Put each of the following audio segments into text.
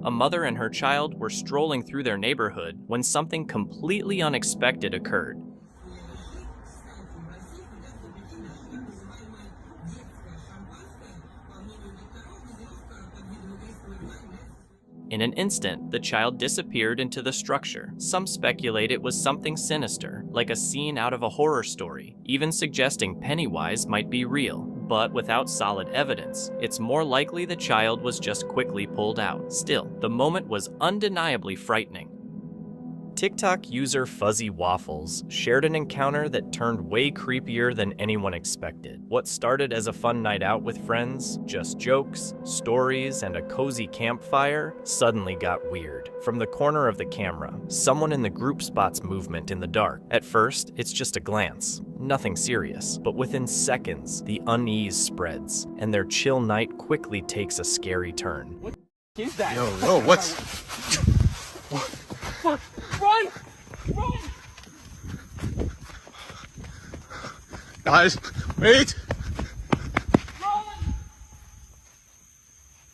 A mother and her child were strolling through their neighborhood when something completely unexpected occurred. In an instant, the child disappeared into the structure. Some speculate it was something sinister, like a scene out of a horror story, even suggesting Pennywise might be real. But without solid evidence, it's more likely the child was just quickly pulled out. Still, the moment was undeniably frightening. TikTok user Fuzzy Waffles shared an encounter that turned way creepier than anyone expected. What started as a fun night out with friends, just jokes, stories, and a cozy campfire, suddenly got weird. From the corner of the camera, someone in the group spots movement in the dark. At first, it's just a glance, nothing serious. But within seconds, the unease spreads, and their chill night quickly takes a scary turn. What is that? Yo, what's... Fuck! Run! Run! Guys, wait! Run!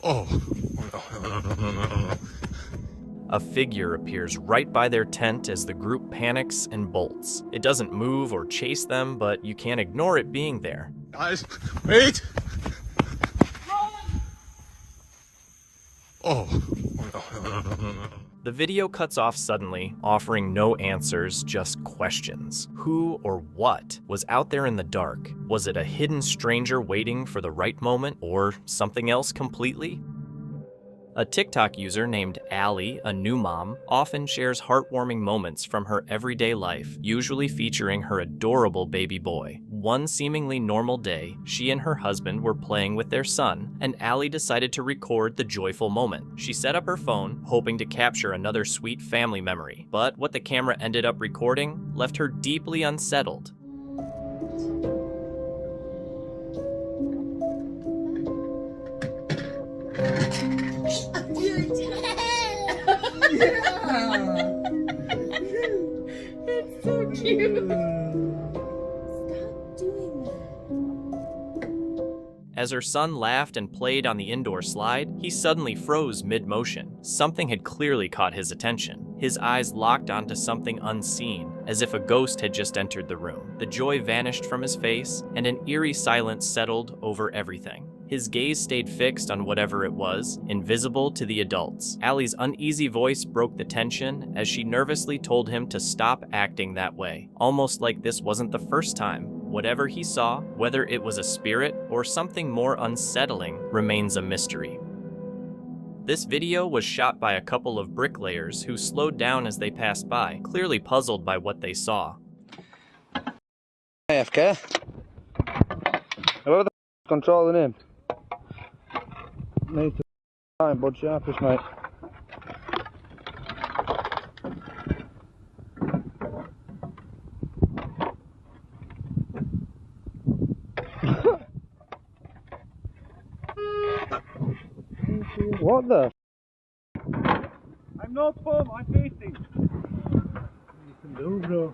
Oh. No. A figure appears right by their tent as the group panics and bolts. It doesn't move or chase them, but you can't ignore it being there. Guys, wait! Run! Oh. No. The video cuts off suddenly, offering no answers, just questions. Who or what was out there in the dark? Was it a hidden stranger waiting for the right moment, or something else completely? A TikTok user named Allie, a new mom, often shares heartwarming moments from her everyday life, usually featuring her adorable baby boy. One seemingly normal day, she and her husband were playing with their son, and Allie decided to record the joyful moment. She set up her phone, hoping to capture another sweet family memory, but what the camera ended up recording left her deeply unsettled. You're dead! Yeah! It's so cute! Stop doing that. As her son laughed and played on the indoor slide, he suddenly froze mid-motion. Something had clearly caught his attention. His eyes locked onto something unseen, as if a ghost had just entered the room. The joy vanished from his face, and an eerie silence settled over everything. His gaze stayed fixed on whatever it was, invisible to the adults. Allie's uneasy voice broke the tension as she nervously told him to stop acting that way, almost like this wasn't the first time. Whatever he saw, whether it was a spirit or something more unsettling, remains a mystery. This video was shot by a couple of bricklayers who slowed down as they passed by, clearly puzzled by what they saw. AFK? Whoever the controlling him? Need to time, bud sharpish, mate. What the? I'm not home, I'm waiting. You can do, bro.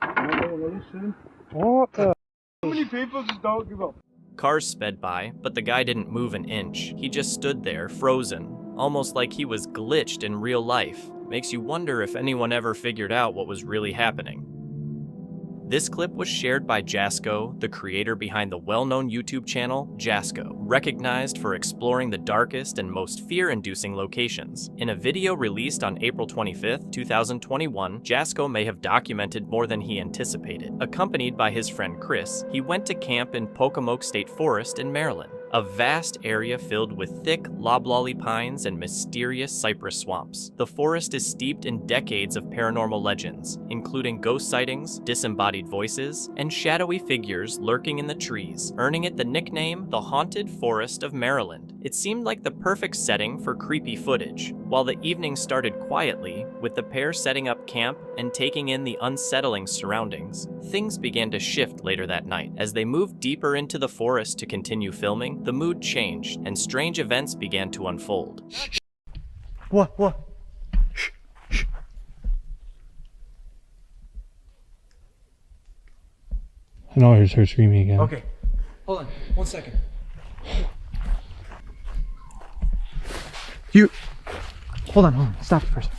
I don't want to listen. What the? How many people just don't give up? Cars sped by, but the guy didn't move an inch. He just stood there, frozen, almost like he was glitched in real life. Makes you wonder if anyone ever figured out what was really happening. This clip was shared by Jasko, the creator behind the well-known YouTube channel Jasko, recognized for exploring the darkest and most fear-inducing locations. In a video released on April 25th, 2021, Jasko may have documented more than he anticipated. Accompanied by his friend Chris, he went to camp in Pocomoke State Forest in Maryland, a vast area filled with thick loblolly pines and mysterious cypress swamps. The forest is steeped in decades of paranormal legends, including ghost sightings, disembodied voices, and shadowy figures lurking in the trees, earning it the nickname the Haunted Forest of Maryland. It seemed like the perfect setting for creepy footage. While the evening started quietly, with the pair setting up camp and taking in the unsettling surroundings, things began to shift later that night. As they moved deeper into the forest to continue filming, the mood changed, and strange events began to unfold. What? Shh. No, I heard her screaming again. Okay, hold on, 1 second. You... Hold on. Stop it first.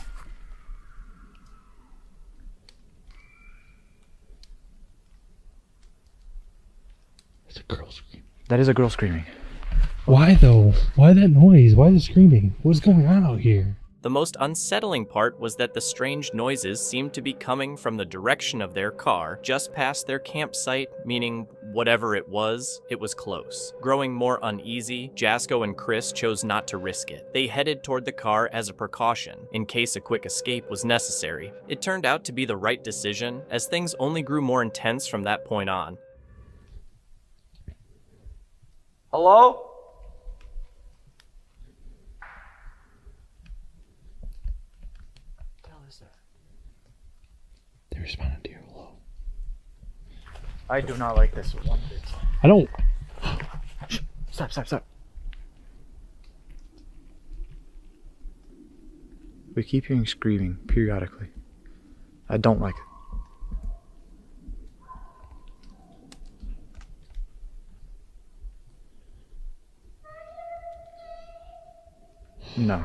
It's a girl screaming. That is a girl screaming. Why though? Why that noise? Why the screaming? What's going on out here? The most unsettling part was that the strange noises seemed to be coming from the direction of their car, just past their campsite, meaning whatever it was close. Growing more uneasy, Jasko and Chris chose not to risk it. They headed toward the car as a precaution, in case a quick escape was necessary. It turned out to be the right decision, as things only grew more intense from that point on. Hello? They responded to your hello. I do not like this one bit. I don't. Stop. We keep hearing screaming periodically. I don't like it. No.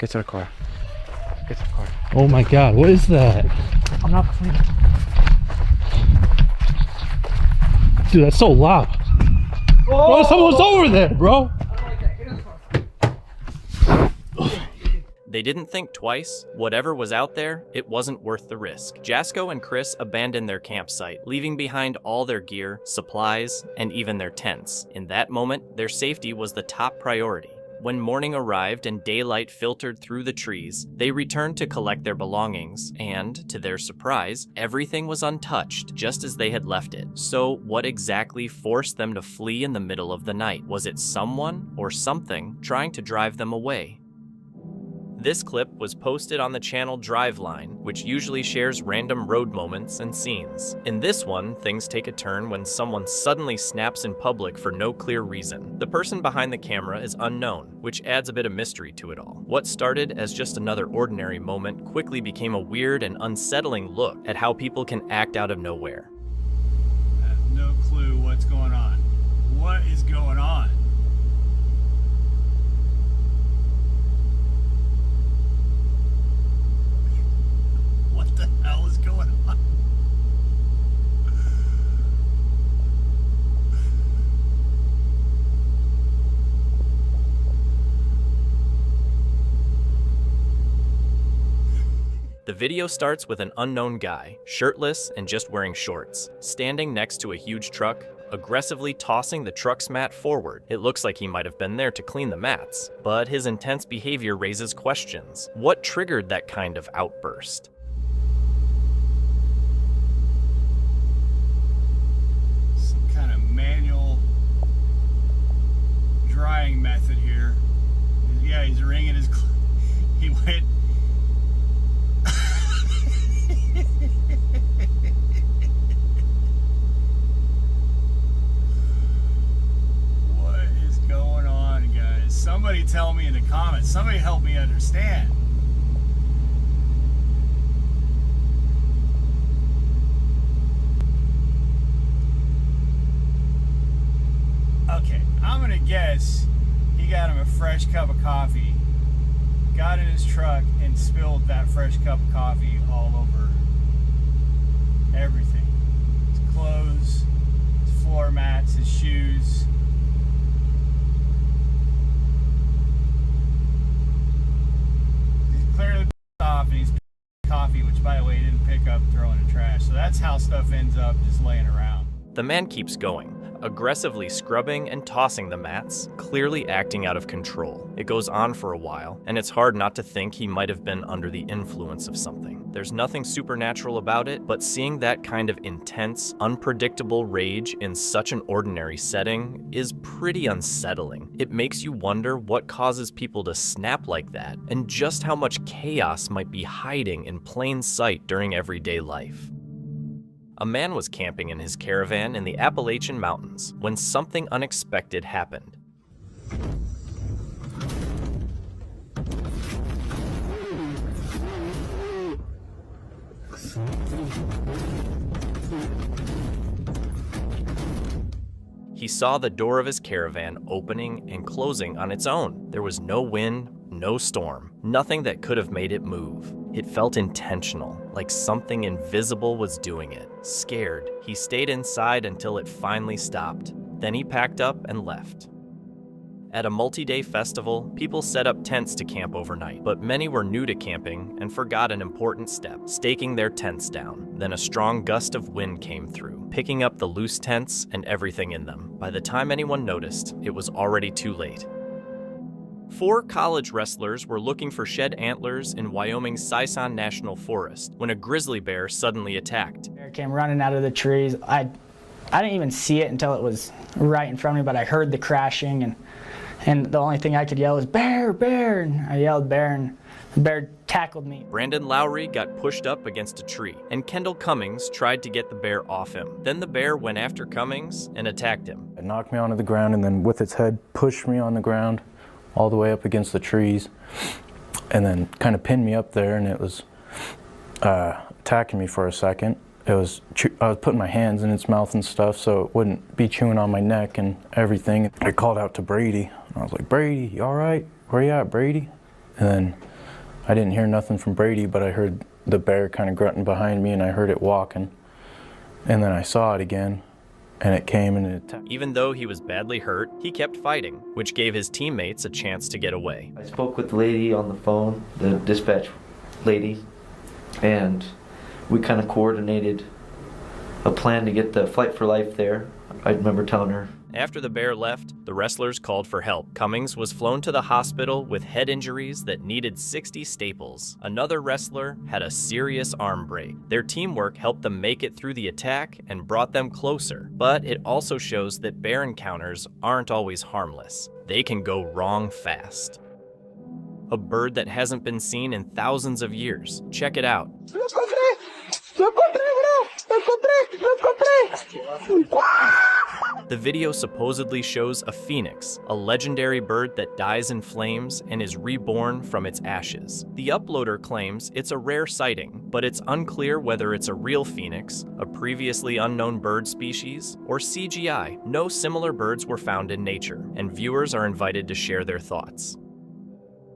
Get to the car. Oh my god, what is that? I'm not cleaning. Dude, that's so loud. Bro, someone's over there, bro. They didn't think twice. Whatever was out there, it wasn't worth the risk. Jasko and Chris abandoned their campsite, leaving behind all their gear, supplies, and even their tents. In that moment, their safety was the top priority. When morning arrived and daylight filtered through the trees, they returned to collect their belongings, and, to their surprise, everything was untouched, just as they had left it. So, what exactly forced them to flee in the middle of the night? Was it someone or something trying to drive them away? This clip was posted on the channel Driveline, which usually shares random road moments and scenes. In this one, things take a turn when someone suddenly snaps in public for no clear reason. The person behind the camera is unknown, which adds a bit of mystery to it all. What started as just another ordinary moment quickly became a weird and unsettling look at how people can act out of nowhere. I have no clue what's going on. What is going on? What the hell is going on? The video starts with an unknown guy, shirtless and just wearing shorts, standing next to a huge truck, aggressively tossing the truck's mat forward. It looks like he might have been there to clean the mats, but his intense behavior raises questions. What triggered that kind of outburst? Some kind of manual drying method here. Yeah, he's wringing his he went What is going on, guys? Somebody tell me in the comments. Somebody help me understand. Okay, I'm gonna guess he got him a fresh cup of coffee, got in his truck, and spilled that fresh cup of coffee all over everything. His clothes, his floor mats, his shoes. He's clearly pissed off, and he's coffee, which, by the way, he didn't pick up, throwing in the trash. So that's how stuff ends up just laying around. The man keeps going, aggressively scrubbing and tossing the mats, clearly acting out of control. It goes on for a while, and it's hard not to think he might have been under the influence of something. There's nothing supernatural about it, but seeing that kind of intense, unpredictable rage in such an ordinary setting is pretty unsettling. It makes you wonder what causes people to snap like that, and just how much chaos might be hiding in plain sight during everyday life. A man was camping in his caravan in the Appalachian Mountains when something unexpected happened. He saw the door of his caravan opening and closing on its own. There was no wind, no storm, nothing that could have made it move. It felt intentional, like something invisible was doing it. Scared, he stayed inside until it finally stopped. Then he packed up and left. At a multi-day festival, people set up tents to camp overnight, but many were new to camping and forgot an important step, staking their tents down. Then a strong gust of wind came through, picking up the loose tents and everything in them. By the time anyone noticed, it was already too late. 4 college wrestlers were looking for shed antlers in Wyoming's Sison National Forest when a grizzly bear suddenly attacked. Bear came running out of the trees. I didn't even see it until it was right in front of me, but I heard the crashing, and the only thing I could yell was, "Bear, bear!" And I yelled bear, and the bear tackled me. Brandon Lowry got pushed up against a tree, and Kendall Cummings tried to get the bear off him. Then the bear went after Cummings and attacked him. It knocked me onto the ground and then with its head pushed me on the ground all the way up against the trees and then kind of pinned me up there, and it was attacking me for a second. I was putting my hands in its mouth and stuff so it wouldn't be chewing on my neck and everything. I called out to Brady. I was like, "Brady, you all right? Where you at, Brady?" And then I didn't hear nothing from Brady, but I heard the bear kind of grunting behind me, and I heard it walking. And then I saw it again, and it came and it attacked. Even though he was badly hurt, he kept fighting, which gave his teammates a chance to get away. I spoke with the lady on the phone, the dispatch lady, and we kind of coordinated a plan to get the Flight for Life there. I remember telling her. After the bear left, the wrestlers called for help. Cummings was flown to the hospital with head injuries that needed 60 staples. Another wrestler had a serious arm break. Their teamwork helped them make it through the attack and brought them closer. But it also shows that bear encounters aren't always harmless. They can go wrong fast. A bird that hasn't been seen in thousands of years. Check it out. The video supposedly shows a phoenix, a legendary bird that dies in flames and is reborn from its ashes. The uploader claims it's a rare sighting, but it's unclear whether it's a real phoenix, a previously unknown bird species, or CGI. No similar birds were found in nature, and viewers are invited to share their thoughts.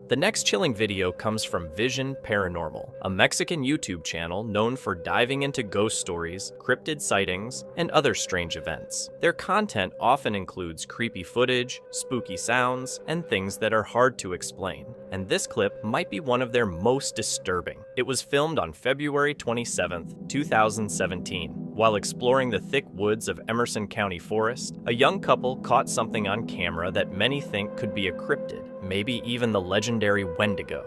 The next chilling video comes from Vision Paranormal, a Mexican YouTube channel known for diving into ghost stories, cryptid sightings, and other strange events. Their content often includes creepy footage, spooky sounds, and things that are hard to explain. And this clip might be one of their most disturbing. It was filmed on February 27, 2017. While exploring the thick woods of Emerson County Forest, a young couple caught something on camera that many think could be a cryptid, maybe even the legendary Wendigo.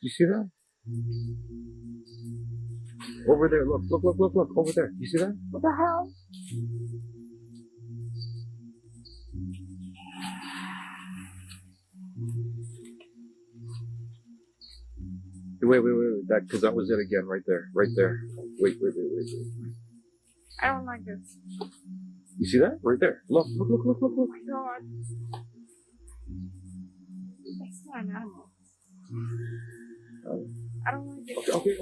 You see that? Over there, look, over there. You see that? What the hell? Wait. That, because that was it again, right there. Wait. I don't like this. You see that? Right there. Look. Oh my god. It's not an animal. I don't like it. Okay.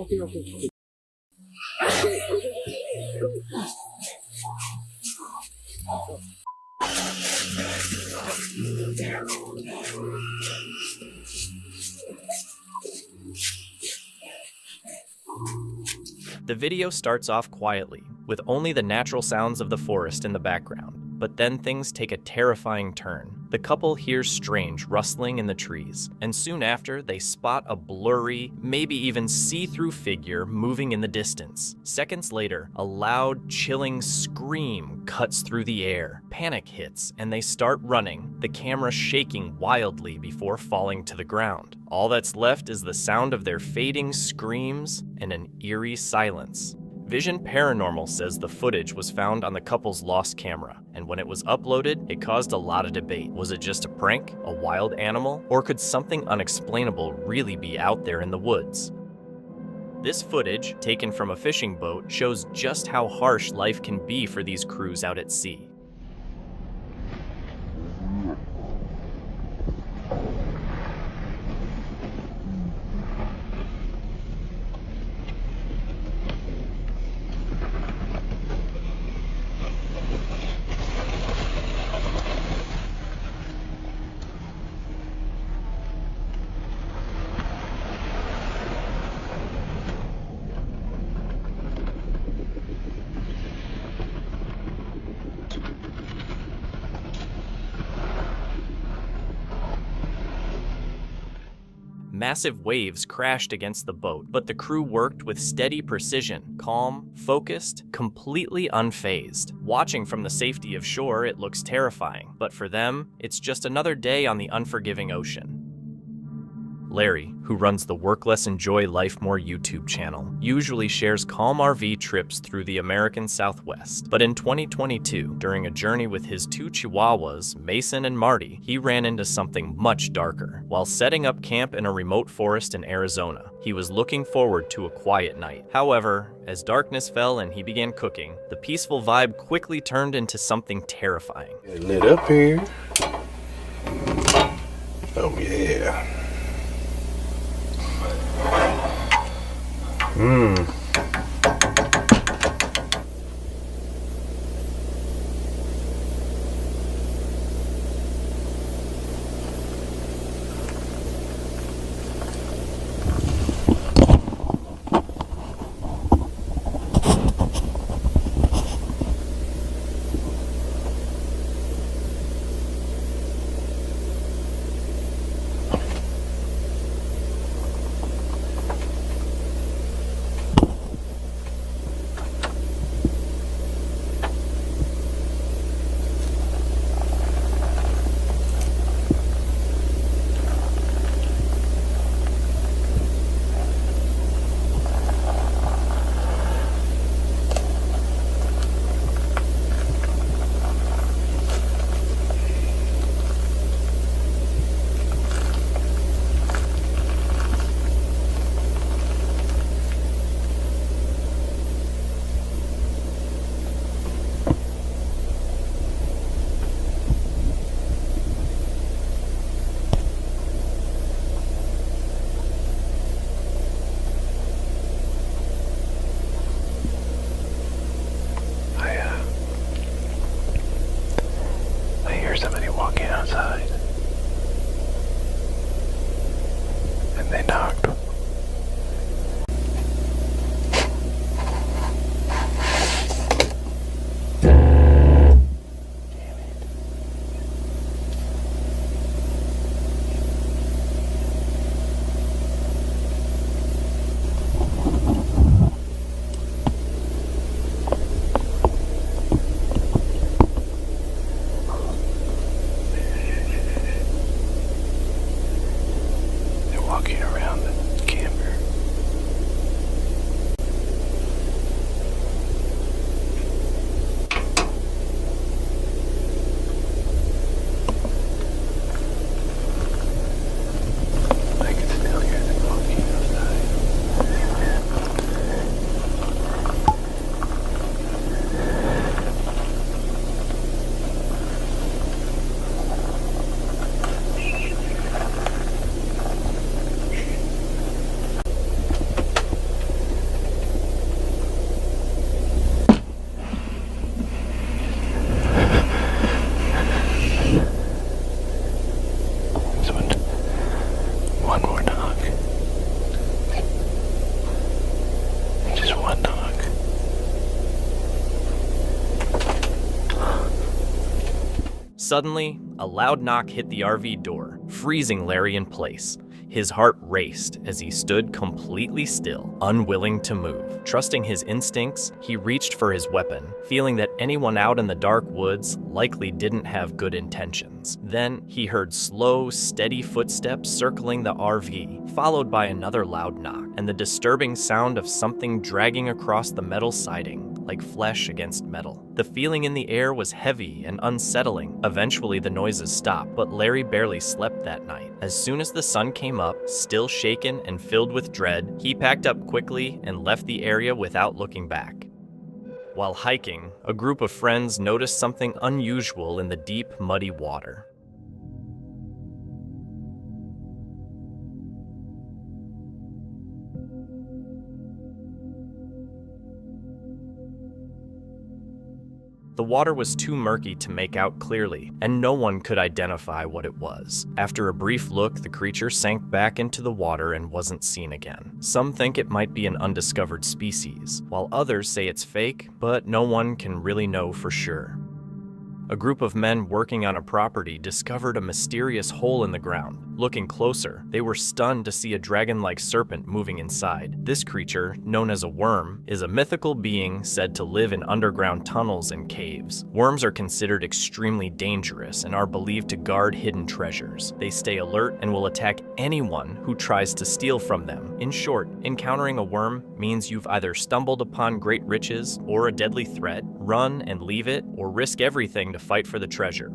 The video starts off quietly, with only the natural sounds of the forest in the background. But then things take a terrifying turn. The couple hears strange rustling in the trees, and soon after, they spot a blurry, maybe even see-through figure moving in the distance. Seconds later, a loud, chilling scream cuts through the air. Panic hits, and they start running, the camera shaking wildly before falling to the ground. All that's left is the sound of their fading screams and an eerie silence. Vision Paranormal says the footage was found on the couple's lost camera, and when it was uploaded, it caused a lot of debate. Was it just a prank, a wild animal, or could something unexplainable really be out there in the woods? This footage, taken from a fishing boat, shows just how harsh life can be for these crews out at sea. Massive waves crashed against the boat, but the crew worked with steady precision, calm, focused, completely unfazed. Watching from the safety of shore, it looks terrifying, but for them, it's just another day on the unforgiving ocean. Larry, who runs the Work Less Enjoy Life More YouTube channel, usually shares calm RV trips through the American Southwest. But in 2022, during a journey with his two Chihuahuas, Mason and Marty, he ran into something much darker. While setting up camp in a remote forest in Arizona, he was looking forward to a quiet night. However, as darkness fell and he began cooking, the peaceful vibe quickly turned into something terrifying. Get lit up here. Oh yeah. Somebody walking outside, and they knocked. Suddenly, a loud knock hit the RV door, freezing Larry in place. His heart raced as he stood completely still, unwilling to move. Trusting his instincts, he reached for his weapon, feeling that anyone out in the dark woods likely didn't have good intentions. Then he heard slow, steady footsteps circling the RV, followed by another loud knock, and the disturbing sound of something dragging across the metal siding, like flesh against metal. The feeling in the air was heavy and unsettling. Eventually the noises stopped, but Larry barely slept that night. As soon as the sun came up, still shaken and filled with dread, he packed up quickly and left the area without looking back. While hiking, a group of friends noticed something unusual in the deep, muddy water. The water was too murky to make out clearly, and no one could identify what it was. After a brief look, the creature sank back into the water and wasn't seen again. Some think it might be an undiscovered species, while others say it's fake, but no one can really know for sure. A group of men working on a property discovered a mysterious hole in the ground. Looking closer, they were stunned to see a dragon-like serpent moving inside. This creature, known as a worm, is a mythical being said to live in underground tunnels and caves. Worms are considered extremely dangerous and are believed to guard hidden treasures. They stay alert and will attack anyone who tries to steal from them. In short, encountering a worm means you've either stumbled upon great riches or a deadly threat, run and leave it, or risk everything to fight for the treasure.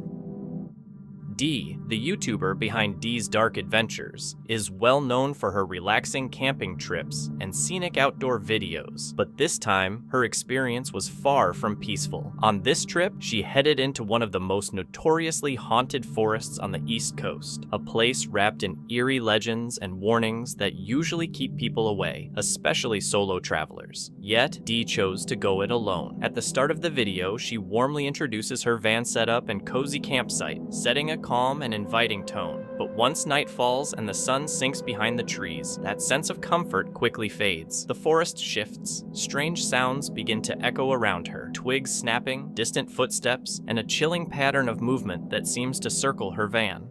Dee, the YouTuber behind Dee's Dark Adventures, is well known for her relaxing camping trips and scenic outdoor videos, but this time, her experience was far from peaceful. On this trip, she headed into one of the most notoriously haunted forests on the East Coast, a place wrapped in eerie legends and warnings that usually keep people away, especially solo travelers. Yet, Dee chose to go it alone. At the start of the video, she warmly introduces her van setup and cozy campsite, setting a calm and inviting tone. But once night falls and the sun sinks behind the trees, that sense of comfort quickly fades. The forest shifts. Strange sounds begin to echo around her, twigs snapping, distant footsteps, and a chilling pattern of movement that seems to circle her van.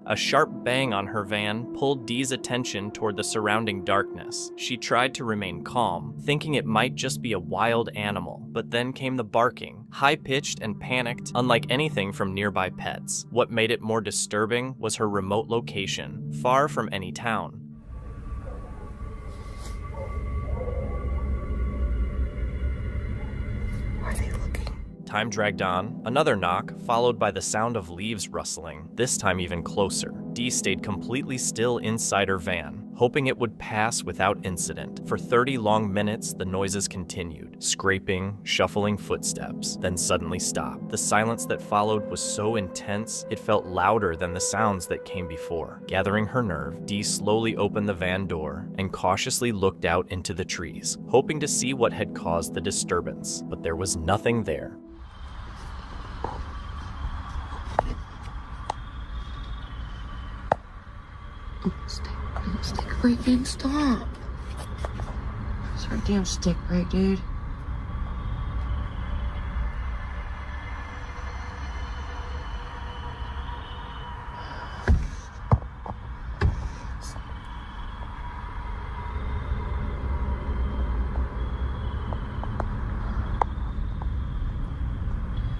A sharp bang on her van pulled Dee's attention toward the surrounding darkness. She tried to remain calm, thinking it might just be a wild animal, but then came the barking, high-pitched and panicked, unlike anything from nearby pets. What made it more disturbing was her remote location, far from any town. Time dragged on. Another knock, followed by the sound of leaves rustling, this time even closer. Dee stayed completely still inside her van, hoping it would pass without incident. For 30 long minutes, the noises continued, scraping, shuffling footsteps, then suddenly stopped. The silence that followed was so intense, it felt louder than the sounds that came before. Gathering her nerve, Dee slowly opened the van door and cautiously looked out into the trees, hoping to see what had caused the disturbance, but there was nothing there. Stick break, dude, stop. It's our damn stick break, dude.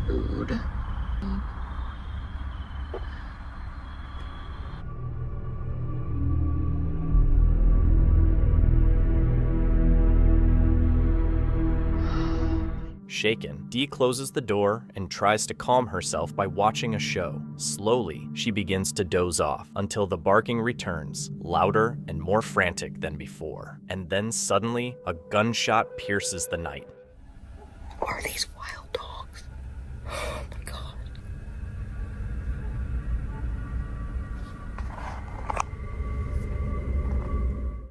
Dude. Shaken, Dee closes the door and tries to calm herself by watching a show. Slowly, she begins to doze off until the barking returns, louder and more frantic than before. And then suddenly, a gunshot pierces the night. Are these wild dogs? Oh my god.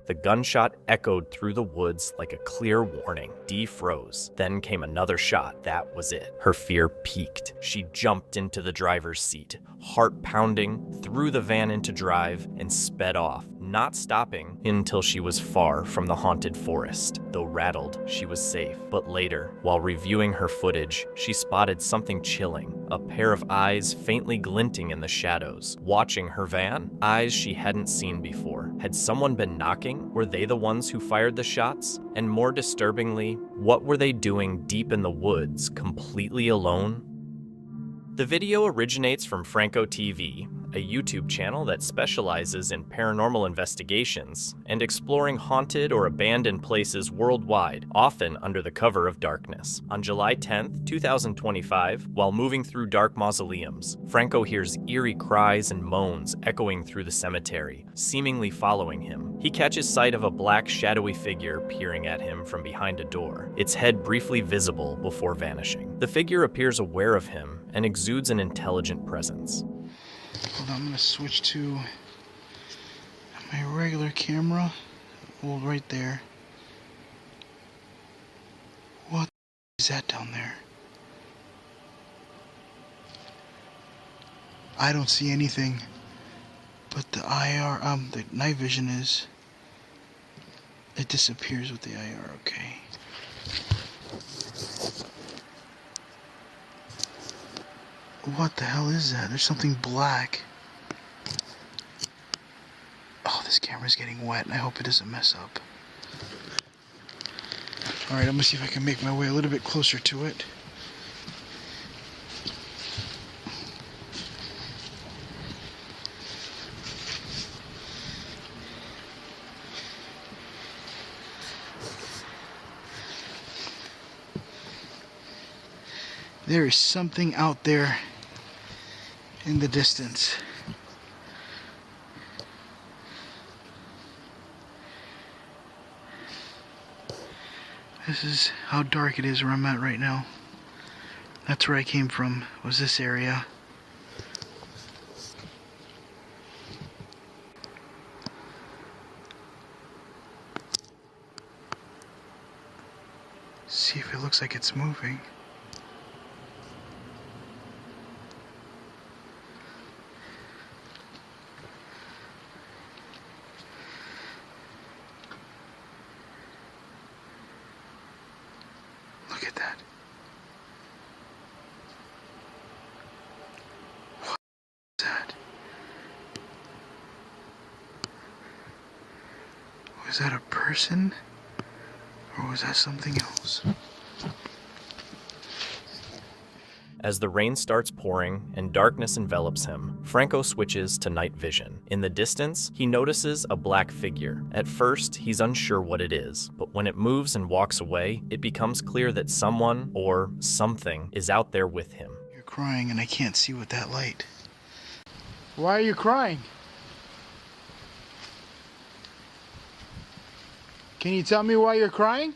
The gunshot echoed through the woods like a clear warning. Dee froze. Then came another shot. That was it. Her fear peaked. She jumped into the driver's seat, heart pounding, threw the van into drive, and sped off, not stopping until she was far from the haunted forest. Though rattled, she was safe. But later, while reviewing her footage, she spotted something chilling, a pair of eyes faintly glinting in the shadows, watching her van, eyes she hadn't seen before. Had someone been knocking? Were they the ones who fired the shots? And more disturbingly, what were they doing deep in the woods, completely alone? The video originates from Franco TV, a YouTube channel that specializes in paranormal investigations and exploring haunted or abandoned places worldwide, often under the cover of darkness. On July 10, 2025, while moving through dark mausoleums, Franco hears eerie cries and moans echoing through the cemetery, seemingly following him. He catches sight of a black, shadowy figure peering at him from behind a door, its head briefly visible before vanishing. The figure appears aware of him and exudes an intelligent presence. Hold on, I'm gonna switch to my regular camera. Well, right there. What is that down there? I don't see anything, but the the night vision is. It disappears with the IR. Okay. What the hell is that? There's something black. Oh, this camera's getting wet, and I hope it doesn't mess up. Alright, I'm gonna see if I can make my way a little bit closer to it. There is something out there in the distance. This is how dark it is where I'm at right now. That's where I came from, was this area. See if it looks like it's moving. Look at that. What is that? Was that a person? Or was that something else? As the rain starts pouring and darkness envelops him, Franco switches to night vision. In the distance, he notices a black figure. At first, he's unsure what it is, but when it moves and walks away, it becomes clear that someone or something is out there with him. You're crying and I can't see with that light. Why are you crying? Can you tell me why you're crying?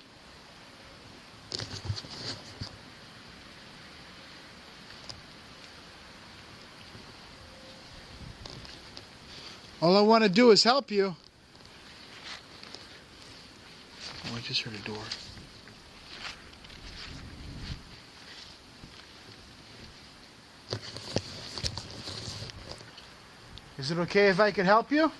All I want to do is help you. Oh, I just heard a door. Is it okay if I could help you?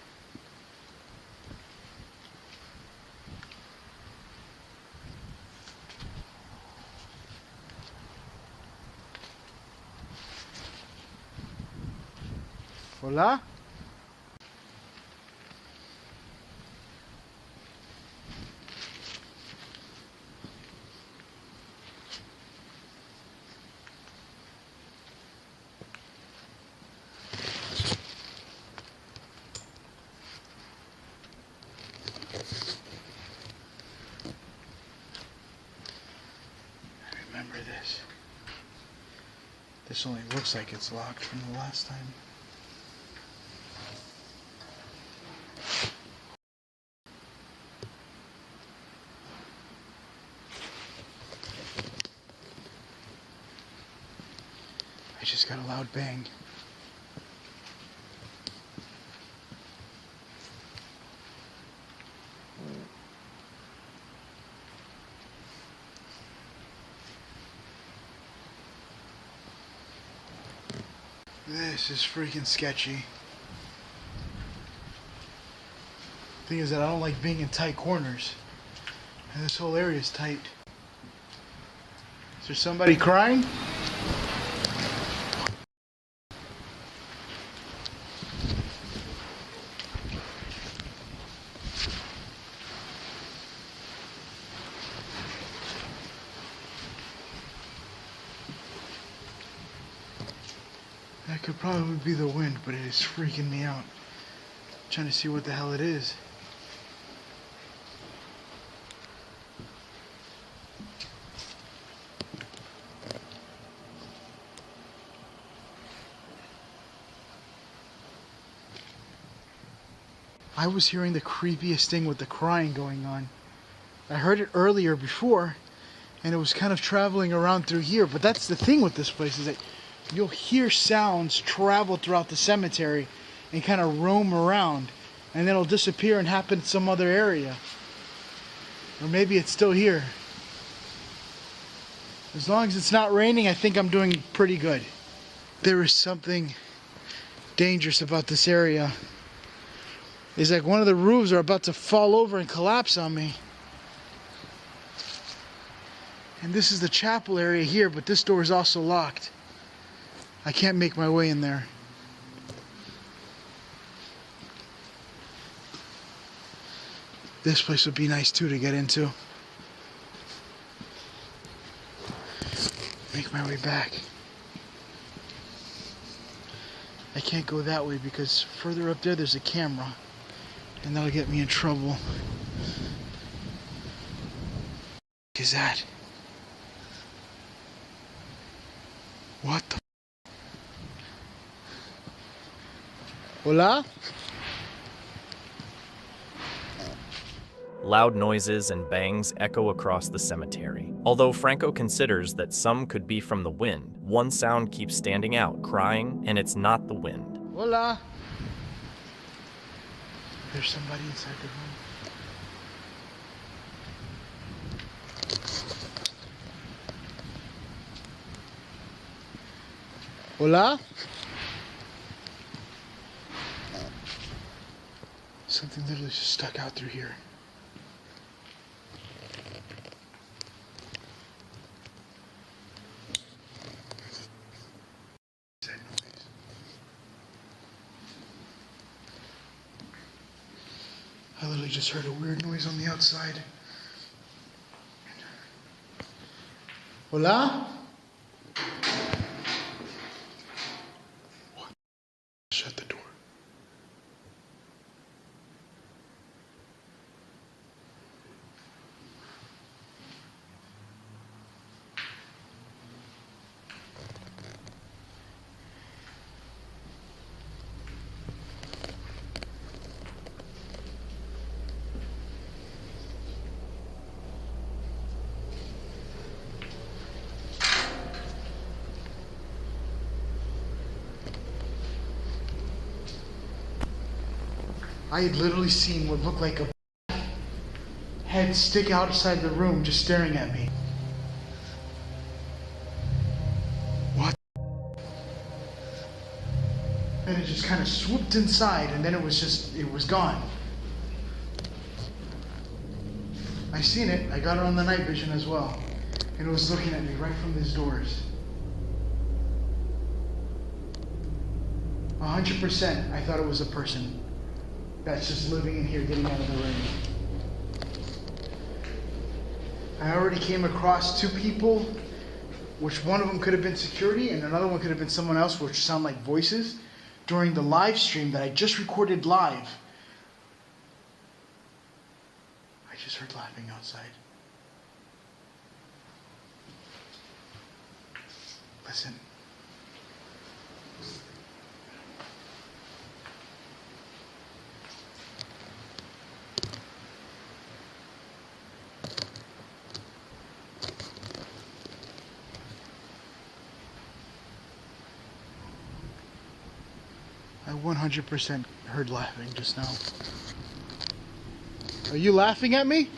Hola? Remember this. This only looks like it's locked from the last time. I just got a loud bang. This is freaking sketchy. Thing is that I don't like being in tight corners. And this whole area is tight. Is there somebody crying? That could probably be the wind, but it is freaking me out. I'm trying to see what the hell it is. I was hearing the creepiest thing with the crying going on. I heard it earlier before, and it was kind of traveling around through here, but that's the thing with this place, is that you'll hear sounds travel throughout the cemetery and kind of roam around, and then it'll disappear and happen in some other area. Or maybe it's still here. As long as it's not raining, I think I'm doing pretty good. There is something dangerous about this area. It's like one of the roofs are about to fall over and collapse on me. And this is the chapel area here, but this door is also locked. I can't make my way in there. This place would be nice too to get into. Make my way back. I can't go that way because further up there there's a camera. And that'll get me in trouble. What is that? What the? Hola? Loud noises and bangs echo across the cemetery. Although Franco considers that some could be from the wind, one sound keeps standing out, crying, and it's not the wind. Hola? There's somebody inside the room. Hola? Something literally just stuck out through here. I literally just heard a weird noise on the outside. Hola? What? Shut the door. I had literally seen what looked like a head stick outside the room just staring at me. What? And it just kind of swooped inside and then it was gone. I seen it, I got it on the night vision as well. And it was looking at me right from these doors. 100% I thought it was a person that's just living in here, getting out of the rain. I already came across two people, which one of them could have been security and another one could have been someone else, which sound like voices, during the live stream that I just recorded live. I just heard laughing outside. Listen. I 100% heard laughing just now. Are you laughing at me?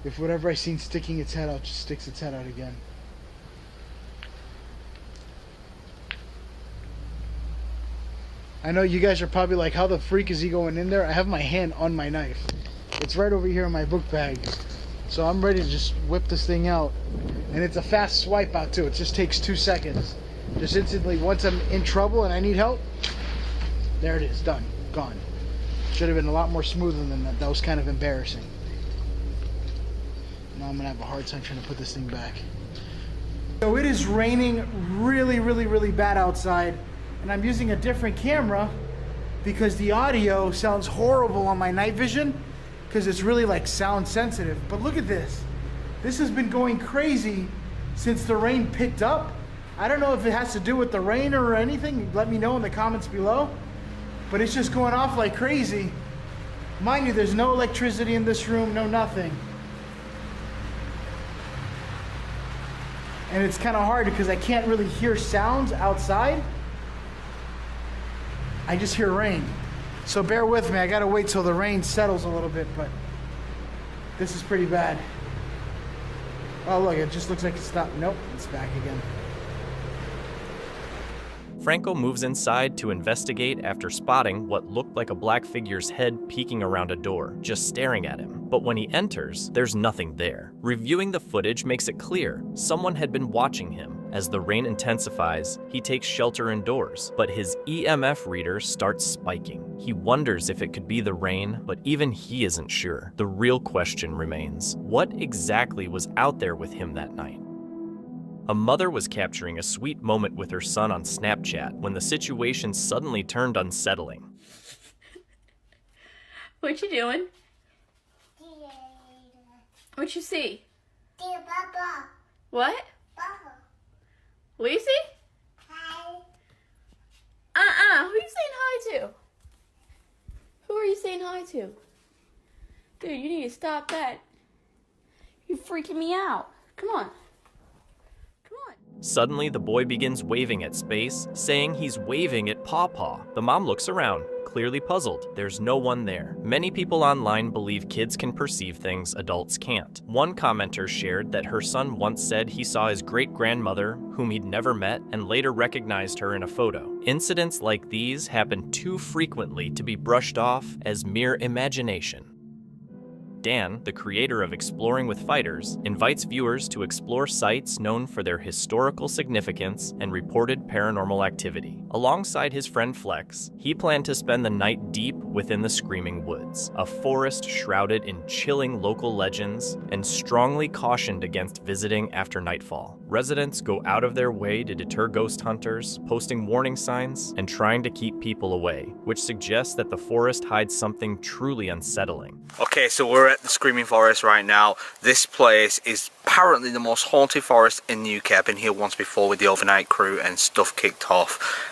if whatever I seen sticking its head out just sticks its head out again. I know you guys are probably like, how the freak is he going in there? I have my hand on my knife. It's right over here in my book bag. So I'm ready to just whip this thing out. And it's a fast swipe out too. It just takes 2 seconds. Just instantly, once I'm in trouble and I need help, there it is, done, gone. Should have been a lot more smoother than that. That was kind of embarrassing. Now I'm gonna have a hard time trying to put this thing back. So it is raining really, really, really bad outside. And I'm using a different camera because the audio sounds horrible on my night vision because it's really like sound sensitive. But look at this. This has been going crazy since the rain picked up. I don't know if it has to do with the rain or anything. Let me know in the comments below. But it's just going off like crazy. Mind you, there's no electricity in this room, no nothing. And it's kind of hard because I can't really hear sounds outside. I just hear rain. So bear with me, I gotta wait till the rain settles a little bit, but this is pretty bad. Oh look, it just looks like it stopped. Nope, it's back again. Franco moves inside to investigate after spotting what looked like a black figure's head peeking around a door, just staring at him. But when he enters, there's nothing there. Reviewing the footage makes it clear someone had been watching him. As the rain intensifies, he takes shelter indoors, but his EMF reader starts spiking. He wonders if it could be the rain, but even he isn't sure. The real question remains, what exactly was out there with him that night? A mother was capturing a sweet moment with her son on Snapchat when the situation suddenly turned unsettling. What you doing? What you see? What? Lucy? Hi. Who are you saying hi to? Who are you saying hi to? Dude, you need to stop that. You're freaking me out. Come on. Suddenly, the boy begins waving at space, saying he's waving at Pawpaw. The mom looks around, clearly puzzled. There's no one there. Many people online believe kids can perceive things adults can't. One commenter shared that her son once said he saw his great-grandmother, whom he'd never met, and later recognized her in a photo. Incidents like these happen too frequently to be brushed off as mere imagination. Dan, the creator of Exploring with Fighters, invites viewers to explore sites known for their historical significance and reported paranormal activity. Alongside his friend Flex, he planned to spend the night deep within the Screaming Woods, a forest shrouded in chilling local legends and strongly cautioned against visiting after nightfall. Residents go out of their way to deter ghost hunters, posting warning signs and trying to keep people away, which suggests that the forest hides something truly unsettling. Okay, so we're at the Screaming Forest right now. This place is apparently the most haunted forest in the UK. I've been here once before with the overnight crew and stuff kicked off.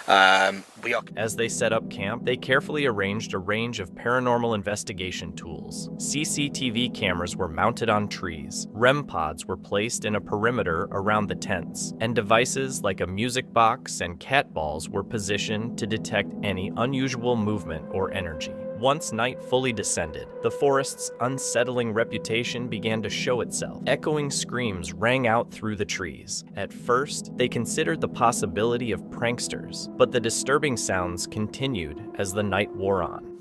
As they set up camp, they carefully arranged a range of paranormal investigation tools. CCTV cameras were mounted on trees, REM pods were placed in a perimeter around the tents, and devices like a music box and cat balls were positioned to detect any unusual movement or energy. Once night fully descended, the forest's unsettling reputation began to show itself. Echoing screams rang out through the trees. At first, they considered the possibility of pranksters, but the disturbing sounds continued as the night wore on.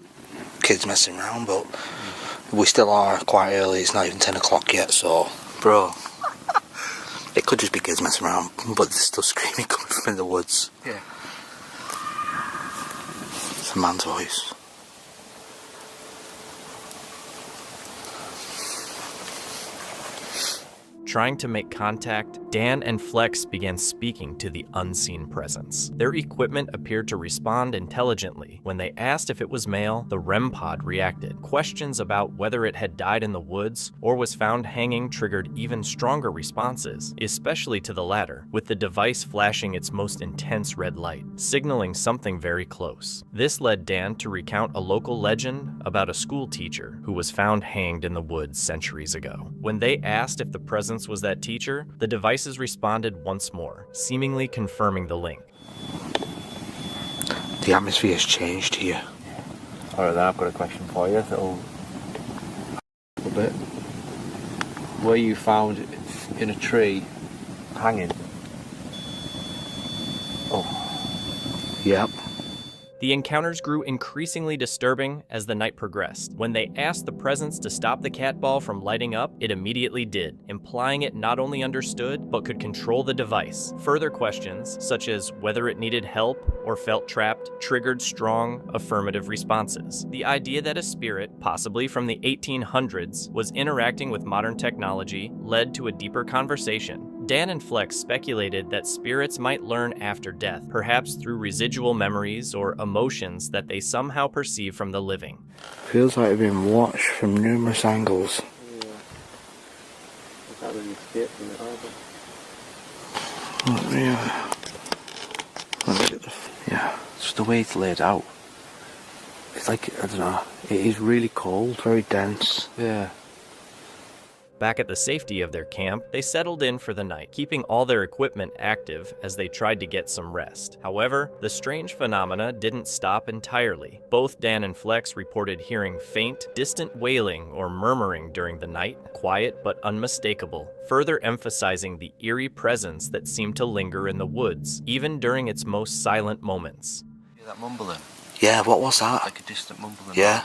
Kids messing around, but we still are quite early. It's not even 10 o'clock yet, so, bro, it could just be kids messing around, but there's still screaming coming from the woods. Yeah. It's a man's voice. Trying to make contact, Dan and Flex began speaking to the unseen presence. Their equipment appeared to respond intelligently. When they asked if it was male, the REM pod reacted. Questions about whether it had died in the woods or was found hanging triggered even stronger responses, especially to the latter, with the device flashing its most intense red light, signaling something very close. This led Dan to recount a local legend about a school teacher who was found hanged in the woods centuries ago. When they asked if the presence was that teacher, the devices responded once more, seemingly confirming the link. The atmosphere has changed here. Alright, then I've got a question for you. A little bit. where you found in a tree hanging. Oh. Yep. The encounters grew increasingly disturbing as the night progressed. When they asked the presence to stop the cat ball from lighting up, it immediately did, implying it not only understood, but could control the device. Further questions, such as whether it needed help or felt trapped, triggered strong affirmative responses. The idea that a spirit, possibly from the 1800s, was interacting with modern technology led to a deeper conversation. Dan and Flex speculated that spirits might learn after death, perhaps through residual memories or emotions that they somehow perceive from the living. Feels like I've been watched from numerous angles. Yeah, just the way it's laid out. It's like, I don't know, it is really cold. Very dense. Yeah. Back at the safety of their camp, they settled in for the night, keeping all their equipment active as they tried to get some rest. However, the strange phenomena didn't stop entirely. Both Dan and Flex reported hearing faint, distant wailing or murmuring during the night, quiet but unmistakable, further emphasizing the eerie presence that seemed to linger in the woods, even during its most silent moments. Hear that mumbling? Yeah, what was that? Like a distant mumbling. Yeah.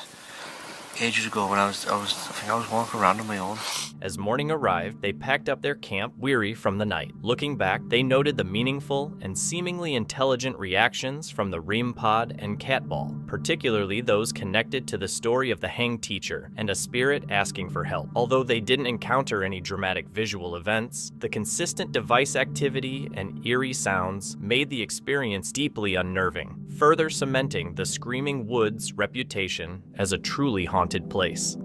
Ages ago when I think I was walking around on my own. As morning arrived, they packed up their camp, weary from the night. Looking back, they noted the meaningful and seemingly intelligent reactions from the Reem Pod and Catball, particularly those connected to the story of the hanged teacher and a spirit asking for help. Although they didn't encounter any dramatic visual events, the consistent device activity and eerie sounds made the experience deeply unnerving, further cementing the Screaming Woods' reputation as a truly haunted place.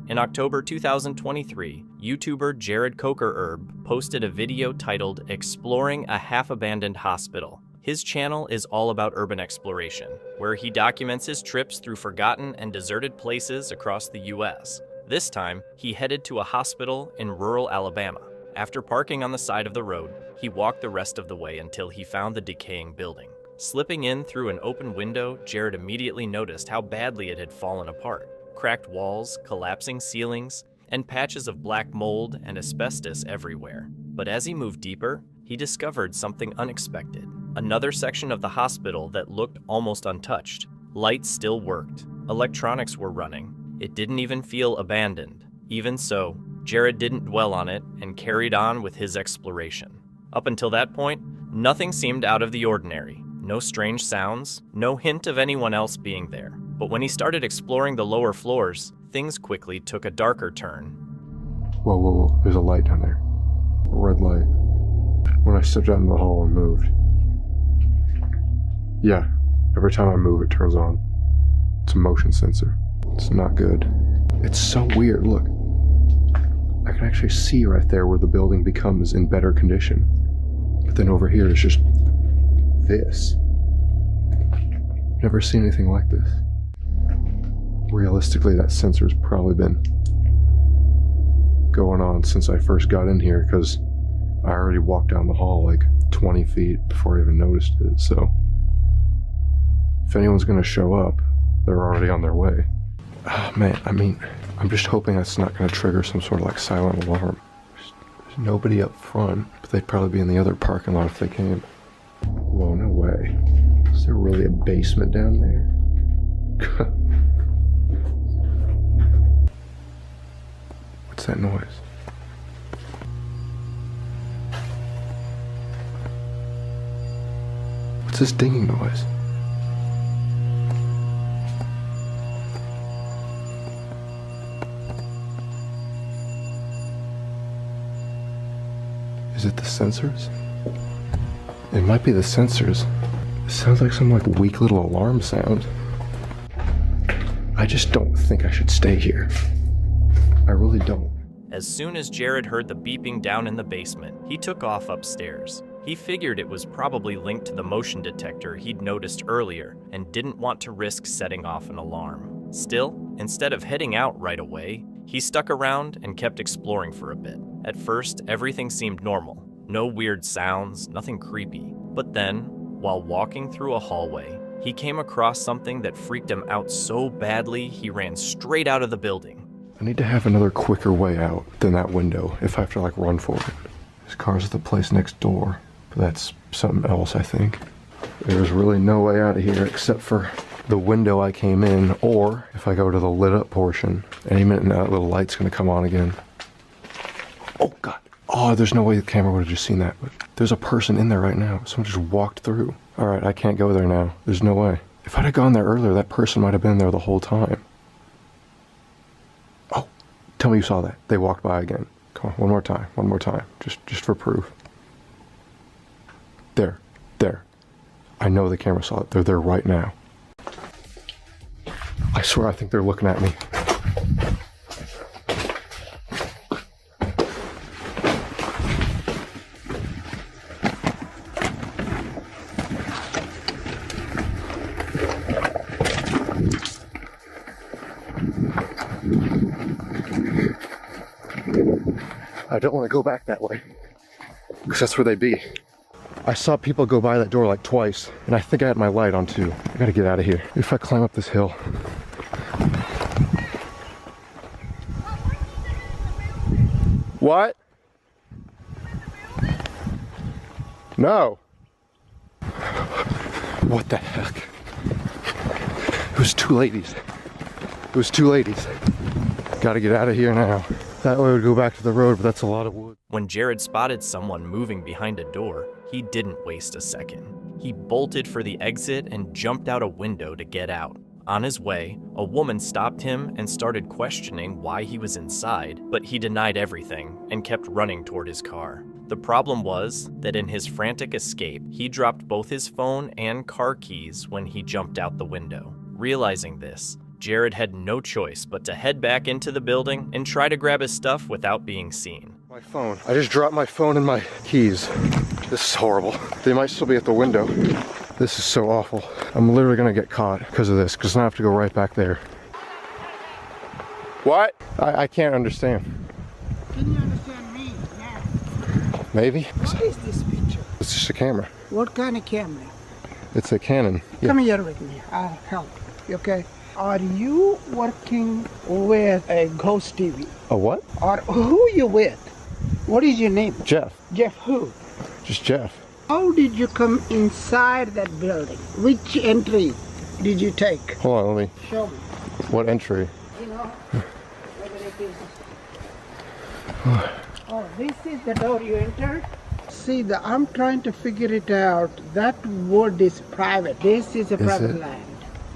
In October 2023, YouTuber Jared Coker-Erb posted a video titled Exploring a Half-Abandoned Hospital. His channel is all about urban exploration, where he documents his trips through forgotten and deserted places across the US. This time, he headed to a hospital in rural Alabama. After parking on the side of the road, he walked the rest of the way until he found the decaying building. Slipping in through an open window, Jared immediately noticed how badly it had fallen apart. Cracked walls, collapsing ceilings, and patches of black mold and asbestos everywhere. But as he moved deeper, he discovered something unexpected. Another section of the hospital that looked almost untouched. Lights still worked. Electronics were running. It didn't even feel abandoned. Even so, Jared didn't dwell on it and carried on with his exploration. Up until that point, nothing seemed out of the ordinary. No strange sounds, no hint of anyone else being there. But when he started exploring the lower floors, things quickly took a darker turn. Whoa, whoa, whoa. There's a light down there. A red light. When I stepped out in the hall and moved. Yeah, every time I move it turns on. It's a motion sensor. It's not good. It's so weird, look. I can actually see right there where the building becomes in better condition. But then over here it's just this. Never seen anything like this. Realistically, that sensor's probably been going on since I first got in here, because I already walked down the hall like 20 feet before I even noticed it, so if anyone's gonna show up, they're already on their way. Oh, man, I mean, I'm just hoping that's not gonna trigger some sort of like silent alarm. There's nobody up front, but they'd probably be in the other parking lot if they came. Whoa, no way. Is there really a basement down there? What's that noise? What's this dinging noise? Is it the sensors? It might be the sensors. It sounds like some like weak little alarm sound. I just don't think I should stay here. I really don't. As soon as Jared heard the beeping down in the basement, he took off upstairs. He figured it was probably linked to the motion detector he'd noticed earlier and didn't want to risk setting off an alarm. Still, instead of heading out right away, he stuck around and kept exploring for a bit. At first, everything seemed normal. No weird sounds, nothing creepy. But then, while walking through a hallway, he came across something that freaked him out so badly he ran straight out of the building. I need to have another quicker way out than that window if I have to like run for it. This car's at the place next door, but that's something else, I think. There's really no way out of here except for the window I came in, or if I go to the lit up portion, any minute now that little light's gonna come on again. Oh God. Oh, there's no way the camera would have just seen that, but there's a person in there right now. Someone just walked through. All right, I can't go there now. There's no way. If I'd have gone there earlier, that person might have been there the whole time. Oh, tell me you saw that. They walked by again. Come on, one more time, just for proof. There. I know the camera saw it. They're there right now. I swear I think they're looking at me. I don't want to go back that way, because that's where they'd be. I saw people go by that door like twice, and I think I had my light on too. I gotta get out of here. If I climb up this hill. What? No. What the heck? It was two ladies. Gotta get out of here now. That way would go back to the road, but that's a lot of wood. When Jared spotted someone moving behind a door, he didn't waste a second. He bolted for the exit and jumped out a window to get out. On his way, a woman stopped him and started questioning why he was inside, but he denied everything and kept running toward his car. The problem was that in his frantic escape, he dropped both his phone and car keys when he jumped out the window. Realizing this, Jared had no choice but to head back into the building and try to grab his stuff without being seen. My phone. I just dropped my phone and my keys. This is horrible. They might still be at the window. This is so awful. I'm literally gonna get caught because of this, because I have to go right back there. What? I can't understand. Can you understand me now? Maybe? What is this picture? It's just a camera. What kind of camera? It's a Canon. Yeah. Come here with me. I'll help. You okay? Are you working with a ghost TV? A what? Or who you with? What is your name? Jeff. Jeff who? Just Jeff. How did you come inside that building? Which entry did you take? Hold on, let me. Show me. What entry? You know, whether it is. Oh, this is the door you entered? See, I'm trying to figure it out. That wood is private. This is a private land.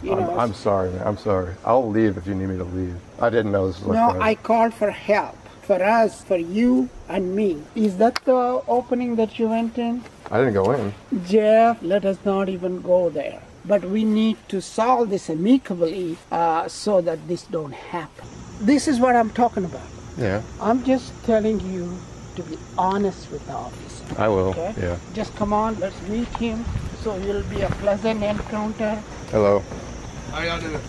You know, I'm sorry, man. I'm sorry. I'll leave if you need me to leave. I didn't know this was like no, private. I called for help. For us, for you and me. Is that the opening that you went in? I didn't go in. Jeff, let us not even go there. But we need to solve this amicably so that this don't happen. This is what I'm talking about. Yeah. I'm just telling you to be honest with the officer. I will, okay? yeah. Just come on, let's meet him. So it'll be a pleasant encounter. Hello. How y'all doing?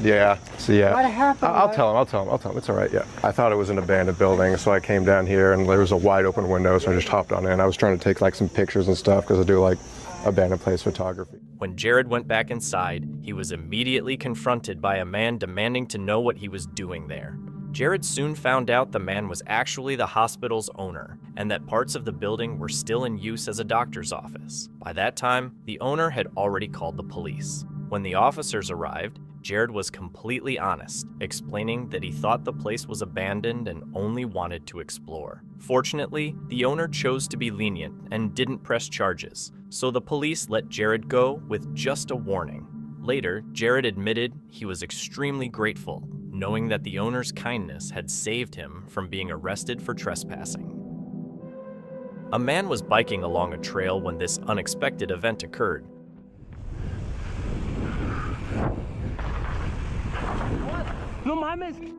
Yeah. So yeah. What happened? I'll tell him. It's all right. Yeah. I thought it was an abandoned building, so I came down here and there was a wide open window, so I just hopped on in. I was trying to take like some pictures and stuff because I do like abandoned place photography. When Jared went back inside, he was immediately confronted by a man demanding to know what he was doing there. Jared soon found out the man was actually the hospital's owner, and that parts of the building were still in use as a doctor's office. By that time, the owner had already called the police. When the officers arrived, Jared was completely honest, explaining that he thought the place was abandoned and only wanted to explore. Fortunately, the owner chose to be lenient and didn't press charges, so the police let Jared go with just a warning. Later, Jared admitted he was extremely grateful, knowing that the owner's kindness had saved him from being arrested for trespassing. A man was biking along a trail when this unexpected event occurred.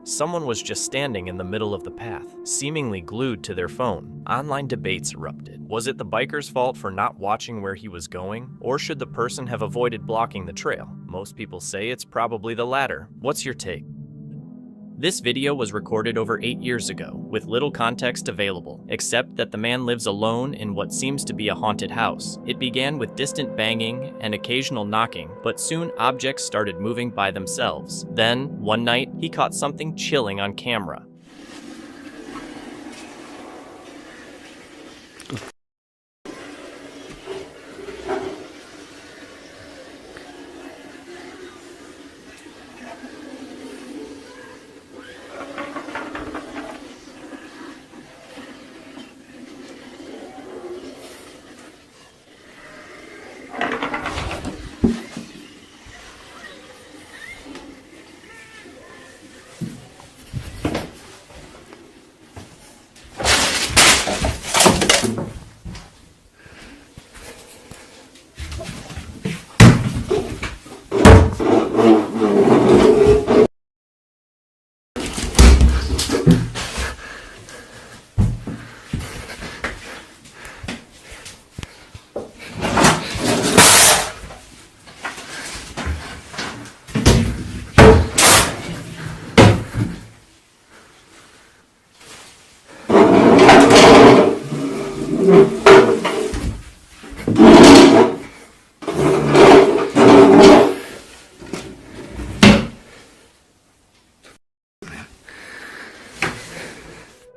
Someone was just standing in the middle of the path, seemingly glued to their phone. Online debates erupted. Was it the biker's fault for not watching where he was going, or should the person have avoided blocking the trail? Most people say it's probably the latter. What's your take? This video was recorded over 8 years ago, with little context available, except that the man lives alone in what seems to be a haunted house. It began with distant banging and occasional knocking, but soon objects started moving by themselves. Then, one night, he caught something chilling on camera.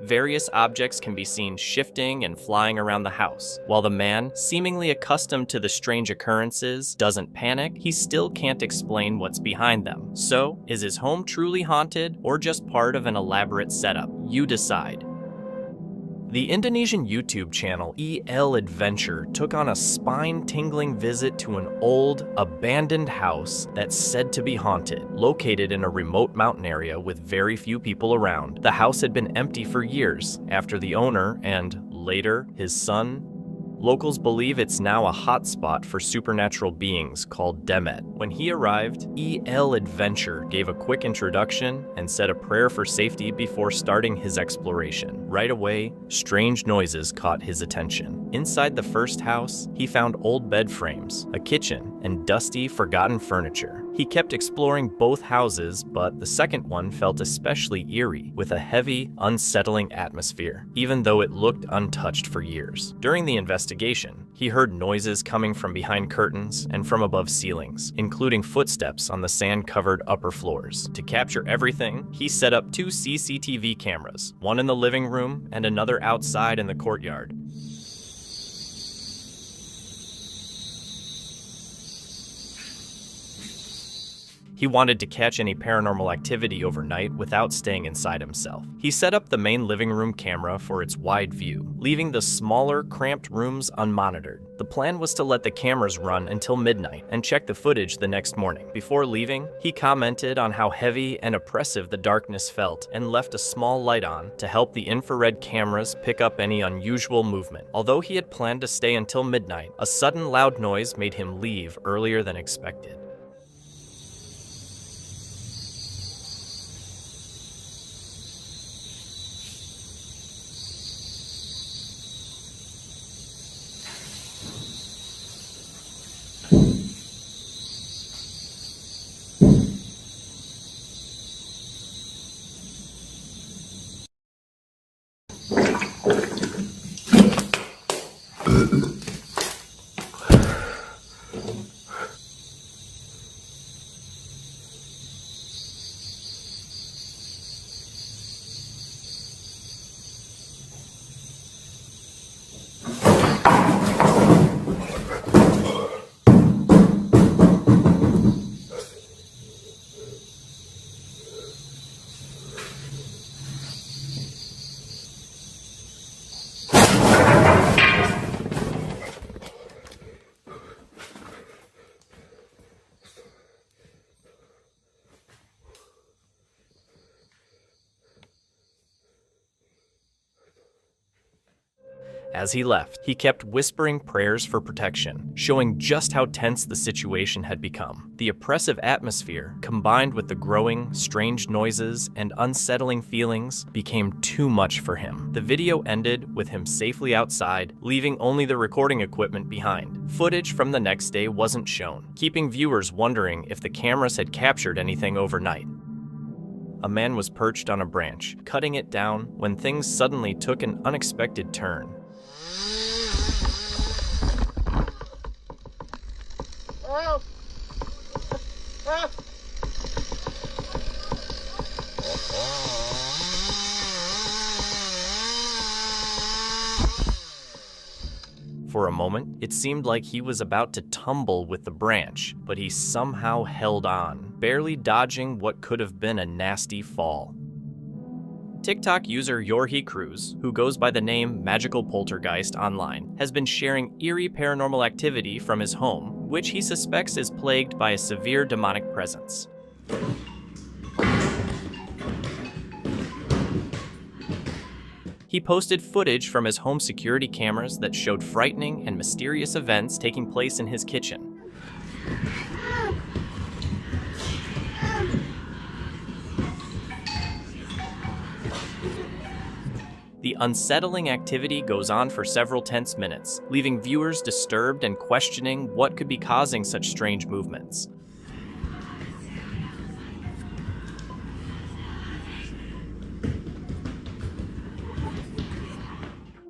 Various objects can be seen shifting and flying around the house. While the man, seemingly accustomed to the strange occurrences, doesn't panic, he still can't explain what's behind them. So, is his home truly haunted or just part of an elaborate setup? You decide. The Indonesian YouTube channel EL Adventure took on a spine-tingling visit to an old, abandoned house that's said to be haunted, located in a remote mountain area with very few people around. The house had been empty for years after the owner and, later, his son. Locals believe it's now a hotspot for supernatural beings called Demet. When he arrived, EL Adventure gave a quick introduction and said a prayer for safety before starting his exploration. Right away, strange noises caught his attention. Inside the first house, he found old bed frames, a kitchen, and dusty, forgotten furniture. He kept exploring both houses, but the second one felt especially eerie, with a heavy, unsettling atmosphere, even though it looked untouched for years. During the investigation, he heard noises coming from behind curtains and from above ceilings, including footsteps on the sand-covered upper floors. To capture everything, he set up 2 CCTV cameras, one in the living room and another outside in the courtyard. He wanted to catch any paranormal activity overnight without staying inside himself. He set up the main living room camera for its wide view, leaving the smaller, cramped rooms unmonitored. The plan was to let the cameras run until midnight and check the footage the next morning. Before leaving, he commented on how heavy and oppressive the darkness felt and left a small light on to help the infrared cameras pick up any unusual movement. Although he had planned to stay until midnight, a sudden loud noise made him leave earlier than expected. As he left, he kept whispering prayers for protection, showing just how tense the situation had become. The oppressive atmosphere, combined with the growing, strange noises and unsettling feelings, became too much for him. The video ended with him safely outside, leaving only the recording equipment behind. Footage from the next day wasn't shown, keeping viewers wondering if the cameras had captured anything overnight. a man was perched on a branch, cutting it down when things suddenly took an unexpected turn. For a moment, it seemed like he was about to tumble with the branch, but he somehow held on, barely dodging what could have been a nasty fall. TikTok user Yorhi Cruz, who goes by the name Magical Poltergeist online, has been sharing eerie paranormal activity from his home, which he suspects is plagued by a severe demonic presence. He posted footage from his home security cameras that showed frightening and mysterious events taking place in his kitchen. The unsettling activity goes on for several tense minutes, leaving viewers disturbed and questioning what could be causing such strange movements.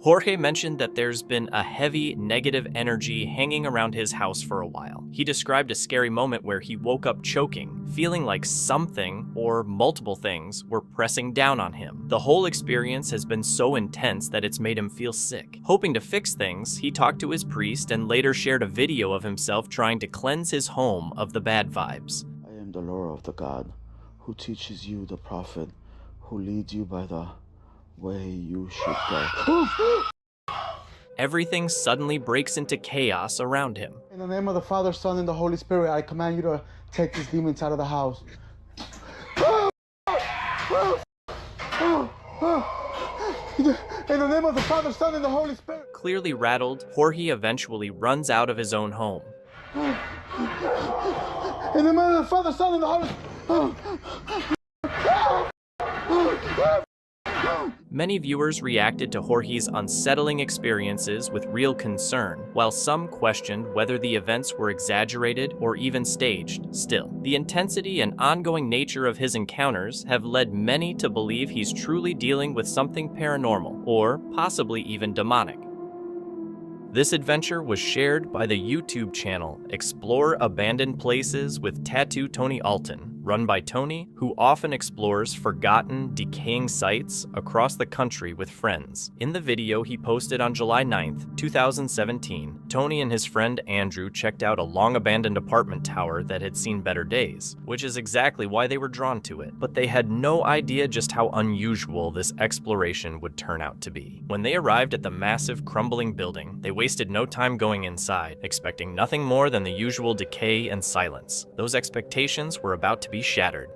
Jorge mentioned that there's been a heavy negative energy hanging around his house for a while. He described a scary moment where he woke up choking, feeling like something or multiple things were pressing down on him. The whole experience has been so intense that it's made him feel sick. Hoping to fix things, he talked to his priest and later shared a video of himself trying to cleanse his home of the bad vibes. I am the Lord of the God, who teaches you the prophet, who leads you by the way you should go. Everything suddenly breaks into chaos around him. In the name of the Father, Son, and the Holy Spirit, I command you to take these demons out of the house. In the name of the Father, Son, and the Holy Spirit. Clearly rattled, Jorge eventually runs out of his own home. In the name of the Father, Son, and the Holy Spirit. Many viewers reacted to Jorge's unsettling experiences with real concern, while some questioned whether the events were exaggerated or even staged. Still, the intensity and ongoing nature of his encounters have led many to believe he's truly dealing with something paranormal, or possibly even demonic. This adventure was shared by the YouTube channel Explore Abandoned Places with Tattoo Tony Alton, run by Tony, who often explores forgotten, decaying sites across the country with friends. In the video he posted on July 9th, 2017, Tony and his friend Andrew checked out a long-abandoned apartment tower that had seen better days, which is exactly why they were drawn to it. But they had no idea just how unusual this exploration would turn out to be. When they arrived at the massive, crumbling building, they wasted no time going inside, expecting nothing more than the usual decay and silence. Those expectations were about to be shattered.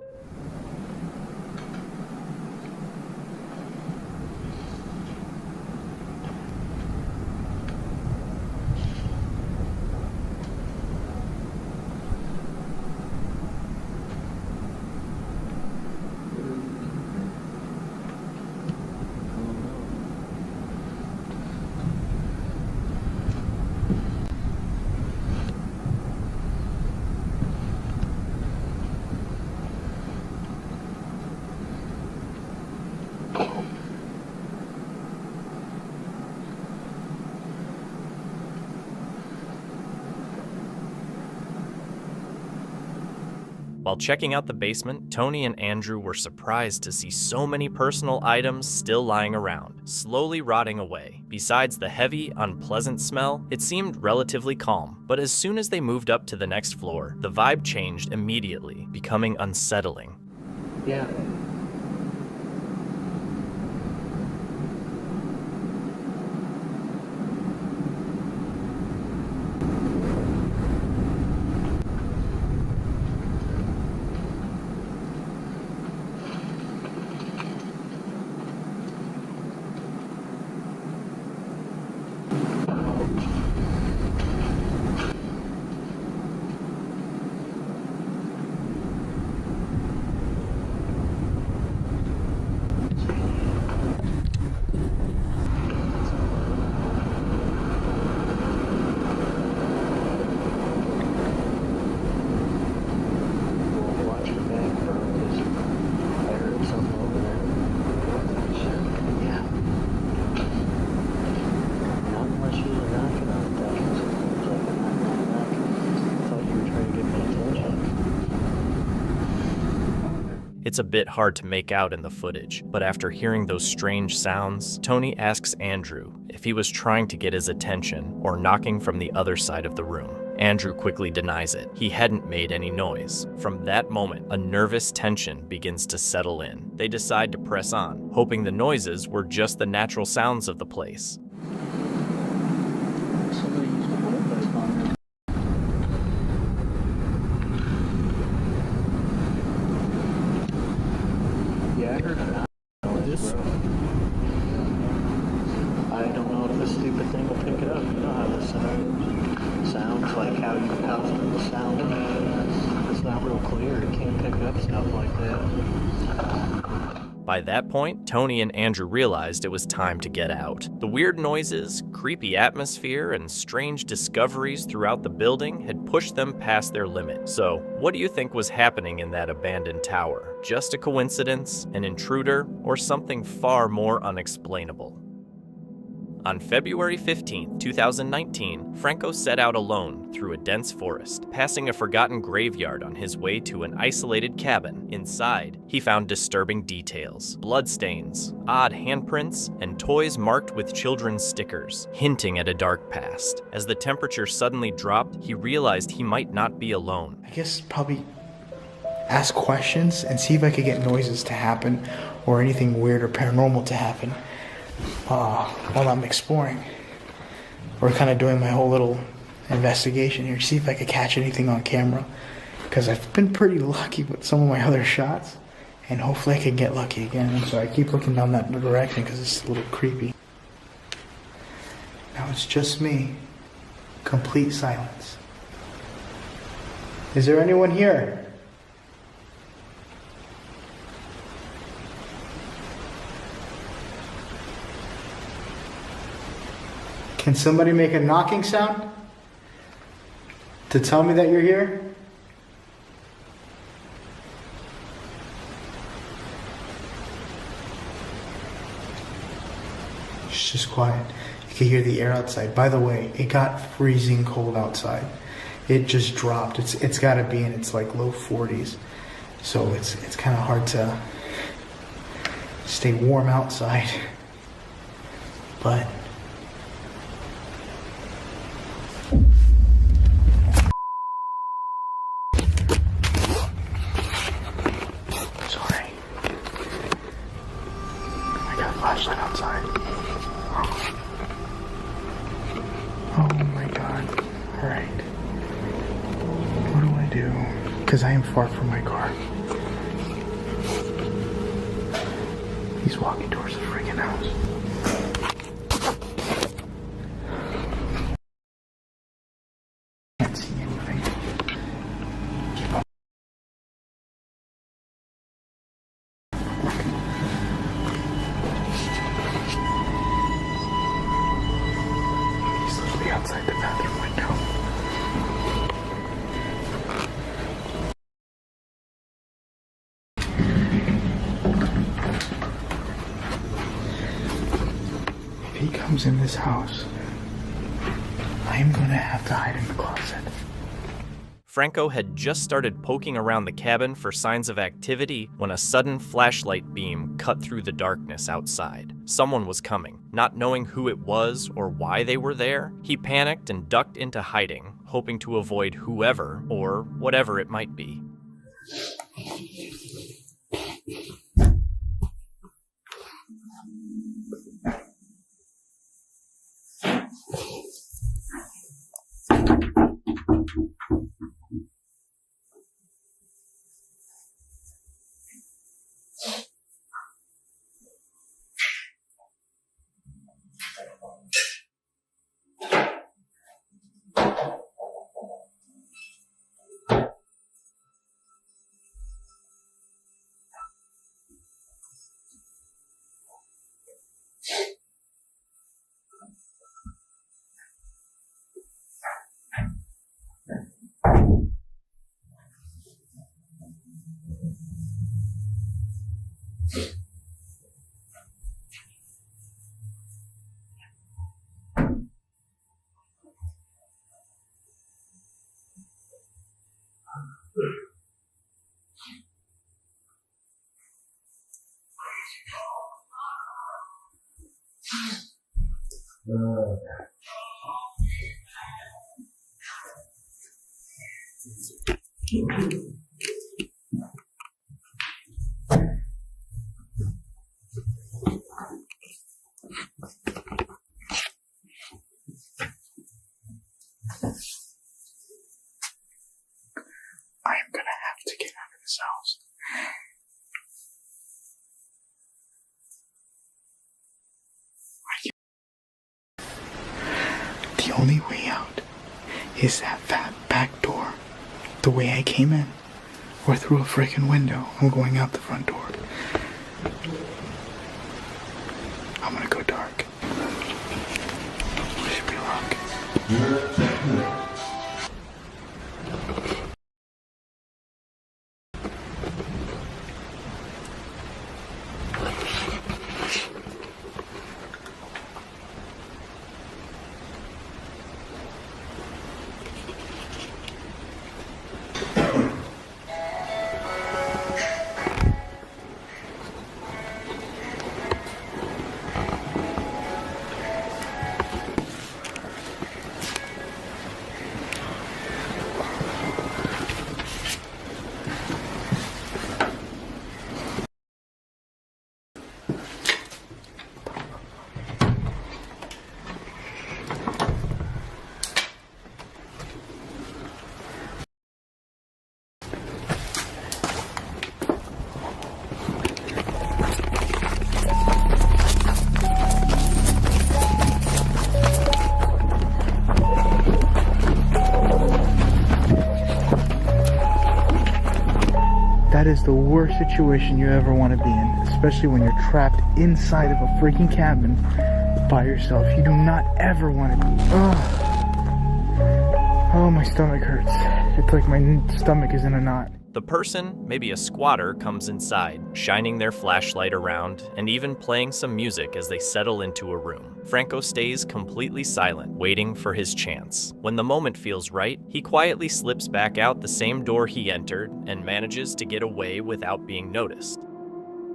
While checking out the basement, Tony and Andrew were surprised to see so many personal items still lying around, slowly rotting away. Besides the heavy, unpleasant smell, it seemed relatively calm. But as soon as they moved up to the next floor, the vibe changed immediately, becoming unsettling. Yeah. It's a bit hard to make out in the footage, but after hearing those strange sounds, Tony asks Andrew if he was trying to get his attention or knocking from the other side of the room. Andrew quickly denies it. He hadn't made any noise. From that moment, a nervous tension begins to settle in. They decide to press on, hoping the noises were just the natural sounds of the place. Yeah, I heard that. I don't know if this stupid thing will pick it up. You know how this sounds, like how the sound. It's not real clear. It can't pick up stuff like that. By that point, Tony and Andrew realized it was time to get out. The weird noises, creepy atmosphere, and strange discoveries throughout the building had pushed them past their limit. So, what do you think was happening in that abandoned tower? Just a coincidence, an intruder, or something far more unexplainable? On February 15, 2019, Franco set out alone through a dense forest, passing a forgotten graveyard on his way to an isolated cabin. Inside, he found disturbing details, bloodstains, odd handprints, and toys marked with children's stickers, hinting at a dark past. As the temperature suddenly dropped, he realized he might not be alone. I guess probably ask questions and see if I could get noises to happen or anything weird or paranormal to happen while I'm exploring or kind of doing my whole little investigation here. See if I could catch anything on camera, because I've been pretty lucky with some of my other shots, and hopefully I can get lucky again. So I keep looking down that direction because it's a little creepy. Now it's just me. Complete silence. Is there anyone here? Can somebody make a knocking sound to tell me that you're here? It's just quiet. You can hear the air outside. By the way, it got freezing cold outside. It just dropped. It's got to be in its like low 40s. So it's kind of hard to stay warm outside. But flashlight outside. Oh my god. Alright. What do I do? Because I am far from my car. He's walking towards the freaking house. Can't see anything. Keep up. Outside the bathroom window. If he comes in this house, I'm gonna have to hide in the closet. Franco had just started poking around the cabin for signs of activity when a sudden flashlight beam cut through the darkness outside. Someone was coming. Not knowing who it was or why they were there, he panicked and ducked into hiding, hoping to avoid whoever or whatever it might be. I am gonna have to get out of this house. The only way out is that back door. The way I came in. Or through a freaking window. I'm going out the front door. I'm gonna go dark. Wish me luck. That is the worst situation you ever want to be in, especially when you're trapped inside of a freaking cabin by yourself. You do not ever want to. Oh, my stomach hurts. It's like my stomach is in a knot. The person, maybe a squatter, comes inside, shining their flashlight around and even playing some music as they settle into a room. Franco stays completely silent, waiting for his chance. When the moment feels right, he quietly slips back out the same door he entered and manages to get away without being noticed.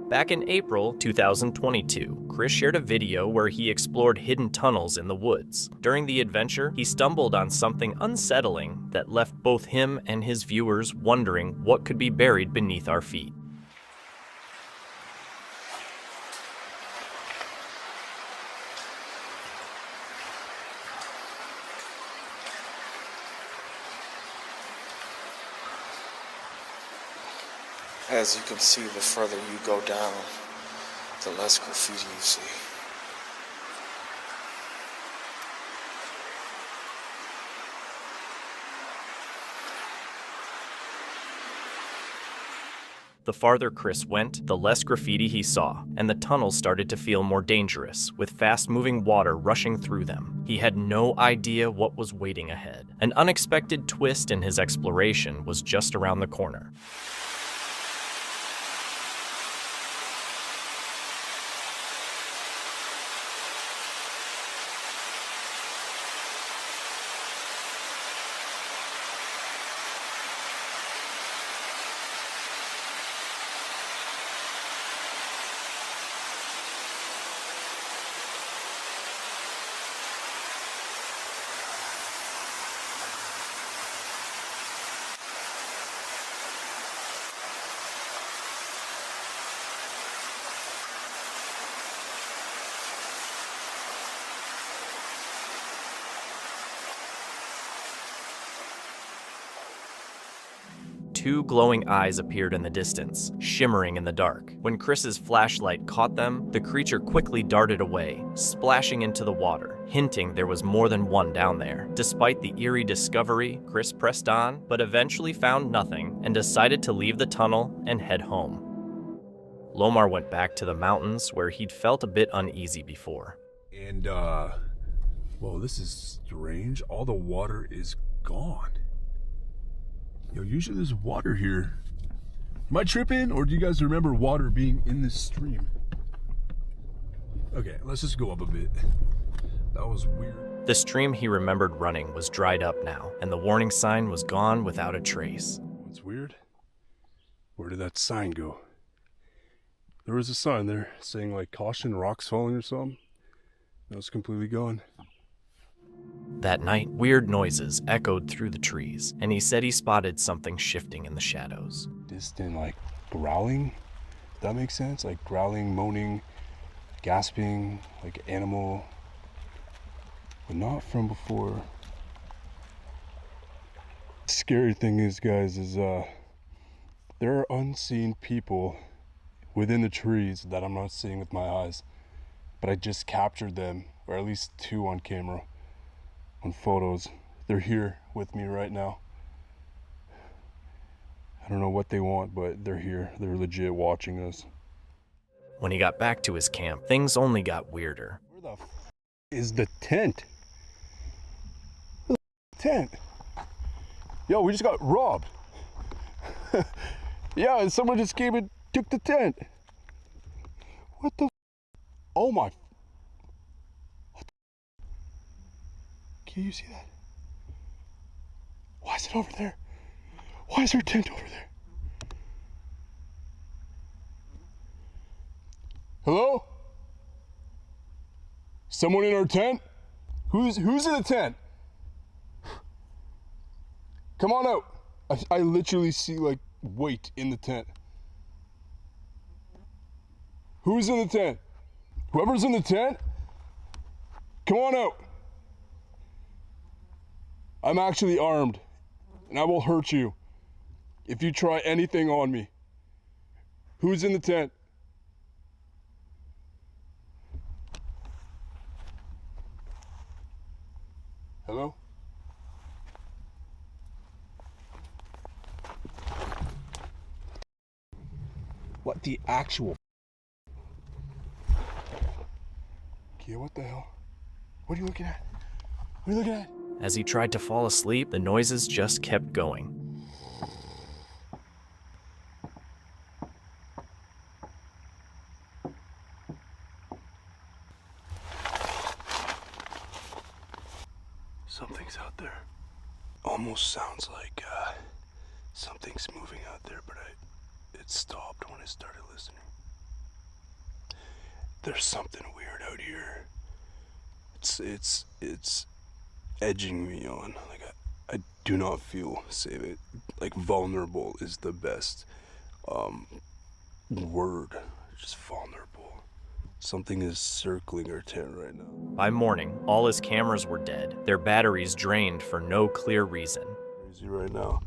Back in April 2022, Chris shared a video where he explored hidden tunnels in the woods. During the adventure, he stumbled on something unsettling that left both him and his viewers wondering what could be buried beneath our feet. As you can see, the further you go down, the less graffiti you see. The farther Chris went, the less graffiti he saw, and the tunnels started to feel more dangerous, with fast-moving water rushing through them. He had no idea what was waiting ahead. An unexpected twist in his exploration was just around the corner. Two glowing eyes appeared in the distance, shimmering in the dark. When Chris's flashlight caught them, the creature quickly darted away, splashing into the water, hinting there was more than one down there. Despite the eerie discovery, Chris pressed on, but eventually found nothing and decided to leave the tunnel and head home. Lomar went back to the mountains where he'd felt a bit uneasy before. And, well, this is strange. All the water is gone. Yo, usually there's water here. Am I tripping, or do you guys remember water being in this stream? Okay, let's just go up a bit. That was weird. The stream he remembered running was dried up now, and the warning sign was gone without a trace. What's weird? Where did that sign go? There was a sign there saying like caution, rocks falling or something. It was completely gone. That night, weird noises echoed through the trees, and he said he spotted something shifting in the shadows. Distant, like growling. That makes sense? Like growling, moaning, gasping, like animal. But not from before. Scary thing is, guys, is there are unseen people within the trees that I'm not seeing with my eyes, but I just captured them, or at least 2 on camera, on photos. They're here with me right now. I don't know what they want, but they're here. They're legit watching us. When he got back to his camp, things only got weirder. Where the is the tent? Where's the tent? Yo, we just got robbed. Yeah, and someone just came and took the tent. What the? Oh my. What the? Can you see that? Why is it over there? Why is there a tent over there? Hello? Someone in our tent? Who's in the tent? Come on out. I literally see like weight in the tent. Who's in the tent? Whoever's in the tent, come on out. I'm actually armed, and I will hurt you if you try anything on me. Who's in the tent? Hello? What the actual? Kia, what the hell? What are you looking at? What are you looking at? As he tried to fall asleep, the noises just kept going. Something's out there. Almost sounds like something's moving out there, but it stopped when I started listening. There's something weird out here. It's edging me on. Like I do not feel safe. Like vulnerable is the best word. Just vulnerable. Something is circling our tent right now. By morning, all his cameras were dead, their batteries drained for no clear reason. Crazy right now.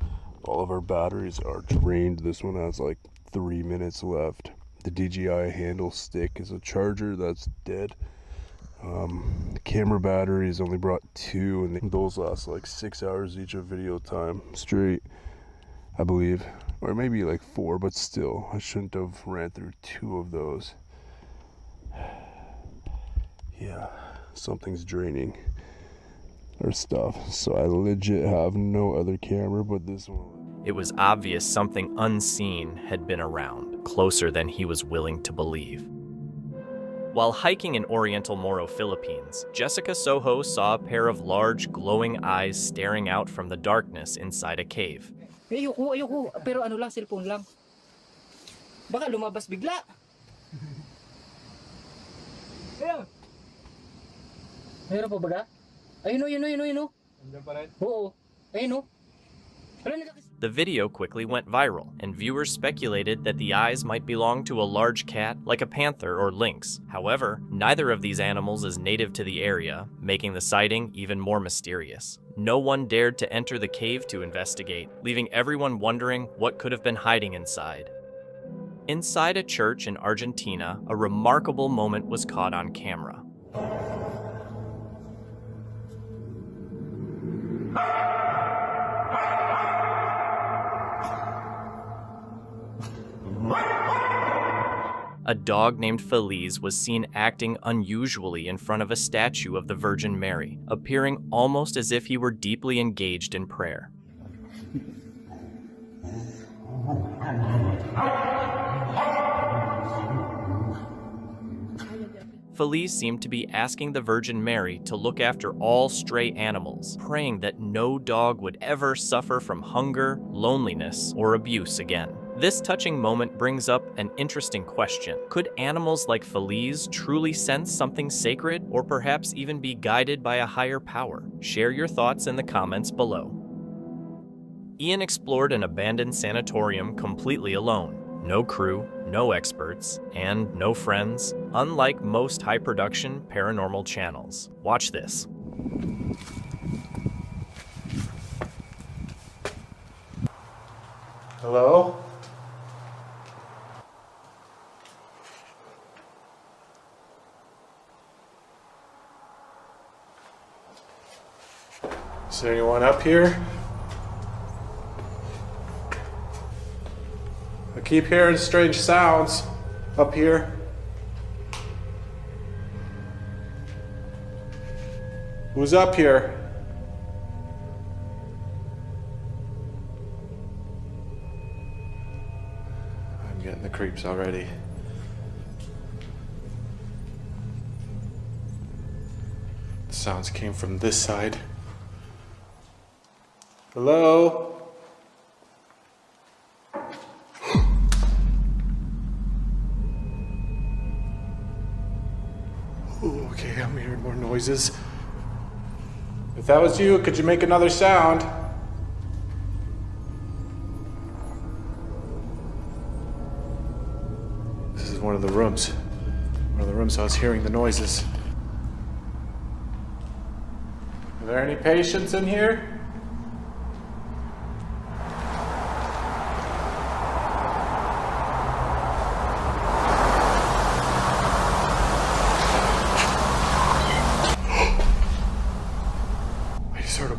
All of our batteries are drained. This one has like 3 minutes left. The DJI handle stick is a charger that's dead. The camera batteries only brought 2, and those last like 6 hours each of video time straight, I believe. Or maybe like 4, but still, I shouldn't have ran through 2 of those. Yeah, something's draining our stuff. So I legit have no other camera but this one. It was obvious something unseen had been around, closer than he was willing to believe. While hiking in Oriental Moro, Philippines, Jessica Soho saw a pair of large, glowing eyes staring out from the darkness inside a cave. Ayoko. Pero ano lang, cellphone lang. Baka lumabas bigla. Ayun. Mayroon pa baga? Ayun o. Andiyan pa rin? Oo. Ayun o. The video quickly went viral, and viewers speculated that the eyes might belong to a large cat like a panther or lynx. However, neither of these animals is native to the area, making the sighting even more mysterious. No one dared to enter the cave to investigate, leaving everyone wondering what could have been hiding inside. Inside a church in Argentina, a remarkable moment was caught on camera. A dog named Feliz was seen acting unusually in front of a statue of the Virgin Mary, appearing almost as if he were deeply engaged in prayer. Feliz seemed to be asking the Virgin Mary to look after all stray animals, praying that no dog would ever suffer from hunger, loneliness, or abuse again. This touching moment brings up an interesting question. Could animals like Feliz truly sense something sacred, or perhaps even be guided by a higher power? Share your thoughts in the comments below. Ian explored an abandoned sanatorium completely alone. No crew, no experts, and no friends, unlike most high-production paranormal channels. Watch this. Hello? Is there anyone up here? I keep hearing strange sounds up here. Who's up here? I'm getting the creeps already. The sounds came from this side. Hello? Ooh, okay, I'm hearing more noises. If that was you, could you make another sound? This is one of the rooms. One of the rooms I was hearing the noises. Are there any patients in here?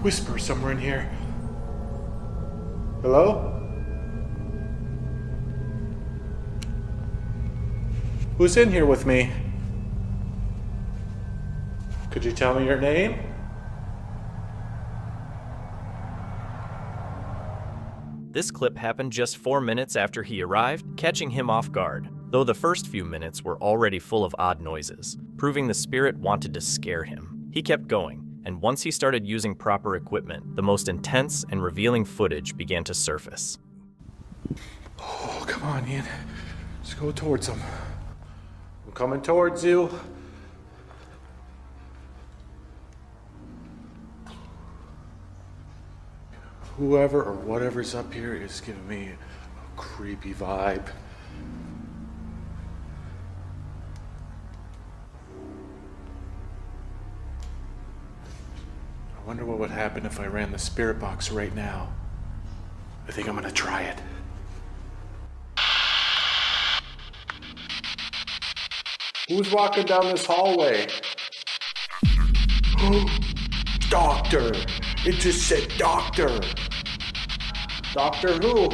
Whisper somewhere in here. Hello? Who's in here with me? Could you tell me your name? This clip happened just 4 minutes after he arrived, catching him off guard, though the first few minutes were already full of odd noises, proving the spirit wanted to scare him. He kept going, and once he started using proper equipment, the most intense and revealing footage began to surface. Oh, come on, Ian. Let's go towards him. I'm coming towards you. Whoever or whatever's up here is giving me a creepy vibe. I wonder what would happen if I ran the spirit box right now. I think I'm gonna try it. Who's walking down this hallway? Doctor! It just said doctor! Doctor who?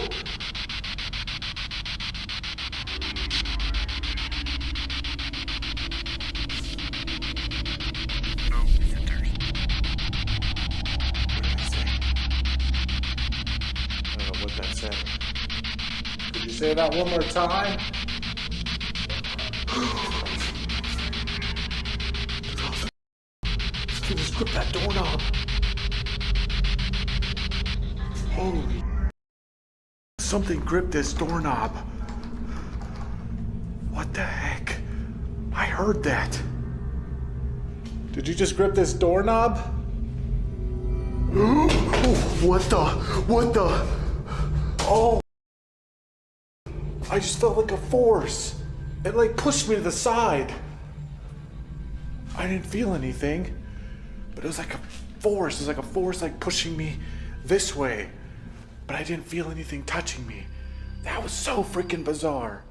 Could you say that one more time? Just grip that doorknob. Holy. Something gripped this doorknob. What the heck? I heard that. Did you just grip this doorknob? What the? Oh. I just felt like a force. It like pushed me to the side. I didn't feel anything, but it was like a force. It was like a force like pushing me this way, but I didn't feel anything touching me. That was so freaking bizarre.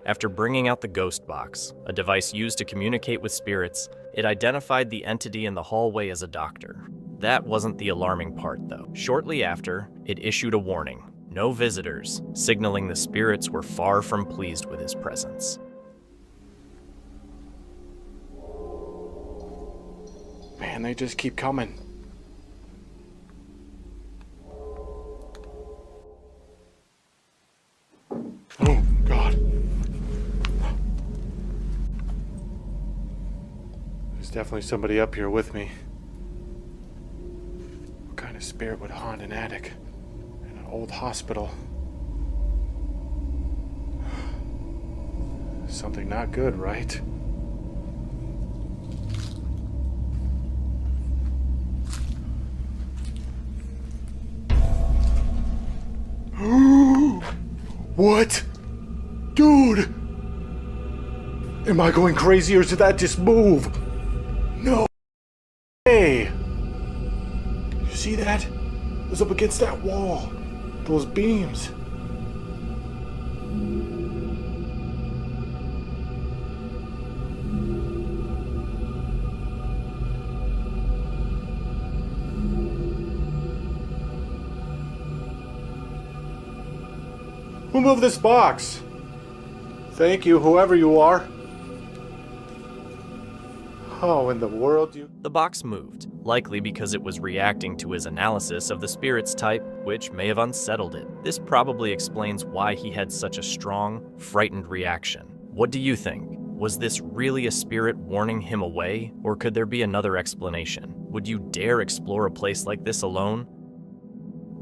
After bringing out the ghost box, a device used to communicate with spirits, it identified the entity in the hallway as a doctor. That wasn't the alarming part, though. Shortly after, it issued a warning. No visitors, signaling the spirits were far from pleased with his presence. Man, they just keep coming. Oh, God. There's definitely somebody up here with me. What kind of spirit would haunt an attic in an old hospital? Something not good, right? What? Dude! Am I going crazy or did that just move? No. Hey! You see that? It was up against that wall. Those beams. Who moved this box? Thank you, whoever you are. How in the world you... The box moved, likely because it was reacting to his analysis of the spirit's type, which may have unsettled it. This probably explains why he had such a strong, frightened reaction. What do you think? Was this really a spirit warning him away, or could there be another explanation? Would you dare explore a place like this alone?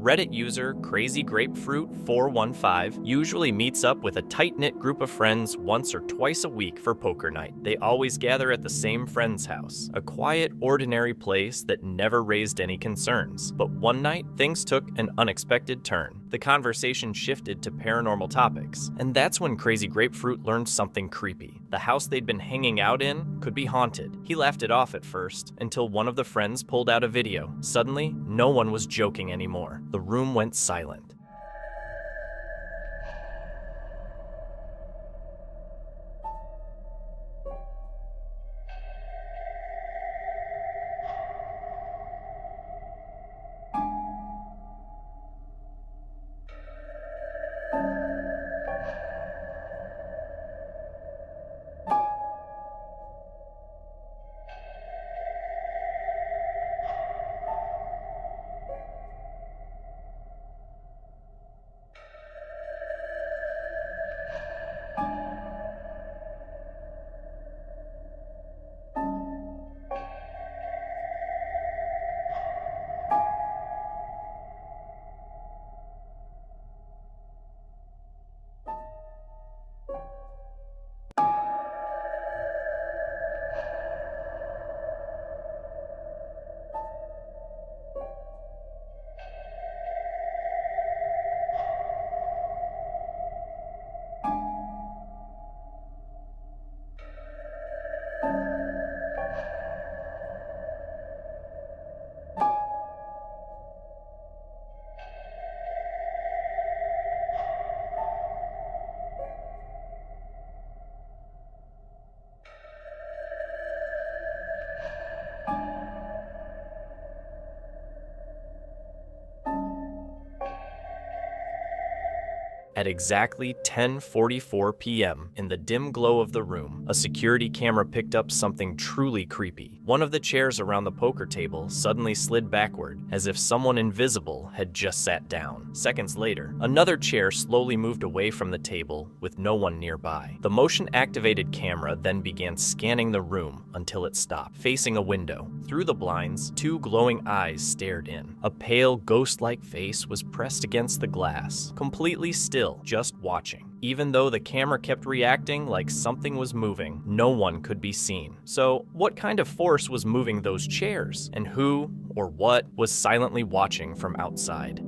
Reddit user CrazyGrapefruit415 usually meets up with a tight-knit group of friends once or twice a week for poker night. They always gather at the same friend's house, a quiet, ordinary place that never raised any concerns. But one night, things took an unexpected turn. The conversation shifted to paranormal topics, and that's when Crazy Grapefruit learned something creepy. The house they'd been hanging out in could be haunted. He laughed it off at first, until one of the friends pulled out a video. Suddenly, no one was joking anymore. The room went silent. At exactly 10:44 p.m., in the dim glow of the room, a security camera picked up something truly creepy. One of the chairs around the poker table suddenly slid backward, as if someone invisible had just sat down. Seconds later, another chair slowly moved away from the table with no one nearby. The motion-activated camera then began scanning the room until it stopped, facing a window. Through the blinds, two glowing eyes stared in. A pale, ghost-like face was pressed against the glass, completely still, just watching. Even though the camera kept reacting like something was moving, no one could be seen. So, what kind of force was moving those chairs? And who, or what, was silently watching from outside?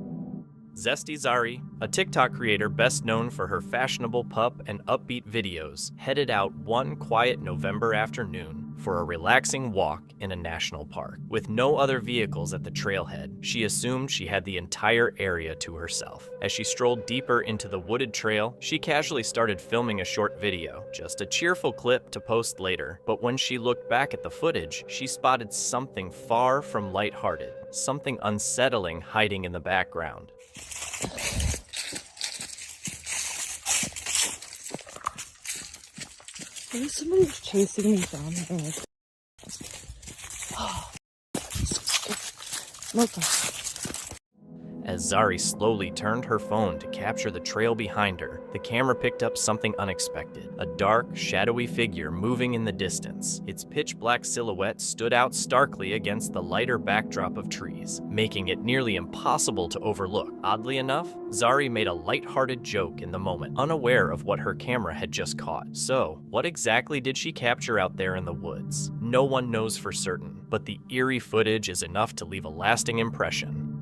Zesty Zari, a TikTok creator best known for her fashionable pup and upbeat videos, headed out one quiet November afternoon for a relaxing walk in a national park. With no other vehicles at the trailhead, she assumed she had the entire area to herself. As she strolled deeper into the wooded trail, she casually started filming a short video, just a cheerful clip to post later. But when she looked back at the footage, she spotted something far from lighthearted, something unsettling hiding in the background. Somebody was chasing me down there. As Zari slowly turned her phone to capture the trail behind her. The camera picked up something unexpected, a dark, shadowy figure moving in the distance. Its pitch-black silhouette stood out starkly against the lighter backdrop of trees, making it nearly impossible to overlook. Oddly enough, Zari made a light-hearted joke in the moment, unaware of what her camera had just caught. So, what exactly did she capture out there in the woods? No one knows for certain, but the eerie footage is enough to leave a lasting impression.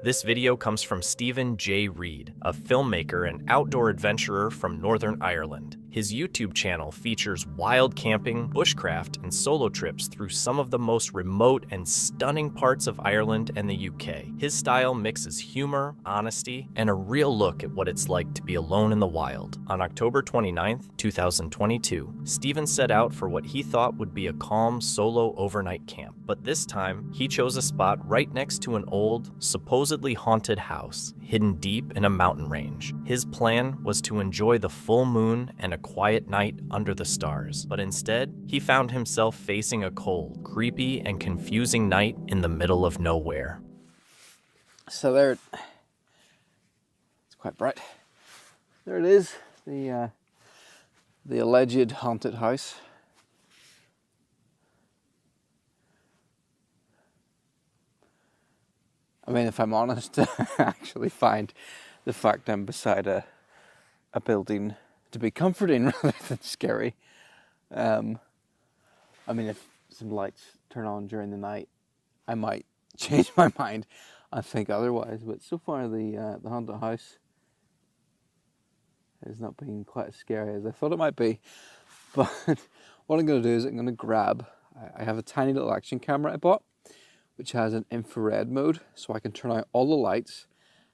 This video comes from Stephen J. Reed, a filmmaker and outdoor adventurer from Northern Ireland. His YouTube channel features wild camping, bushcraft, and solo trips through some of the most remote and stunning parts of Ireland and the UK. His style mixes humor, honesty, and a real look at what it's like to be alone in the wild. On October 29th, 2022, Stephen set out for what he thought would be a calm solo overnight camp. But this time, he chose a spot right next to an old, supposedly haunted house, hidden deep in a mountain range. His plan was to enjoy the full moon and a quiet night under the stars, but instead, he found himself facing a cold, creepy, and confusing night in the middle of nowhere. So there, it's quite bright. There it is, the alleged haunted house. I mean, if I'm honest, I actually find the fact I'm beside a building to be comforting rather than scary. I mean, if some lights turn on during the night, I might change my mind and think otherwise. But so far, the haunted house has not been quite as scary as I thought it might be. But what I'm going to do is I'm going to grab. I have a tiny little action camera I bought, which has an infrared mode, so I can turn out all the lights.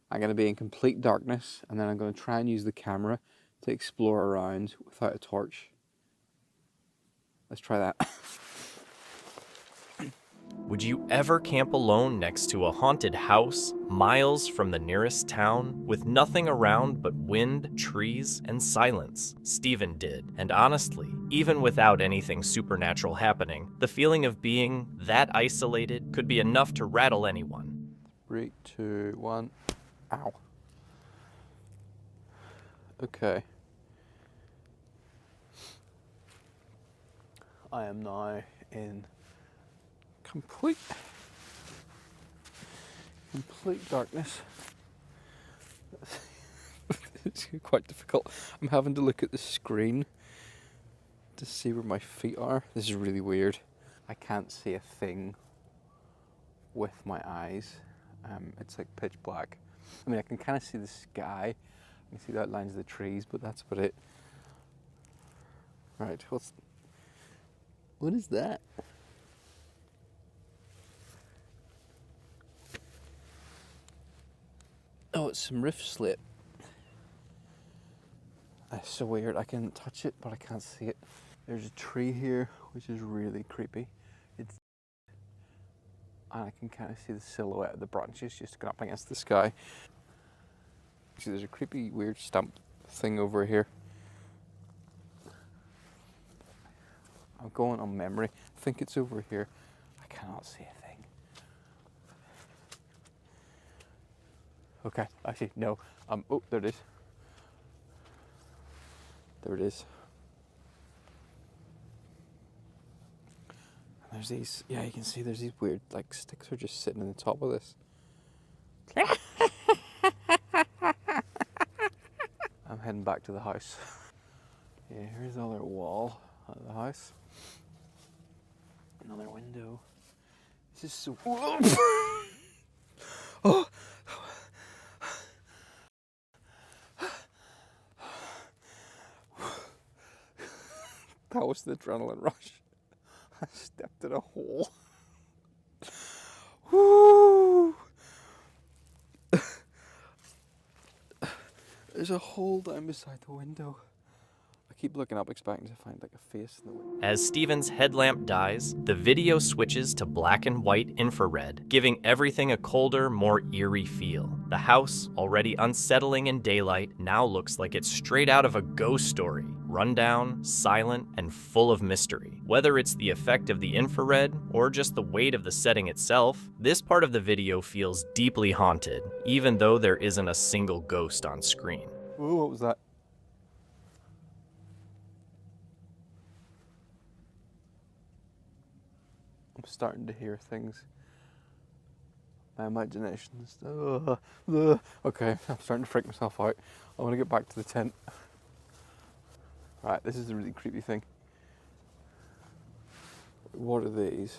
I'm going to be in complete darkness, and then I'm going to try and use the camera to explore around without a torch. Let's try that. Would you ever camp alone next to a haunted house, miles from the nearest town, with nothing around but wind, trees, and silence? Stephen did, and honestly, even without anything supernatural happening, the feeling of being that isolated could be enough to rattle anyone. 3, 2, 1. Ow. Okay. I am now in complete darkness. It's quite difficult. I'm having to look at the screen to see where my feet are. This is really weird. I can't see a thing with my eyes. It's like pitch black. I mean, I can kind of see the sky. I can see the outlines of the trees, but that's about it. Right, what is that? Oh, it's some rift slate. That's so weird. I can touch it, but I can't see it. There's a tree here, which is really creepy. And I can kind of see the silhouette of the branches just going up against the sky. See, there's a creepy, weird stump thing over here. I'm going on memory. I think it's over here. I cannot see a thing. Okay, actually, no. Oh, there it is. There it is. And there's these, yeah, you can see there's these weird, like, sticks are just sitting on the top of this. I'm heading back to the house. Yeah, here's the other wall of the house. Another window. This is so... Oh! That was the adrenaline rush. I stepped in a hole. Woo! There's a hole down beside the window. I keep looking up expecting to find like a face in the window. As Stephen's headlamp dies, the video switches to black and white infrared, giving everything a colder, more eerie feel. The house, already unsettling in daylight, now looks like it's straight out of a ghost story. rundown, silent, and full of mystery. Whether it's the effect of the infrared or just the weight of the setting itself, this part of the video feels deeply haunted, even though there isn't a single ghost on screen. Ooh, what was that? I'm starting to hear things. My imagination's... Okay, I'm starting to freak myself out. I want to get back to the tent. Right, this is a really creepy thing. What are these?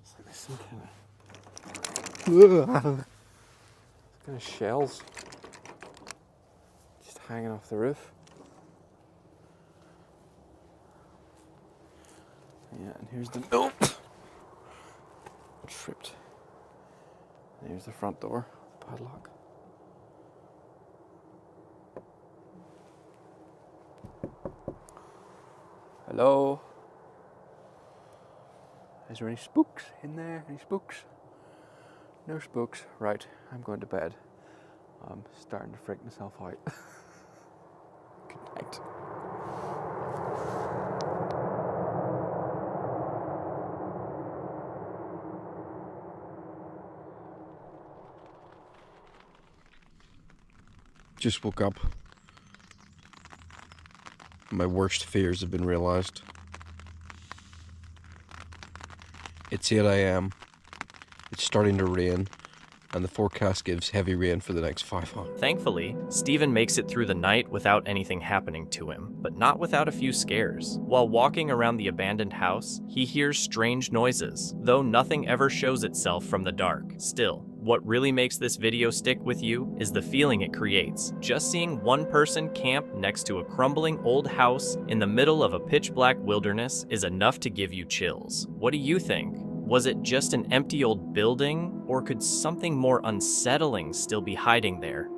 It's like there's some kind of shells just hanging off the roof. Yeah, and here's the... Oh! Tripped. Here's the front door. Padlock. Hello? Is there any spooks in there? Any spooks? No spooks. Right, I'm going to bed. I'm starting to freak myself out. Good night. Just woke up. My worst fears have been realized. It's 8 AM. It's starting to rain, and the forecast gives heavy rain for the next 5 hours. Thankfully, Stephen makes it through the night without anything happening to him, but not without a few scares. While walking around the abandoned house, he hears strange noises, though nothing ever shows itself from the dark. Still, what really makes this video stick with you is the feeling it creates. Just seeing one person camp next to a crumbling old house in the middle of a pitch-black wilderness is enough to give you chills. What do you think? Was it just an empty old building, or could something more unsettling still be hiding there?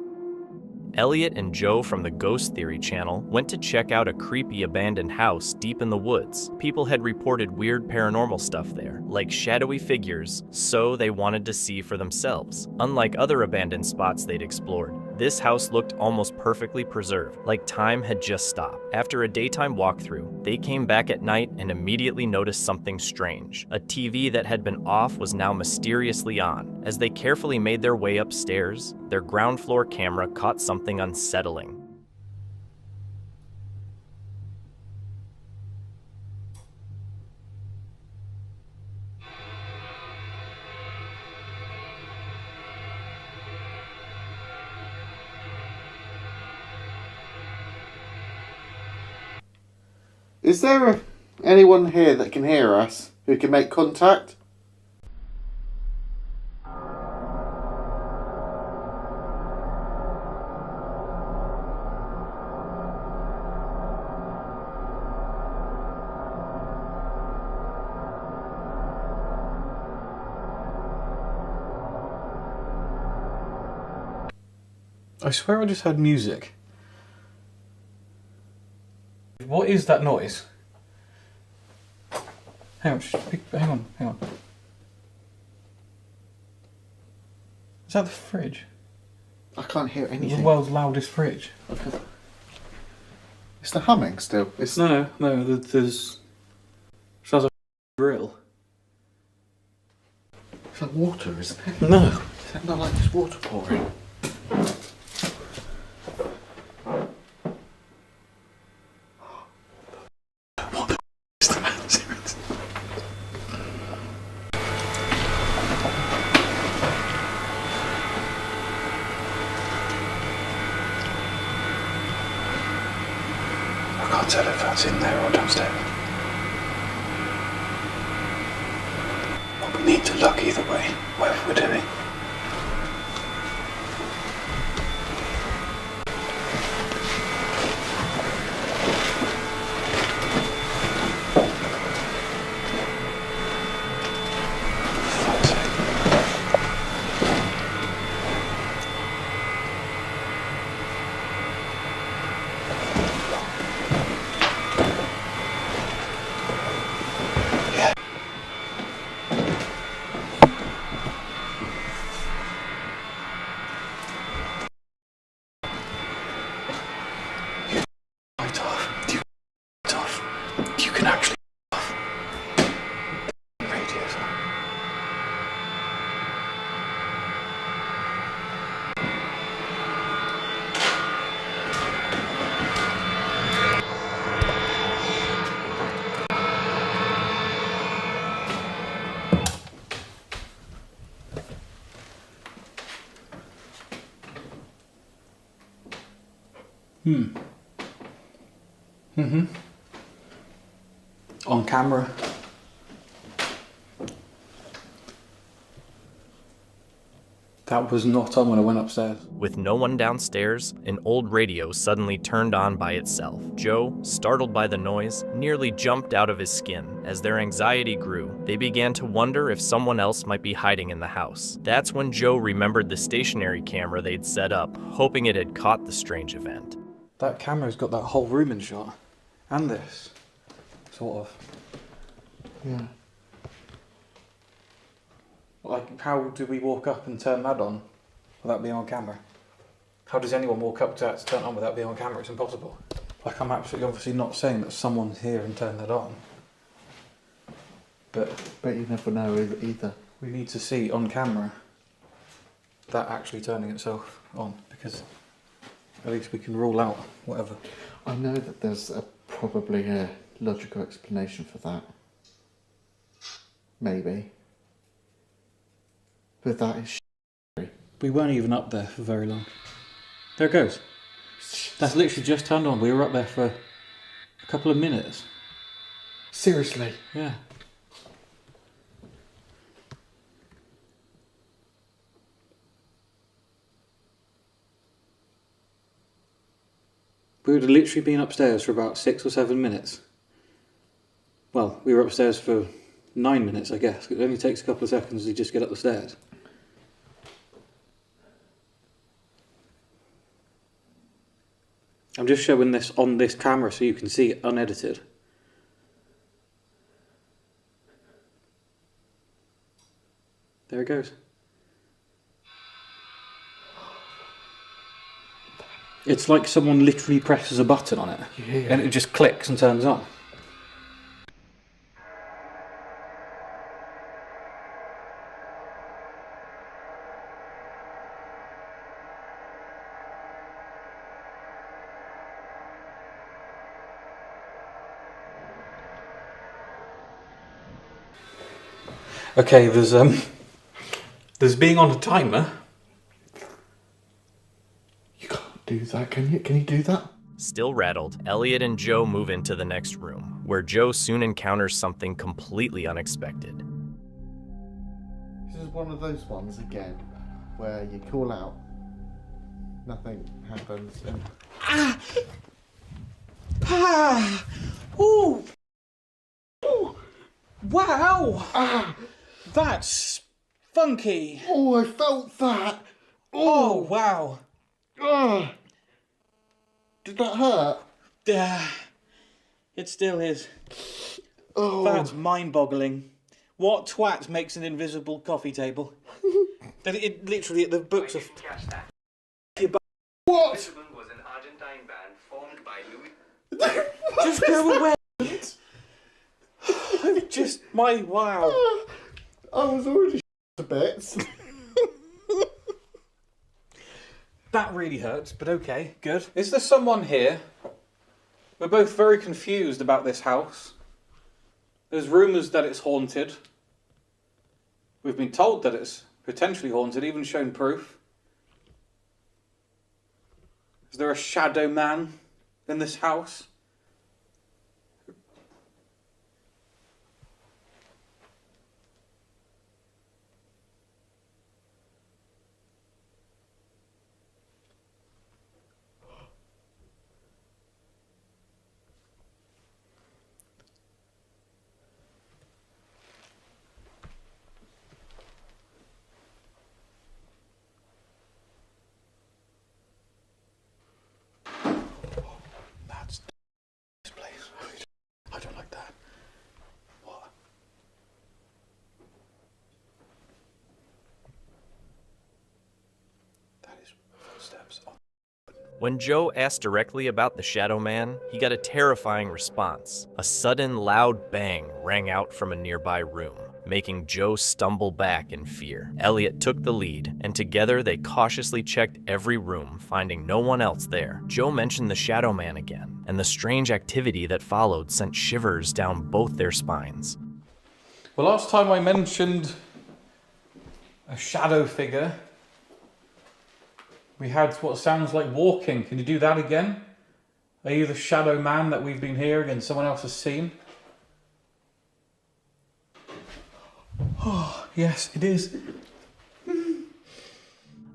Elliot and Joe from the Ghost Theory channel went to check out a creepy abandoned house deep in the woods. People had reported weird paranormal stuff there, like shadowy figures, so they wanted to see for themselves. Unlike other abandoned spots they'd explored, this house looked almost perfectly preserved, like time had just stopped. After a daytime walkthrough, they came back at night and immediately noticed something strange. A TV that had been off was now mysteriously on. As they carefully made their way upstairs, their ground floor camera caught something unsettling. Is there anyone here that can hear us, who can make contact? I swear I just heard music. What is that noise? Hang on, hang on. Is that the fridge? I can't hear anything. The world's loudest fridge. It's the humming still. It's No, there's... sounds like a grill. It's like water, isn't it? No. Is that not like just water pouring? I can't tell if that's in there or downstairs. But we need to look either way, whatever we're doing. On camera. That was not on when I went upstairs. With no one downstairs, an old radio suddenly turned on by itself. Joe, startled by the noise, nearly jumped out of his skin. As their anxiety grew, they began to wonder if someone else might be hiding in the house. That's when Joe remembered the stationary camera they'd set up, hoping it had caught the strange event. That camera's got that whole room in shot. And this. Sort of. Yeah. Like, how do we walk up and turn that on without being on camera? How does anyone walk up to that to turn it on without being on camera? It's impossible. Like, I'm absolutely obviously not saying that someone's here and turned that on. But you never know either. We need to see on camera that actually turning itself on, because at least we can rule out whatever. I know that there's probably a logical explanation for that. Maybe. But that is scary. We weren't even up there for very long. There it goes. That's literally just turned on. We were up there for a couple of minutes. Seriously? Yeah. We would have literally been upstairs for about 6 or 7 minutes. Well, we were upstairs for 9 minutes, I guess. It only takes a couple of seconds to just get up the stairs. I'm just showing this on this camera so you can see it unedited. There it goes. It's like someone literally presses a button on it, and it just clicks and turns on. Okay, there's being on a timer. You can't do that, can you? Can you do that? Still rattled, Elliot and Joe move into the next room, where Joe soon encounters something completely unexpected. This is one of those ones again, where you call out, nothing happens, and Ooh! Ooh! Wow! That's funky. Oh, I felt that. Oh, wow. Did that hurt? Yeah, it still is. Oh. That's mind-boggling. What twat makes an invisible coffee table? It literally, the books of... What? Was an Argentine band formed by Louis. Just go away. Just my wow. I was already to bits. That really hurts, but okay, good. Is there someone here? We're both very confused about this house. There's rumours that it's haunted. We've been told that it's potentially haunted, even shown proof. Is there a shadow man in this house? I don't like that. What? That is footsteps on. When Joe asked directly about the Shadow Man, he got a terrifying response. A sudden loud bang rang out from a nearby room, making Joe stumble back in fear. Elliot took the lead, and together they cautiously checked every room, finding no one else there. Joe mentioned the Shadow Man again, and the strange activity that followed sent shivers down both their spines. Well, last time I mentioned a shadow figure, we had what sounds like walking. Can you do that again? Are you the shadow man that we've been hearing and someone else has seen? Oh, yes, it is.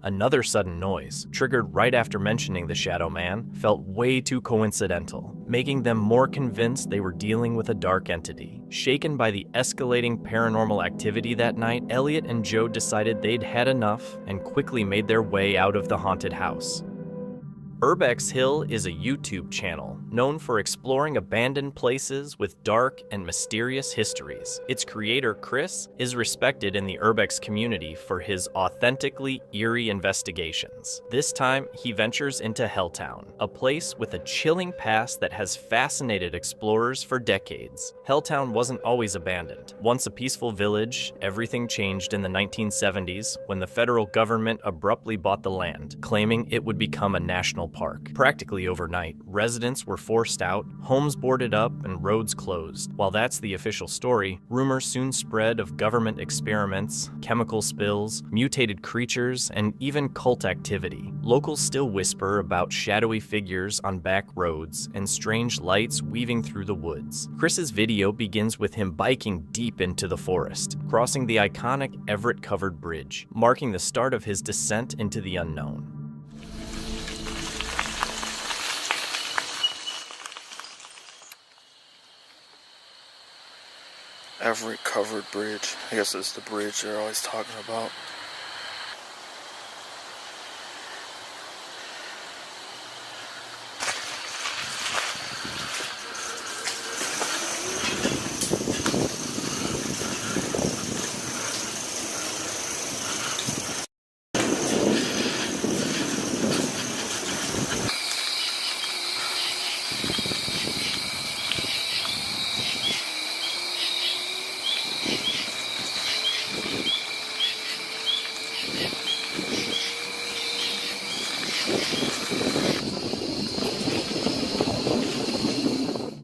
Another sudden noise, triggered right after mentioning the Shadow Man, felt way too coincidental, making them more convinced they were dealing with a dark entity. Shaken by the escalating paranormal activity that night, Elliot and Joe decided they'd had enough and quickly made their way out of the haunted house. Urbex Hill is a YouTube channel known for exploring abandoned places with dark and mysterious histories. Its creator, Chris, is respected in the Urbex community for his authentically eerie investigations. This time, he ventures into Helltown, a place with a chilling past that has fascinated explorers for decades. Helltown wasn't always abandoned. Once a peaceful village, everything changed in the 1970s when the federal government abruptly bought the land, claiming it would become a national park. Practically overnight, residents were forced out, homes boarded up, and roads closed. While that's the official story, rumors soon spread of government experiments, chemical spills, mutated creatures, and even cult activity. Locals still whisper about shadowy figures on back roads and strange lights weaving through the woods. Chris's video begins with him biking deep into the forest, crossing the iconic Everett-covered bridge, marking the start of his descent into the unknown. Everett covered bridge. I guess it's the bridge they're always talking about.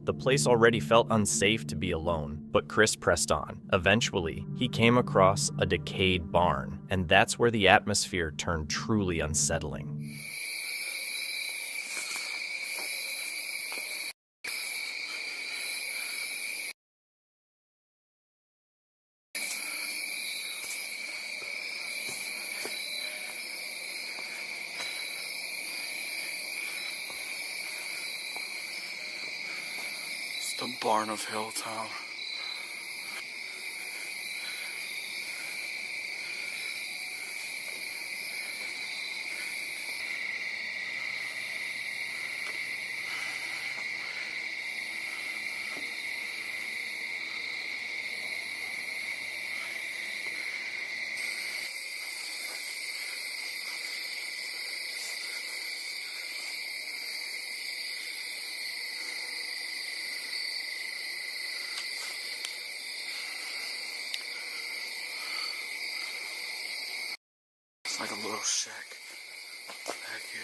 The place already felt unsafe to be alone, but Chris pressed on. Eventually, he came across a decayed barn, and that's where the atmosphere turned truly unsettling. The barn of Helltown. It's like a little shack back here.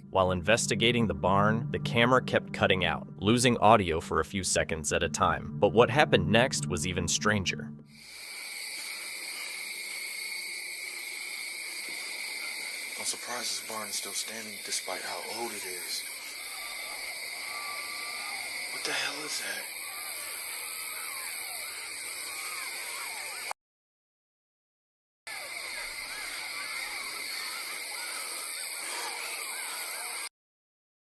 While investigating the barn, the camera kept cutting out, losing audio for a few seconds at a time. But what happened next was even stranger. I'm surprised this barn is still standing despite how old it is. What the hell is that?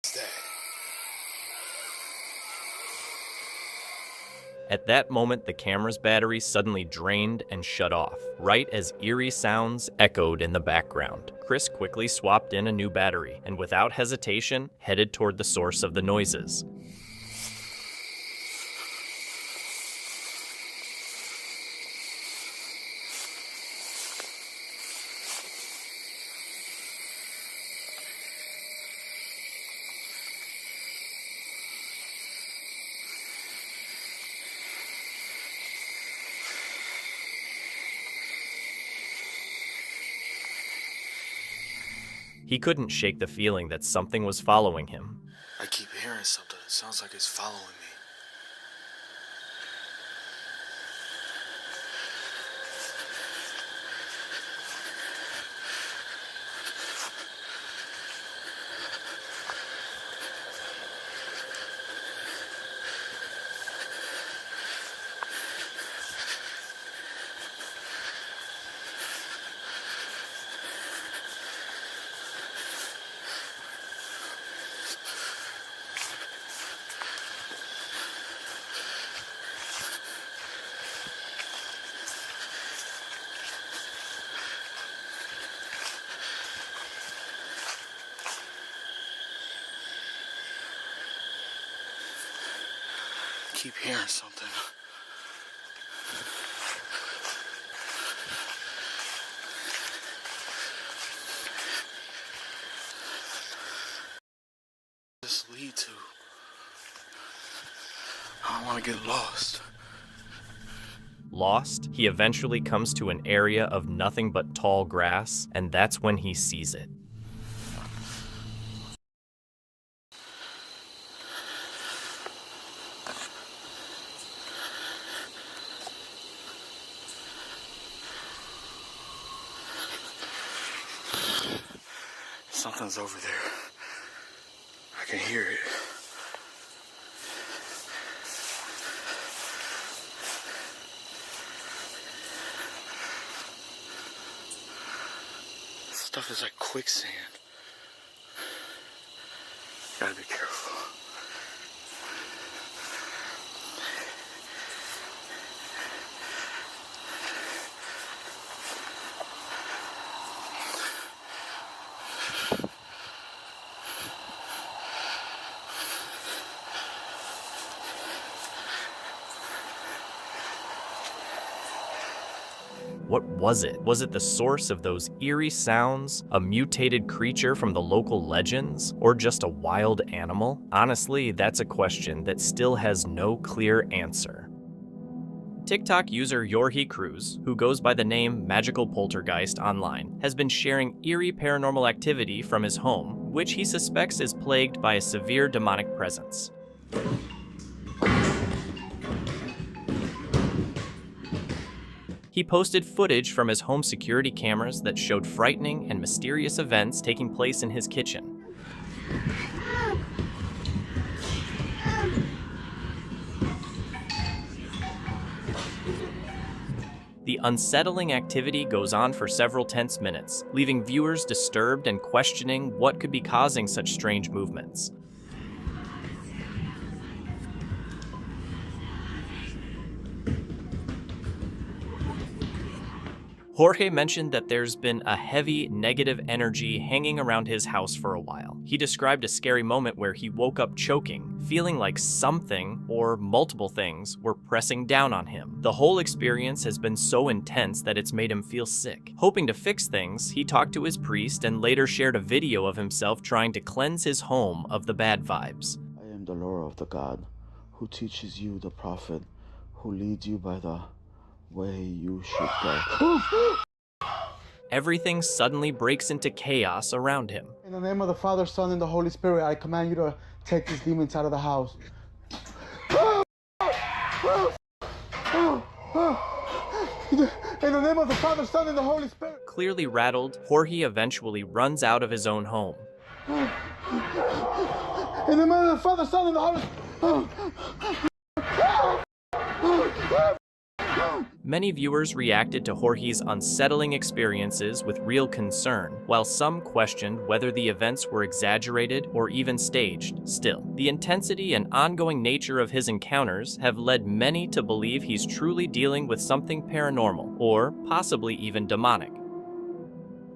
What's that? At that moment, the camera's battery suddenly drained and shut off, right as eerie sounds echoed in the background. Chris quickly swapped in a new battery, and without hesitation, headed toward the source of the noises. He couldn't shake the feeling that something was following him. I keep hearing something. It sounds like it's following me. Keep hearing something. This lead to? I don't want to get lost. Lost, he eventually comes to an area of nothing but tall grass, and that's when he sees it. Something's over there. I can hear it. This stuff is like quicksand. Gotta be careful. What was it? Was it the source of those eerie sounds, a mutated creature from the local legends, or just a wild animal? Honestly, that's a question that still has no clear answer. TikTok user Yorhi Cruz, who goes by the name Magical Poltergeist online, has been sharing eerie paranormal activity from his home, which he suspects is plagued by a severe demonic presence. He posted footage from his home security cameras that showed frightening and mysterious events taking place in his kitchen. The unsettling activity goes on for several tense minutes, leaving viewers disturbed and questioning what could be causing such strange movements. Jorge mentioned that there's been a heavy negative energy hanging around his house for a while. He described a scary moment where he woke up choking, feeling like something, or multiple things, were pressing down on him. The whole experience has been so intense that it's made him feel sick. Hoping to fix things, he talked to his priest and later shared a video of himself trying to cleanse his home of the bad vibes. I am the Lord of the God, who teaches you the prophet, who leads you by the way you should go. Everything suddenly breaks into chaos around him. In the name of the Father, Son, and the Holy Spirit, I command you to take these demons out of the house. In the name of the Father, Son, and the Holy Spirit. Clearly rattled, Jorge eventually runs out of his own home. In the name of the Father, Son, and the Holy Spirit. Many viewers reacted to Jorge's unsettling experiences with real concern, while some questioned whether the events were exaggerated or even staged. Still, the intensity and ongoing nature of his encounters have led many to believe he's truly dealing with something paranormal, or possibly even demonic.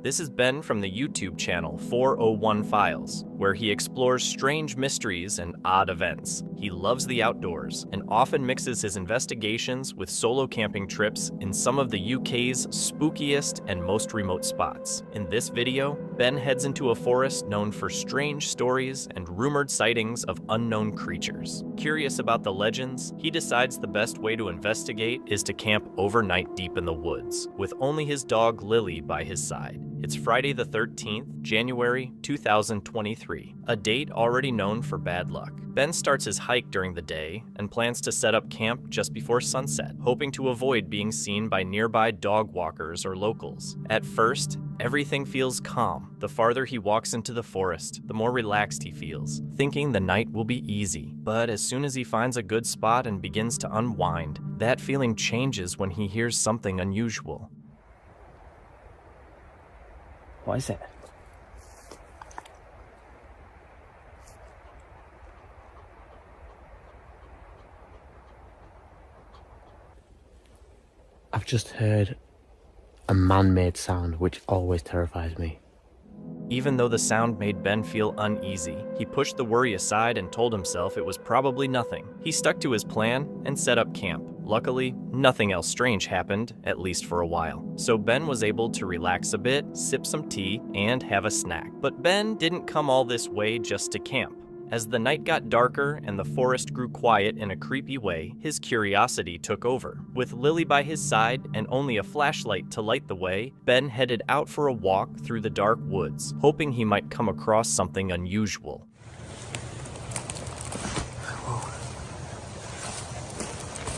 This is Ben from the YouTube channel 401 Files, where he explores strange mysteries and odd events. He loves the outdoors and often mixes his investigations with solo camping trips in some of the UK's spookiest and most remote spots. In this video, Ben heads into a forest known for strange stories and rumored sightings of unknown creatures. Curious about the legends, he decides the best way to investigate is to camp overnight deep in the woods, with only his dog Lily by his side. It's Friday the 13th, January 2023, a date already known for bad luck. Ben starts his hike during the day and plans to set up camp just before sunset, hoping to avoid being seen by nearby dog walkers or locals. At first, everything feels calm. The farther he walks into the forest, the more relaxed he feels, thinking the night will be easy. But as soon as he finds a good spot and begins to unwind, that feeling changes when he hears something unusual. What is it? I've just heard a man-made sound which always terrifies me. Even though the sound made Ben feel uneasy, he pushed the worry aside and told himself it was probably nothing. He stuck to his plan and set up camp. Luckily, nothing else strange happened, at least for a while. So Ben was able to relax a bit, sip some tea, and have a snack. But Ben didn't come all this way just to camp. As the night got darker and the forest grew quiet in a creepy way, his curiosity took over. With Lily by his side and only a flashlight to light the way, Ben headed out for a walk through the dark woods, hoping he might come across something unusual.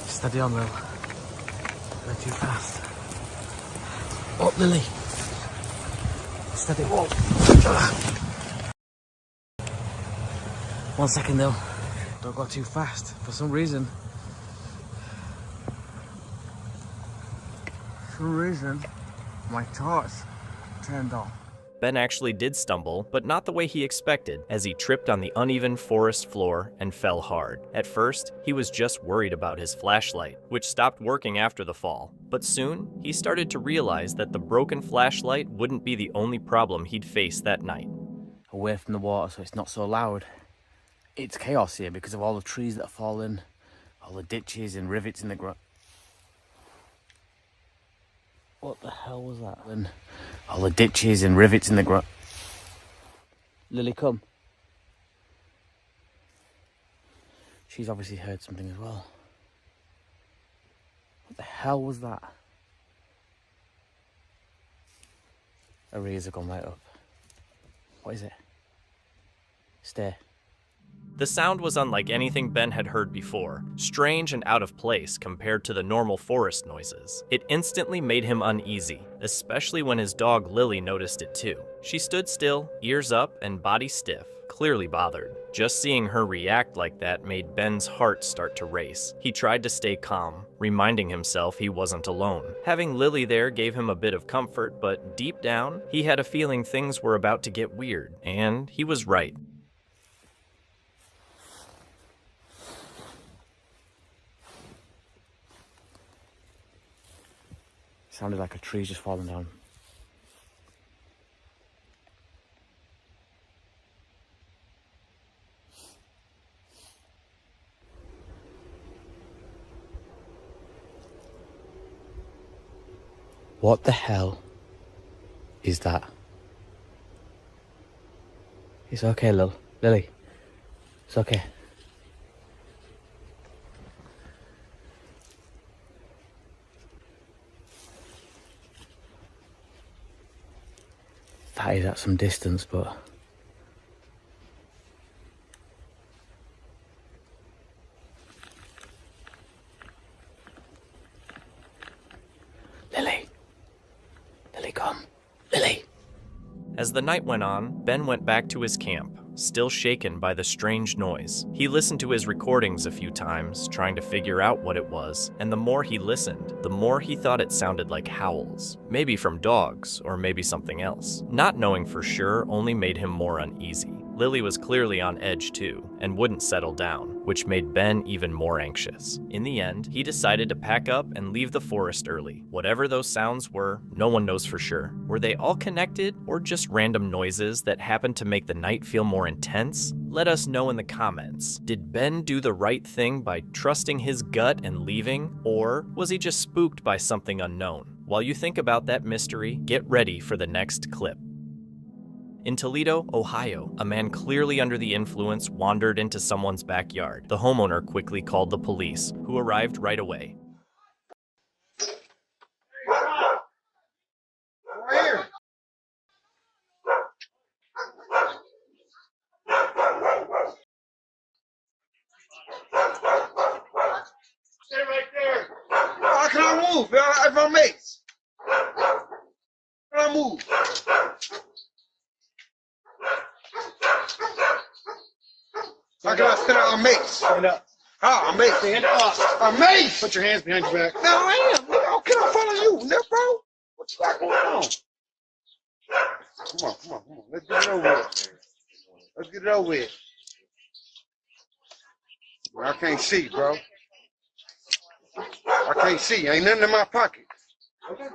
Steady on, Lil. They're too fast. Up, Lily. Steady. Whoa. 1 second, Lil. Don't go too fast. For some reason, my torch turned off. Ben actually did stumble, but not the way he expected, as he tripped on the uneven forest floor and fell hard. At first, he was just worried about his flashlight, which stopped working after the fall. But soon, he started to realize that the broken flashlight wouldn't be the only problem he'd face that night. Away from the water so it's not so loud. It's chaos here because of all the trees that have fallen, all the ditches and rivets in the ground. What the hell was that? And all the ditches and rivets in the ground. Lily, come. She's obviously heard something as well. What the hell was that? Her ears have gone right up. What is it? Stay. The sound was unlike anything Ben had heard before, strange and out of place compared to the normal forest noises. It instantly made him uneasy, especially when his dog Lily noticed it too. She stood still, ears up and body stiff, clearly bothered. Just seeing her react like that made Ben's heart start to race. He tried to stay calm, reminding himself he wasn't alone. Having Lily there gave him a bit of comfort, but deep down, he had a feeling things were about to get weird, and he was right. Sounded like a tree just falling down. What the hell is that? It's okay, Lily. It's okay. That is at some distance, but Lily, come. Lily. As the night went on, Ben went back to his camp, still shaken by the strange noise. He listened to his recordings a few times, trying to figure out what it was, and the more he listened, the more he thought it sounded like howls. Maybe from dogs, or maybe something else. Not knowing for sure only made him more uneasy. Lily was clearly on edge too, and wouldn't settle down, which made Ben even more anxious. In the end, he decided to pack up and leave the forest early. Whatever those sounds were, no one knows for sure. Were they all connected, or just random noises that happened to make the night feel more intense? Let us know in the comments. Did Ben do the right thing by trusting his gut and leaving, or was he just spooked by something unknown? While you think about that mystery, get ready for the next clip. In Toledo, Ohio, a man clearly under the influence wandered into someone's backyard. The homeowner quickly called the police, who arrived right away. don't move. How can I stand up? I'm mace. Stand up. Ah, I'm mace. Stand up. I'm mace. Put your hands behind your back. No, I am. How can I follow you, nigga, bro? What you got going on? Come on. Let's get it over with. Let's get it over with. I can't see, bro. I can't see. Ain't nothing in my pocket. Okay.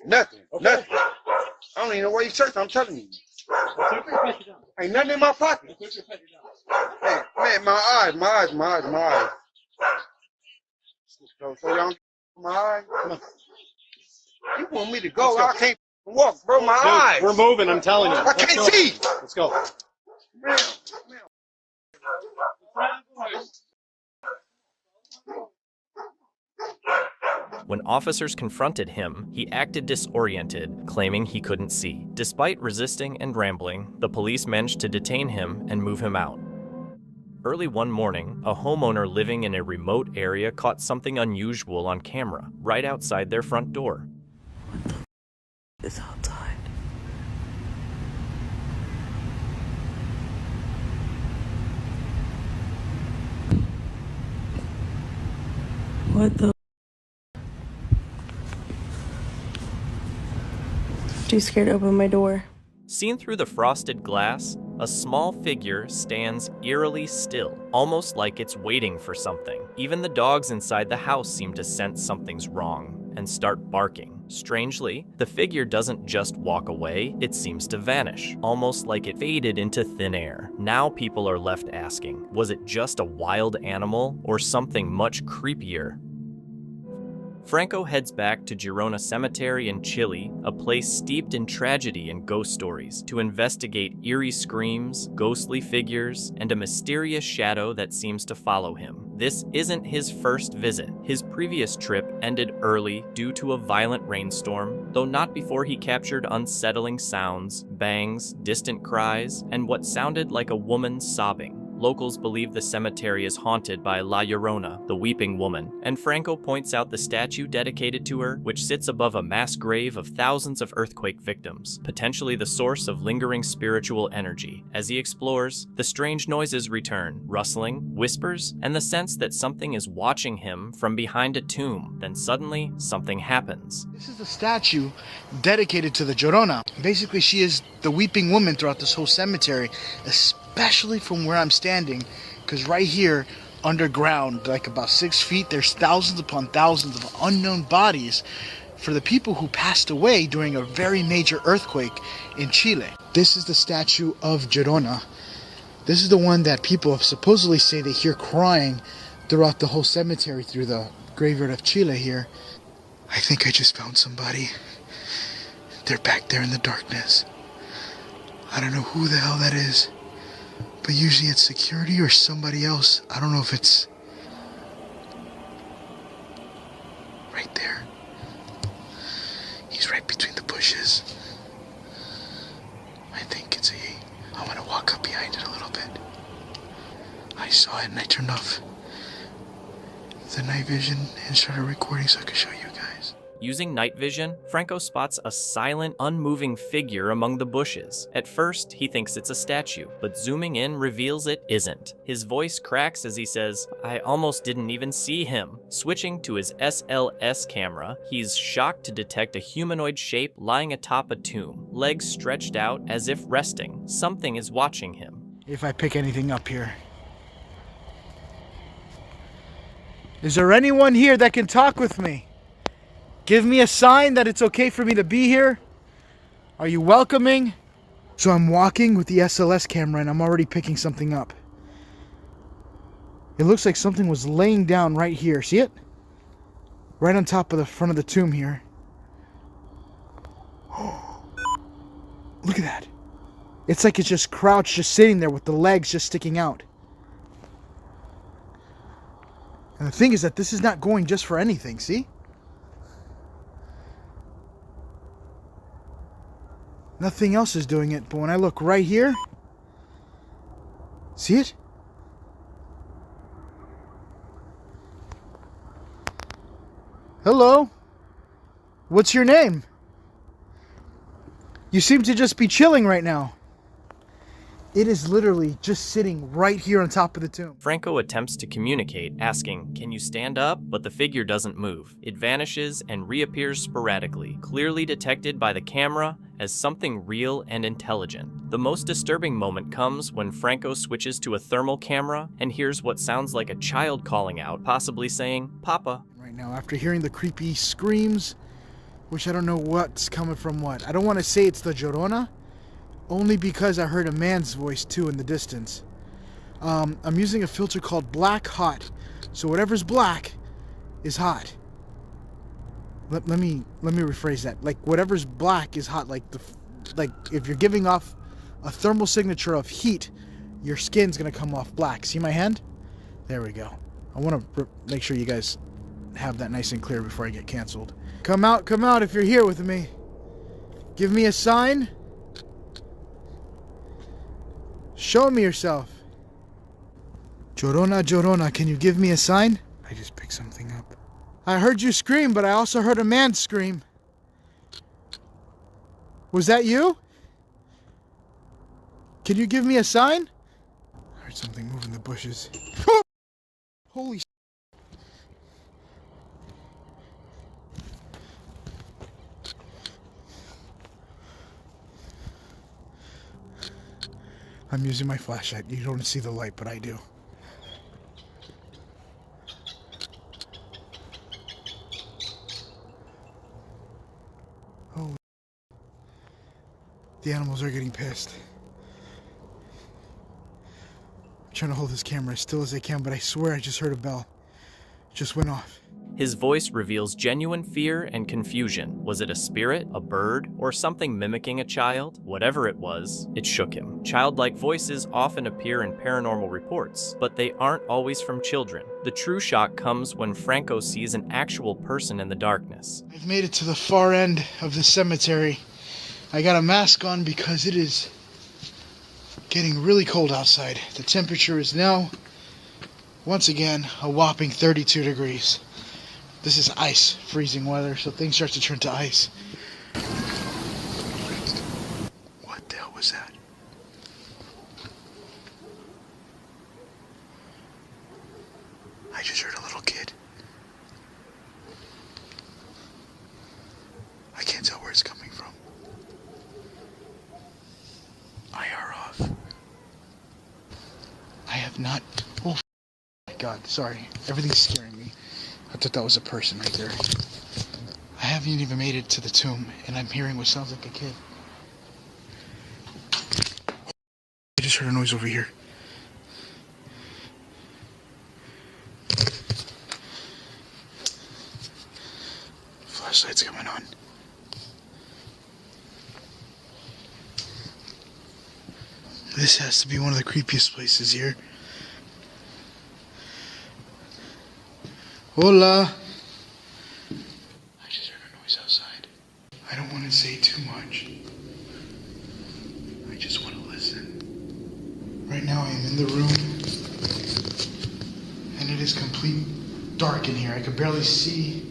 Nothing. Nothing. I don't even know where you search. I'm telling you. Ain't nothing in my pocket. Hey, man, my eyes. So y'all, my eyes. Come on. You want me to go? I can't walk, bro. My eyes. We're moving. I'm telling you. I can't see. Let's go. Man. When officers confronted him, he acted disoriented, claiming he couldn't see. Despite resisting and rambling, the police managed to detain him and move him out. Early one morning, a homeowner living in a remote area caught something unusual on camera, right outside their front door. What the is outside? What the? Too scared to open my door. Seen through the frosted glass, a small figure stands eerily still, almost like it's waiting for something. Even the dogs inside the house seem to sense something's wrong and start barking. Strangely, the figure doesn't just walk away, it seems to vanish, almost like it faded into thin air. Now people are left asking, was it just a wild animal or something much creepier? Franco heads back to Girona Cemetery in Chile, a place steeped in tragedy and ghost stories, to investigate eerie screams, ghostly figures, and a mysterious shadow that seems to follow him. This isn't his first visit. His previous trip ended early due to a violent rainstorm, though not before he captured unsettling sounds, bangs, distant cries, and what sounded like a woman sobbing. Locals believe the cemetery is haunted by La Llorona, the weeping woman, and Franco points out the statue dedicated to her, which sits above a mass grave of thousands of earthquake victims, potentially the source of lingering spiritual energy. As he explores, the strange noises return, rustling, whispers, and the sense that something is watching him from behind a tomb. Then suddenly, something happens. This is the statue dedicated to the Llorona. Basically, she is the weeping woman throughout this whole cemetery, especially from where I'm standing, because right here, underground, like about 6 feet, there's thousands upon thousands of unknown bodies for the people who passed away during a very major earthquake in Chile. This is the statue of Llorona. This is the one that people supposedly say they hear crying throughout the whole cemetery through the graveyard of Chile here. I think I just found somebody. They're back there in the darkness. I don't know who the hell that is, but usually it's security or somebody else. I don't know if it's right there. He's right between the bushes. I think it's a he. I want to walk up behind it a little bit. I saw it and I turned off the night vision and started recording so I could show you guys. Using night vision, Franco spots a silent, unmoving figure among the bushes. At first, he thinks it's a statue, but zooming in reveals it isn't. His voice cracks as he says, "I almost didn't even see him." Switching to his SLS camera, he's shocked to detect a humanoid shape lying atop a tomb, legs stretched out as if resting. Something is watching him. If I pick anything up here. Is there anyone here that can talk with me? Give me a sign that it's okay for me to be here. Are you welcoming? So I'm walking with the SLS camera and I'm already picking something up. It looks like something was laying down right here. See it? Right on top of the front of the tomb here. Look at that. It's like it's just crouched, just sitting there with the legs just sticking out. And the thing is that this is not going just for anything, see? Nothing else is doing it, but when I look right here, see it? Hello? What's your name? You seem to just be chilling right now. It is literally just sitting right here on top of the tomb. Franco attempts to communicate, asking, "Can you stand up?" But the figure doesn't move. It vanishes and reappears sporadically, clearly detected by the camera as something real and intelligent. The most disturbing moment comes when Franco switches to a thermal camera and hears what sounds like a child calling out, possibly saying, "Papa." Right now, after hearing the creepy screams, which I don't know what's coming from what. I don't want to say it's the Llorona, only because I heard a man's voice too in the distance. I'm using a filter called Black Hot, so whatever's black is hot. Let me rephrase that. Like whatever's black is hot. Like if you're giving off a thermal signature of heat, your skin's gonna come off black. See my hand? There we go. I want to make sure you guys have that nice and clear before I get canceled. Come out if you're here with me. Give me a sign. Show me yourself. Llorona, Llorona, can you give me a sign? I just picked something up. I heard you scream, but I also heard a man scream. Was that you? Can you give me a sign? I heard something move in the bushes. Holy shit. I'm using my flashlight. You don't see the light, but I do. Oh, the animals are getting pissed. I'm trying to hold this camera as still as I can, but I swear I just heard a bell. It just went off. His voice reveals genuine fear and confusion. Was it a spirit, a bird, or something mimicking a child? Whatever it was, it shook him. Childlike voices often appear in paranormal reports, but they aren't always from children. The true shock comes when Franco sees an actual person in the darkness. I've made it to the far end of the cemetery. I got a mask on because it is getting really cold outside. The temperature is now, once again, a whopping 32 degrees. This is ice, freezing weather, so things start to turn to ice. What the hell was that? I just heard a little kid. I can't tell where it's coming from. IR off. I have not... Oh, my God, sorry. Everything's scaring me. I thought that was a person right there. I haven't even made it to the tomb, and I'm hearing what sounds like a kid. I just heard a noise over here. Flashlight's coming on. This has to be one of the creepiest places here. Hola. I just heard a noise outside. I don't want to say too much. I just want to listen. Right now I am in the room, and it is complete dark in here. I can barely see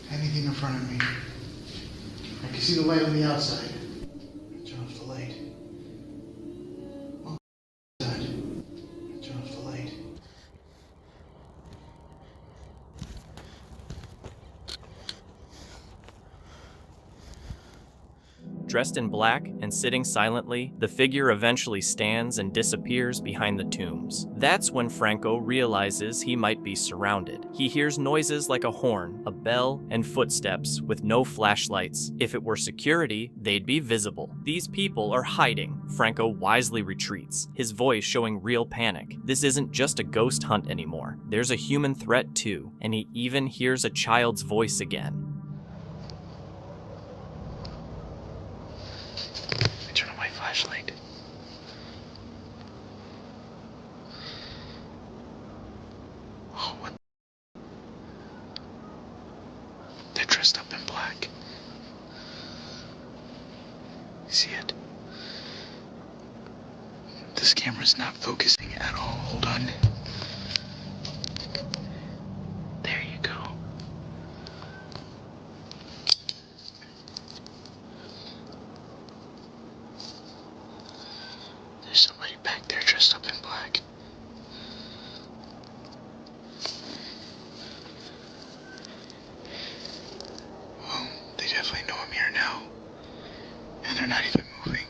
anything in front of me. I can see the light on the outside. Turn off the light. Oh, outside. Turn off the light. Dressed in black and sitting silently, the figure eventually stands and disappears behind the tombs. That's when Franco realizes he might be surrounded. He hears noises like a horn, a bell, and footsteps with no flashlights. If it were security, they'd be visible. These people are hiding. Franco wisely retreats, his voice showing real panic. This isn't just a ghost hunt anymore. There's a human threat too, and he even hears a child's voice again. Turn on my flashlight. Oh, what? They're dressed up in black. See it? This camera's not focusing at all. Hold on. There you go. somebody back there dressed up in black. Well, they definitely know I'm here now. And they're not even moving.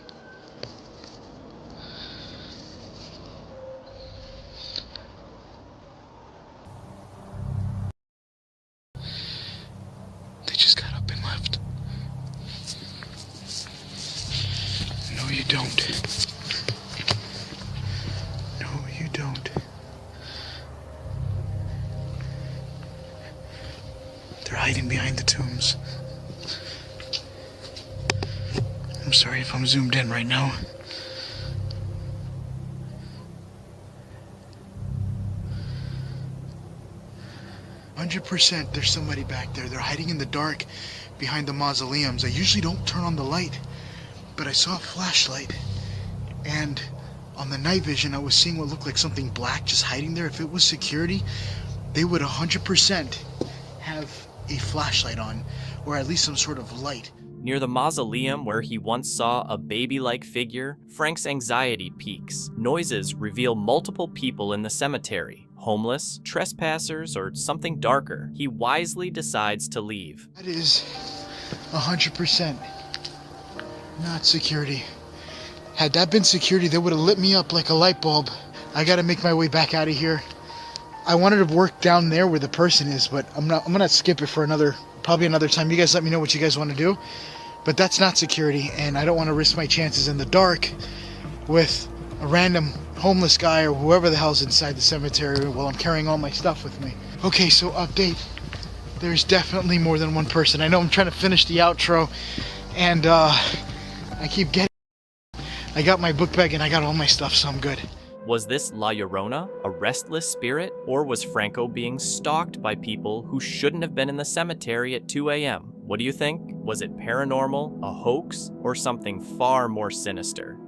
They just got up and left. No, you don't. No, you don't. They're hiding behind the tombs. I'm sorry if I'm zoomed in right now. %, there's somebody back there. They're hiding in the dark behind the mausoleums. I usually don't turn on the light, but I saw a flashlight, and on the night vision I was seeing what looked like something black just hiding there. If it was security, they would 100% have a flashlight on, or at least some sort of light. Near the mausoleum where he once saw a baby-like figure, Frank's anxiety peaks. Noises reveal multiple people in the cemetery. Homeless, trespassers, or something darker. He wisely decides to leave. That is 100% not security. Had that been security, they would have lit me up like a light bulb. I gotta make my way back out of here. I wanted to work down there where the person is, but I'm gonna skip it for probably another time. You guys let me know what you guys want to do. But that's not security, and I don't want to risk my chances in the dark with a random homeless guy or whoever the hell's inside the cemetery while I'm carrying all my stuff with me. Okay, so update. There's definitely more than one person. I know I'm trying to finish the outro, and I keep getting... I got my book bag and I got all my stuff, so I'm good. Was this La Llorona, a restless spirit, or was Franco being stalked by people who shouldn't have been in the cemetery at 2 a.m.? What do you think? Was it paranormal, a hoax, or something far more sinister?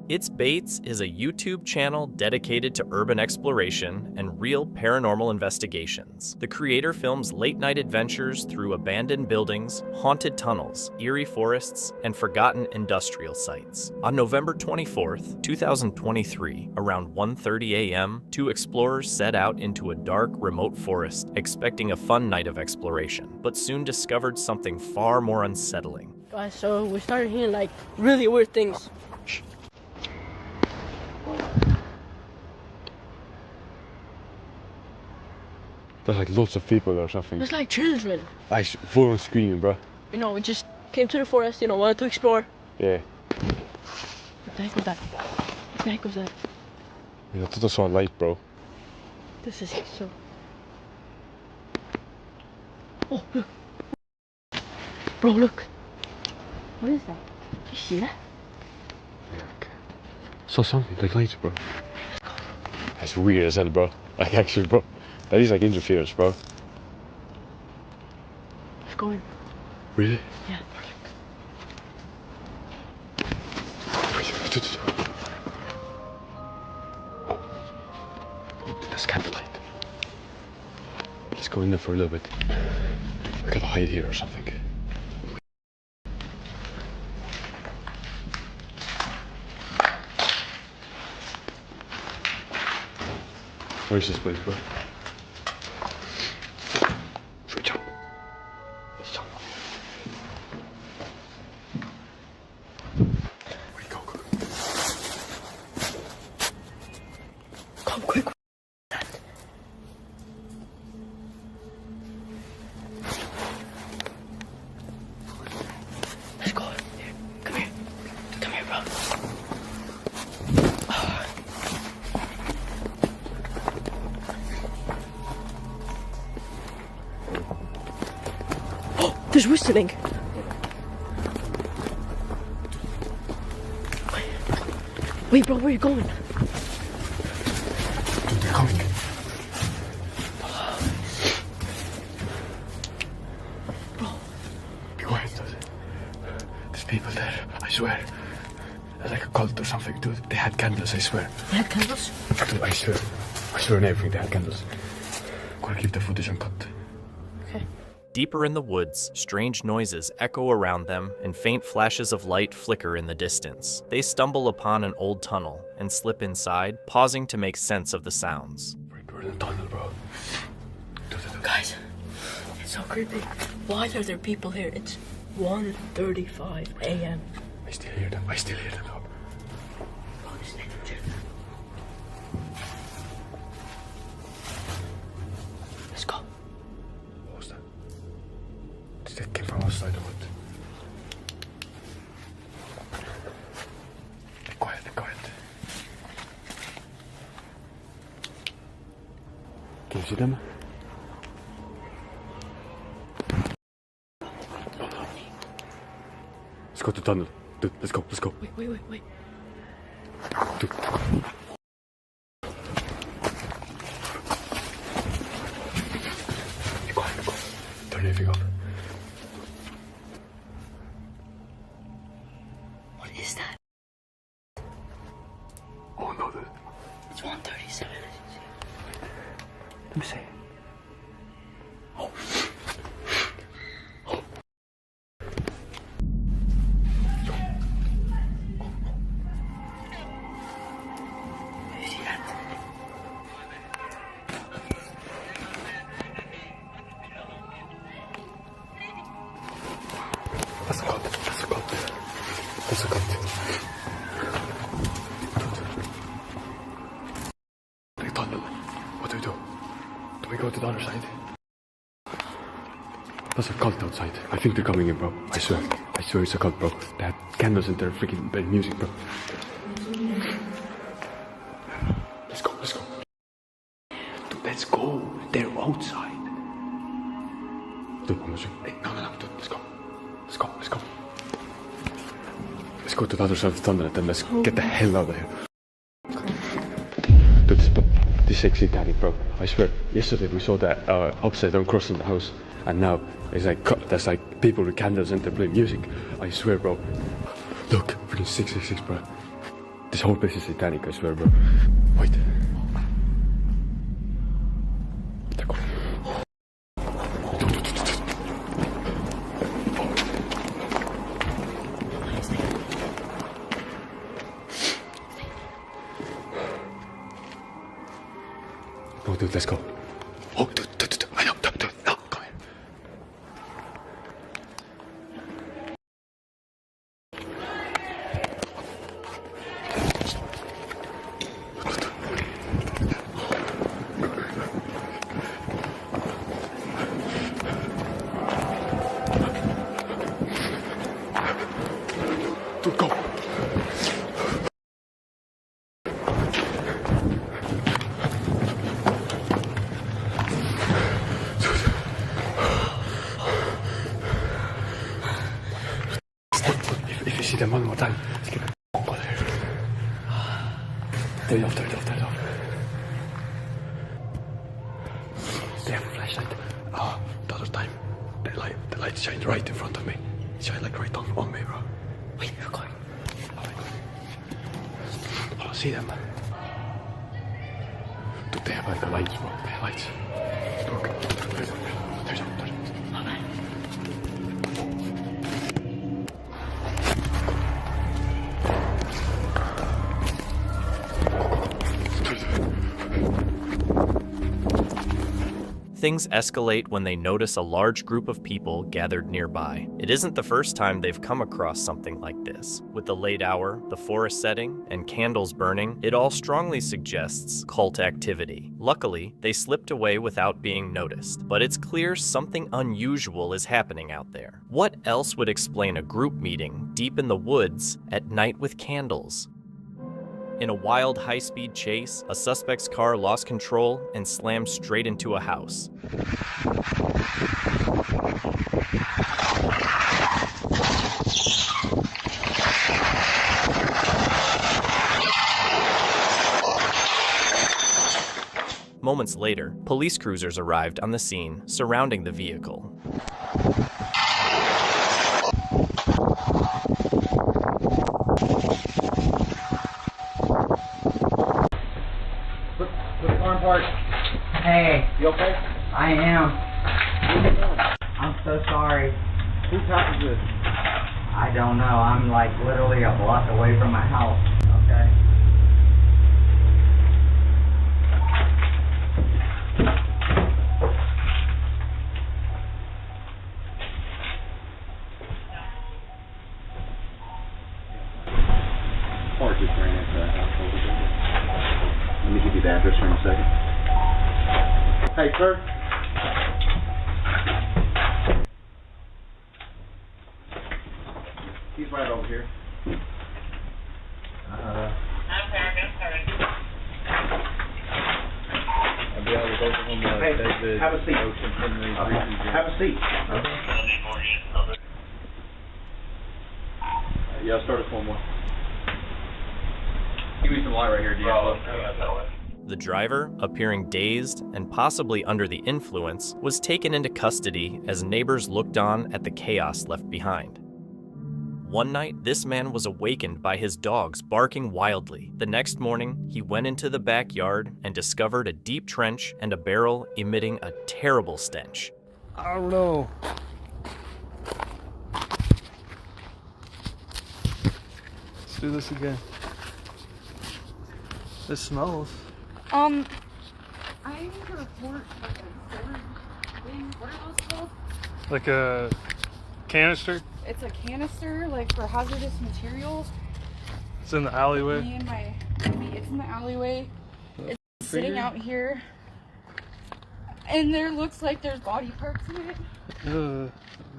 It's Bates is a YouTube channel dedicated to urban exploration and real paranormal investigations. The creator films late-night adventures through abandoned buildings, haunted tunnels, eerie forests, and forgotten industrial sites. On November 24th, 2023, around 1:30 a.m., 2 explorers set out into a dark, remote forest, expecting a fun night of exploration, but soon discovered something far more unsettling. Guys, so we started hearing like really weird things. There's like lots of people or something. There's like children. Like full on screaming, bro. You know, we just came to the forest, wanted to explore. Yeah. What the heck was that? What the heck was that? Yeah, I thought I saw a light, bro. This is so... Oh, look. Bro, look. What is that? You see that? Yeah, okay. Saw something, like lights, bro. That's weird as hell, bro. Like, actually, bro. That is like interference, bro. Let's go in. Really? Yeah. That's candlelight. Let's go in there for a little bit. We gotta hide here or something. Where's this place, bro? Switch on. It's on. Where you go? Come quick. Let's go. Here. Come here. Come here, bro. There's whistling. Wait, bro, where are you going? Dude, they're coming. Bro. Be quiet, dude. There's people there, I swear. They're like a cult or something, dude. They had candles, I swear. They had candles? Dude, I swear. I swear on everything, they had candles. Gotta keep the footage uncut. Okay. Deeper in the woods, strange noises echo around them and faint flashes of light flicker in the distance. They stumble upon an old tunnel and slip inside, pausing to make sense of the sounds. We're in the tunnel, bro. Guys, it's so creepy. Why are there people here? It's 1:35 a.m. I still hear them. I still hear them. Let's go. What was that? That came from outside of it. Be quiet, be quiet. Can you see them? Let's go to the tunnel. Dude, let's go, let's go. Wait. Dude. Be quiet, be quiet. Turn everything off. What is that? Oh no, dude. It's 1:37. Let me see. Oh. That's a cut. The tunnel. What do we do? Do we go to the other side? There's a cult outside. I think they're coming in, bro. I swear it's a cult, bro. They had candles in their freaking music, bro. Let's go. Dude, let's go. They're outside. Dude, I'm not sure. Hey, no, dude, let's go. Let's go to the other side of the tunnel and then let's get the hell out of here. Dude, this is actually satanic, bro. I swear. Yesterday we saw that upside down cross in the house, and now it's like there's like people with candles and they're playing music. I swear, bro. Look, freaking 666, bro. This whole place is satanic, I swear, bro. Wait. They're coming. Oh, dude, let's go. Oh, dude, I know, dude, no, come here. Dude, go. If you see them one more time, let's get the f*** out of here. Turn it off. They have a flashlight. The other time, the light shined right in front of me. It shined like right on me, bro. Wait, you're going. I don't see them. Dude, they have like the lights, bro. They have lights. Look. There's them. Things escalate when they notice a large group of people gathered nearby. It isn't the first time they've come across something like this. With the late hour, the forest setting, and candles burning, it all strongly suggests cult activity. Luckily, they slipped away without being noticed, but it's clear something unusual is happening out there. What else would explain a group meeting deep in the woods at night with candles? In a wild, high-speed chase, a suspect's car lost control and slammed straight into a house. Moments later, police cruisers arrived on the scene, surrounding the vehicle. Hey. You okay? I am. Where you going? I'm I don't know. I'm like literally a block away from my house. Okay. Park just ran into that house over there. Let me give you the address for a second. Hey, sir. He's right over here. I'll be able to go to him. Hey, have a seat. Have a seat. Yeah, I'll start at 4 more. Give me some light right here, Diablo. The driver, appearing dazed and possibly under the influence, was taken into custody as neighbors looked on at the chaos left behind. One night, this man was awakened by his dogs barking wildly. The next morning, he went into the backyard and discovered a deep trench and a barrel emitting a terrible stench. I don't know. Let's do this again. This smells. I need to report like a storage thing. What are those called? Like a canister? It's a canister, like for hazardous material. It's in the alleyway. Me and my, it's in the alleyway. It's sitting out here, and there looks like there's body parts in it. I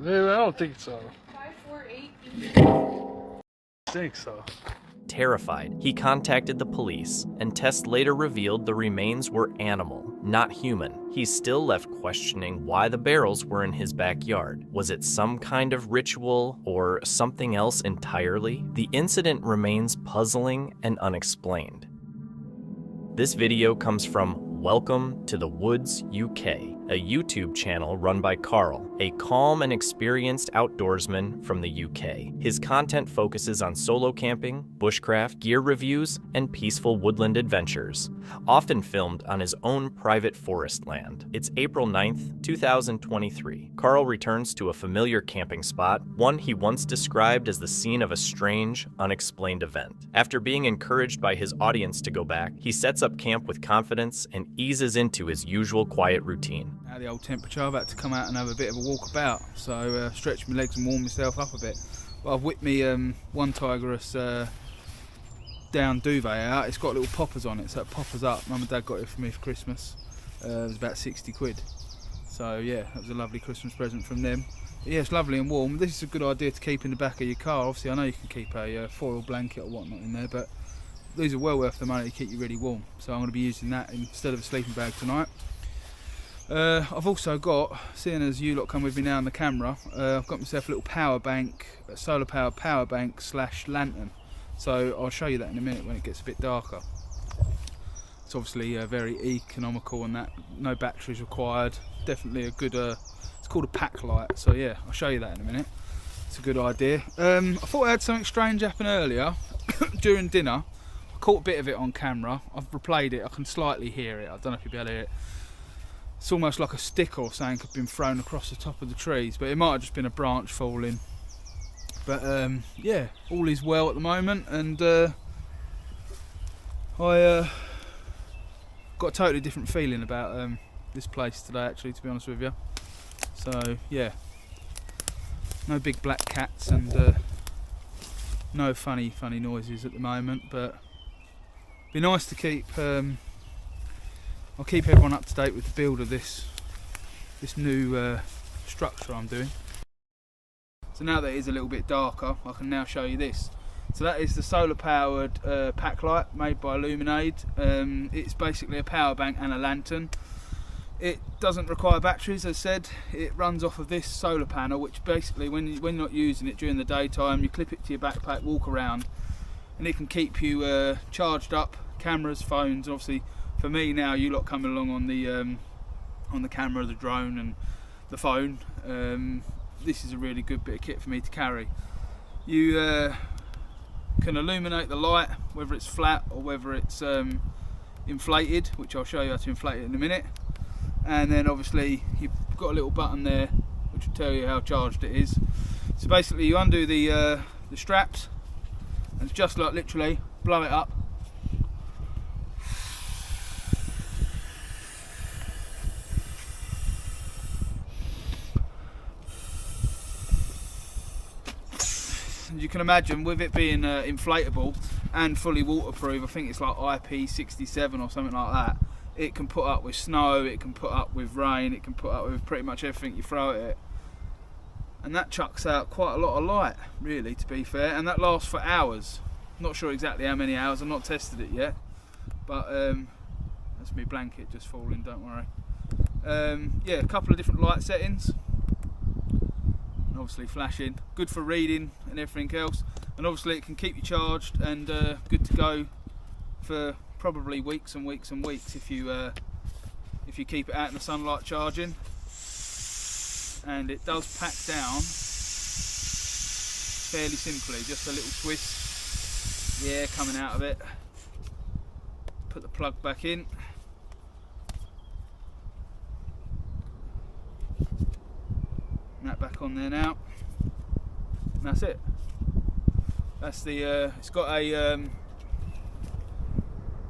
don't think so. 548. I think so. Terrified, he contacted the police, and tests later revealed the remains were animal, not human. He's still left questioning why the barrels were in his backyard. Was it some kind of ritual or something else entirely? The incident remains puzzling and unexplained. This video comes from Welcome to the Woods UK, a YouTube channel run by Carl, a calm and experienced outdoorsman from the UK. His content focuses on solo camping, bushcraft, gear reviews, and peaceful woodland adventures, often filmed on his own private forest land. It's April 9th, 2023. Carl returns to a familiar camping spot, one he once described as the scene of a strange, unexplained event. After being encouraged by his audience to go back, he sets up camp with confidence and eases into his usual quiet routine. At the old temperature, I've had to come out and have a bit of a walk about, so stretch my legs and warm myself up a bit. But I've whipped me one Tigerus down duvet out. It's got little poppers on it, so it poppers up. Mum and Dad got it for me for Christmas. It was about 60 quid. So yeah, that was a lovely Christmas present from them. But yeah, it's lovely and warm. This is a good idea to keep in the back of your car. Obviously, I know you can keep a foil blanket or whatnot in there, but these are well worth the money to keep you really warm. So I'm going to be using that instead of a sleeping bag tonight. I've also got, seeing as you lot come with me now on the camera, I've got myself a little power bank, a solar powered power bank / lantern. So I'll show you that in a minute when it gets a bit darker. It's obviously very economical and that, no batteries required. Definitely a good, it's called a pack light. So yeah, I'll show you that in a minute. It's a good idea. I thought I had something strange happen earlier during dinner. I caught a bit of it on camera. I've replayed it, I can slightly hear it. I don't know if you'll be able to hear it. It's almost like a stick or something had been thrown across the top of the trees, but it might have just been a branch falling. But yeah, all is well at the moment, and I got a totally different feeling about this place today, actually, to be honest with you. So yeah, no big black cats and no funny noises at the moment, but be nice to keep. I'll keep everyone up to date with the build of this new structure I'm doing. So now that it is a little bit darker, I can now show you this. So that is the solar powered pack light made by Illuminade. It's basically a power bank and a lantern. It doesn't require batteries, as I said. It runs off of this solar panel, which basically when you're not using it during the daytime, you clip it to your backpack, walk around, and it can keep you charged up, cameras, phones, and obviously for me now, you lot coming along on the camera, the drone and the phone, this is a really good bit of kit for me to carry. You can illuminate the light, whether it's flat or whether it's inflated, which I'll show you how to inflate it in a minute. And then obviously you've got a little button there which will tell you how charged it is. So basically you undo the straps and it's just like literally blow it up. As you can imagine, with it being inflatable and fully waterproof, I think it's like IP67 or something like that, it can put up with snow, it can put up with rain, it can put up with pretty much everything you throw at it. And that chucks out quite a lot of light, really, to be fair, and that lasts for hours. Not sure exactly how many hours, I've not tested it yet, but that's me blanket just falling, don't worry. Yeah, a couple of different light settings. Obviously flashing, good for reading and everything else, and obviously it can keep you charged and good to go for probably weeks and weeks and weeks if you keep it out in the sunlight charging. And it does pack down fairly simply, just a little twist, yeah, coming out of it. Put the plug back in. That back on there now, and that's it. That's the it's got a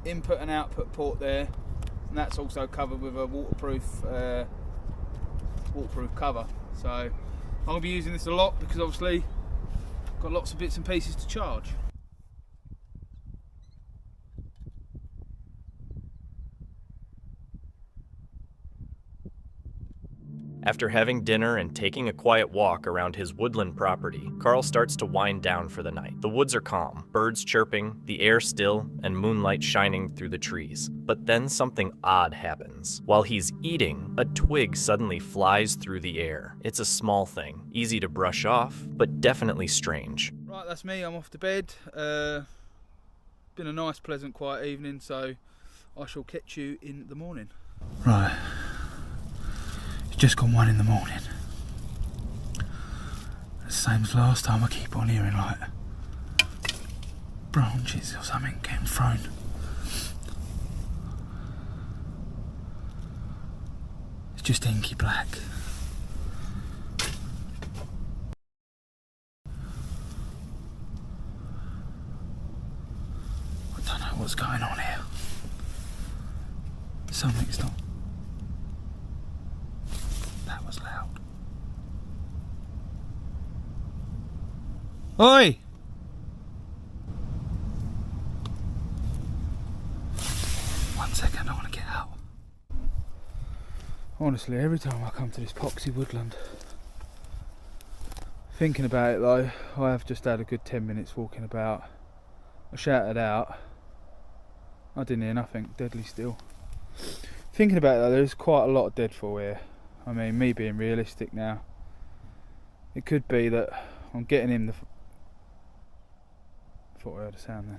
input and output port there, and that's also covered with a waterproof cover. So I'm gonna be using this a lot because obviously got lots of bits and pieces to charge. After having dinner and taking a quiet walk around his woodland property, Carl starts to wind down for the night. The woods are calm, birds chirping, the air still, and moonlight shining through the trees. But then something odd happens. While he's eating, a twig suddenly flies through the air. It's a small thing, easy to brush off, but definitely strange. Right, that's me, I'm off to bed. Been a nice, pleasant, quiet evening, so I shall catch you in the morning. Right. It's just gone 1 in the morning. The same as last time, I keep on hearing like branches or something getting thrown. It's just inky black. I don't know what's going on here. Something's not. That was loud. Oi! One second, I want to get out. Honestly, every time I come to this poxy woodland, thinking about it though, I have just had a good 10 minutes walking about. I shouted out. I didn't hear nothing, deadly still. Thinking about it though, there's quite a lot of deadfall here. I mean, me being realistic now, it could be that I'm getting in the... I thought I heard a sound then,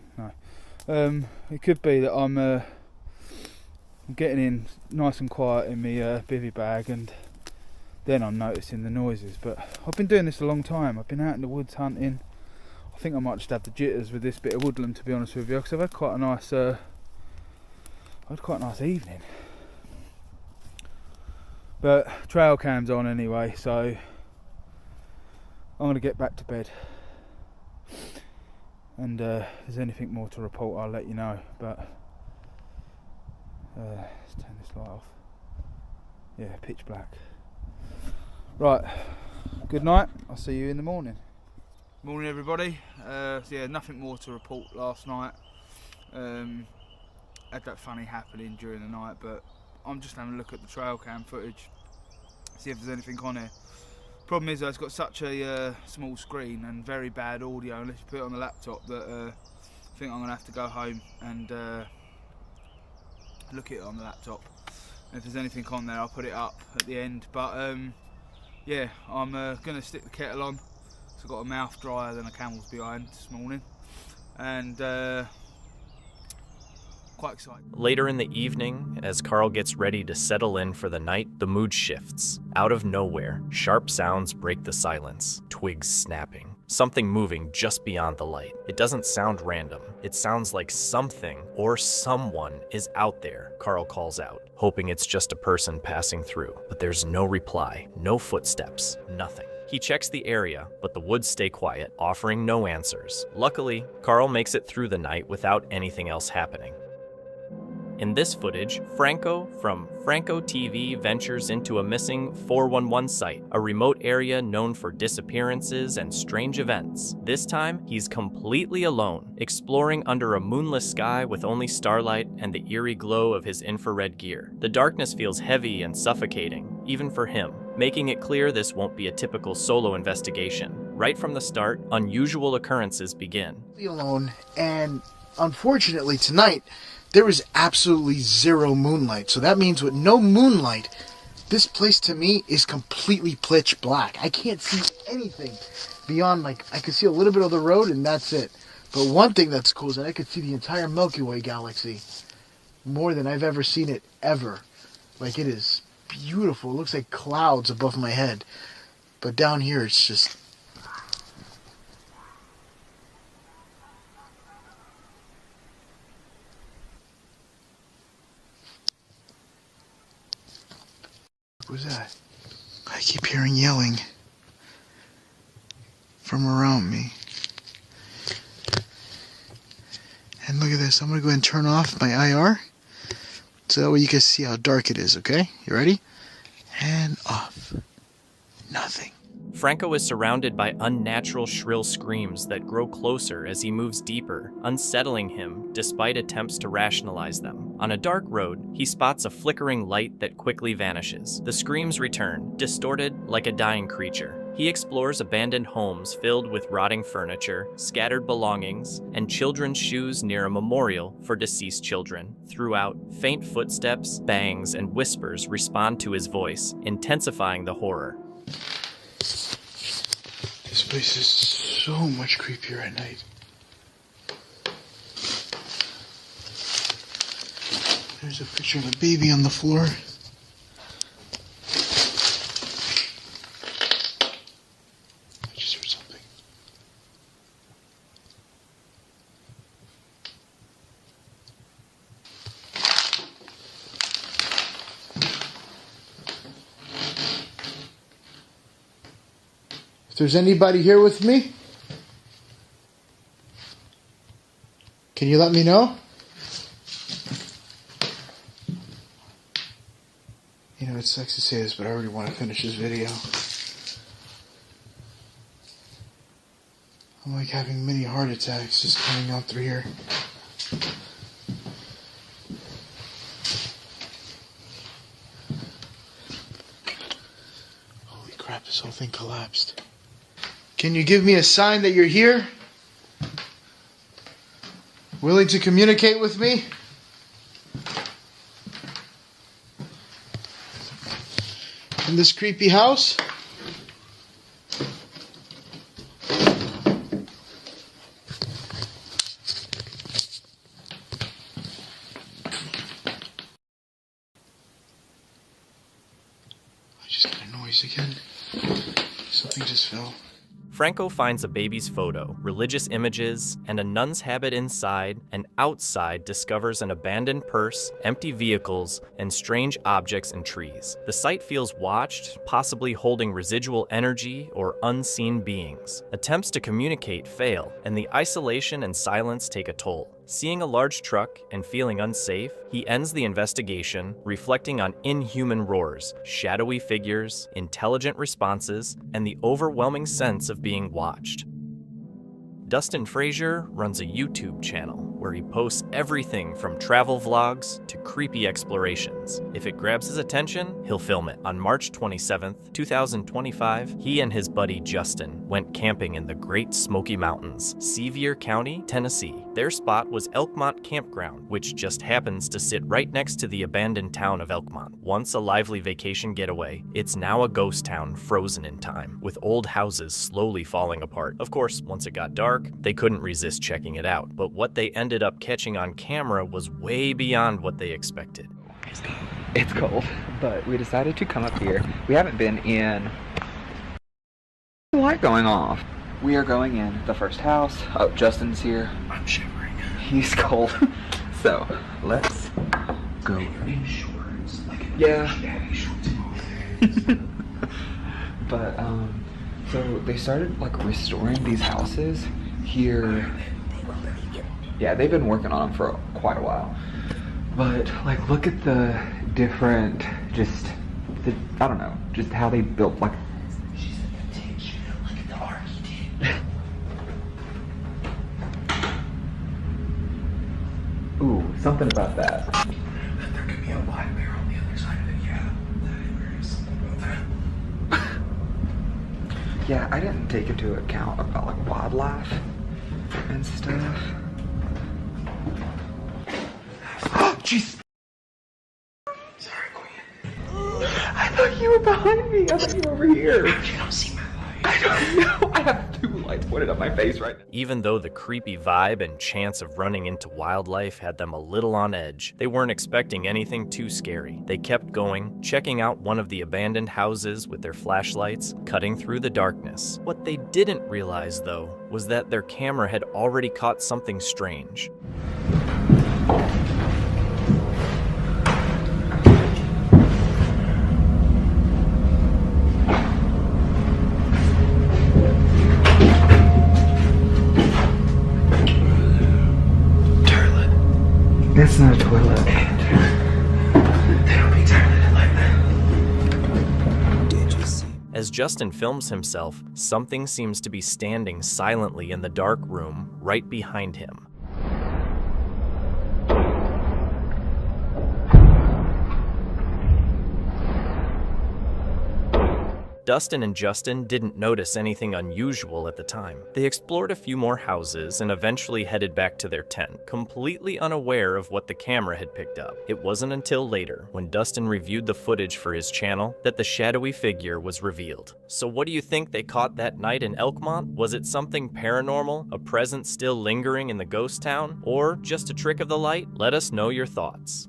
no. It could be that I'm getting in nice and quiet in my bivvy bag, and then I'm noticing the noises. But I've been doing this a long time. I've been out in the woods hunting. I think I might just have the jitters with this bit of woodland, to be honest with you, because I've had quite a nice evening. But trail cam's on anyway, so I'm going to get back to bed. And if there's anything more to report, I'll let you know. But let's turn this light off. Yeah, pitch black. Right, good night. I'll see you in the morning. Morning, everybody. So yeah, nothing more to report last night. Had that funny happening during the night, but I'm just having a look at the trail cam footage, see if there's anything on here. Problem is though, it's got such a small screen and very bad audio unless you put it on the laptop that I think I'm going to have to go home and look at it on the laptop. And if there's anything on there, I'll put it up at the end. But yeah, I'm going to stick the kettle on. So I've got a mouth drier than a camel's behind this morning. And quite excited. Later in the evening, as Carl gets ready to settle in for the night, the mood shifts. Out of nowhere, sharp sounds break the silence. Twigs snapping. Something moving just beyond the light. It doesn't sound random. It sounds like something or someone is out there, Carl calls out, hoping it's just a person passing through. But there's no reply, no footsteps, nothing. He checks the area, but the woods stay quiet, offering no answers. Luckily, Carl makes it through the night without anything else happening. In this footage, Franco from Franco TV ventures into a missing 411 site, a remote area known for disappearances and strange events. This time, he's completely alone, exploring under a moonless sky with only starlight and the eerie glow of his infrared gear. The darkness feels heavy and suffocating, even for him, making it clear this won't be a typical solo investigation. Right from the start, unusual occurrences begin. Alone, and unfortunately tonight, there was absolutely zero moonlight. So that means with no moonlight, this place to me is completely pitch black. I can't see anything beyond, like, I can see a little bit of the road and that's it. But one thing that's cool is that I could see the entire Milky Way galaxy more than I've ever seen it ever. Like, it is beautiful. It looks like clouds above my head. But down here, it's just... What was that? I keep hearing yelling from around me. And look at this. I'm going to go ahead and turn off my IR so that way you can see how dark it is, okay? You ready? And off. Nothing. Franco is surrounded by unnatural shrill screams that grow closer as he moves deeper, unsettling him despite attempts to rationalize them. On a dark road, he spots a flickering light that quickly vanishes. The screams return, distorted like a dying creature. He explores abandoned homes filled with rotting furniture, scattered belongings, and children's shoes near a memorial for deceased children. Throughout, faint footsteps, bangs, and whispers respond to his voice, intensifying the horror. This place is so much creepier at night. There's a picture of a baby on the floor. I just heard something. If there's anybody here with me, can you let me know? You know, it sucks to say this, but I already want to finish this video. I'm like having mini heart attacks just coming out through here. Holy crap, this whole thing collapsed. Can you give me a sign that you're here? Willing to communicate with me? In this creepy house? I just got a noise again. Something just fell. Franco finds a baby's photo, religious images, and a nun's habit inside, and outside discovers an abandoned purse, empty vehicles, and strange objects and trees. The site feels watched, possibly holding residual energy or unseen beings. Attempts to communicate fail, and the isolation and silence take a toll. Seeing a large truck and feeling unsafe, he ends the investigation, reflecting on inhuman roars, shadowy figures, intelligent responses, and the overwhelming sense of being watched. Dustin Frazier runs a YouTube channel where he posts everything from travel vlogs to creepy explorations. If it grabs his attention, he'll film it. On March 27th, 2025, he and his buddy Justin went camping in the Great Smoky Mountains, Sevier County, Tennessee. Their spot was Elkmont Campground, which just happens to sit right next to the abandoned town of Elkmont. Once a lively vacation getaway, it's now a ghost town frozen in time, with old houses slowly falling apart. Of course, once it got dark, they couldn't resist checking it out, but what they ended up catching on camera was way beyond what they expected. It's cold, but we decided to come up here. We haven't been in... Light going off. We are going in the first house. Oh, Justin's here. I'm shivering. He's cold. So, let's go. Yeah. But, So they started like restoring these houses here. Yeah, they've been working on them for quite a while. But like, look at the different, I don't know, just how they built like. She's a vintage. Look at the art he did. Ooh, something about that. There could be a wide bear on the other side of it. Yeah, there is something about that. Yeah, I didn't take into account about like wildlife and stuff. Jeez. Sorry, Queen. I thought you were behind me. I thought you were over here. You don't see my light. I don't know. I have 2 lights pointed at my face right now. Even though the creepy vibe and chance of running into wildlife had them a little on edge, they weren't expecting anything too scary. They kept going, checking out one of the abandoned houses with their flashlights, cutting through the darkness. What they didn't realize, though, was that their camera had already caught something strange. That's not a toilet. They don't be toileted like that. Did you see? As Justin films himself, something seems to be standing silently in the dark room right behind him. Dustin and Justin didn't notice anything unusual at the time. They explored a few more houses and eventually headed back to their tent, completely unaware of what the camera had picked up. It wasn't until later, when Dustin reviewed the footage for his channel, that the shadowy figure was revealed. So what do you think they caught that night in Elkmont? Was it something paranormal, a presence still lingering in the ghost town, or just a trick of the light? Let us know your thoughts.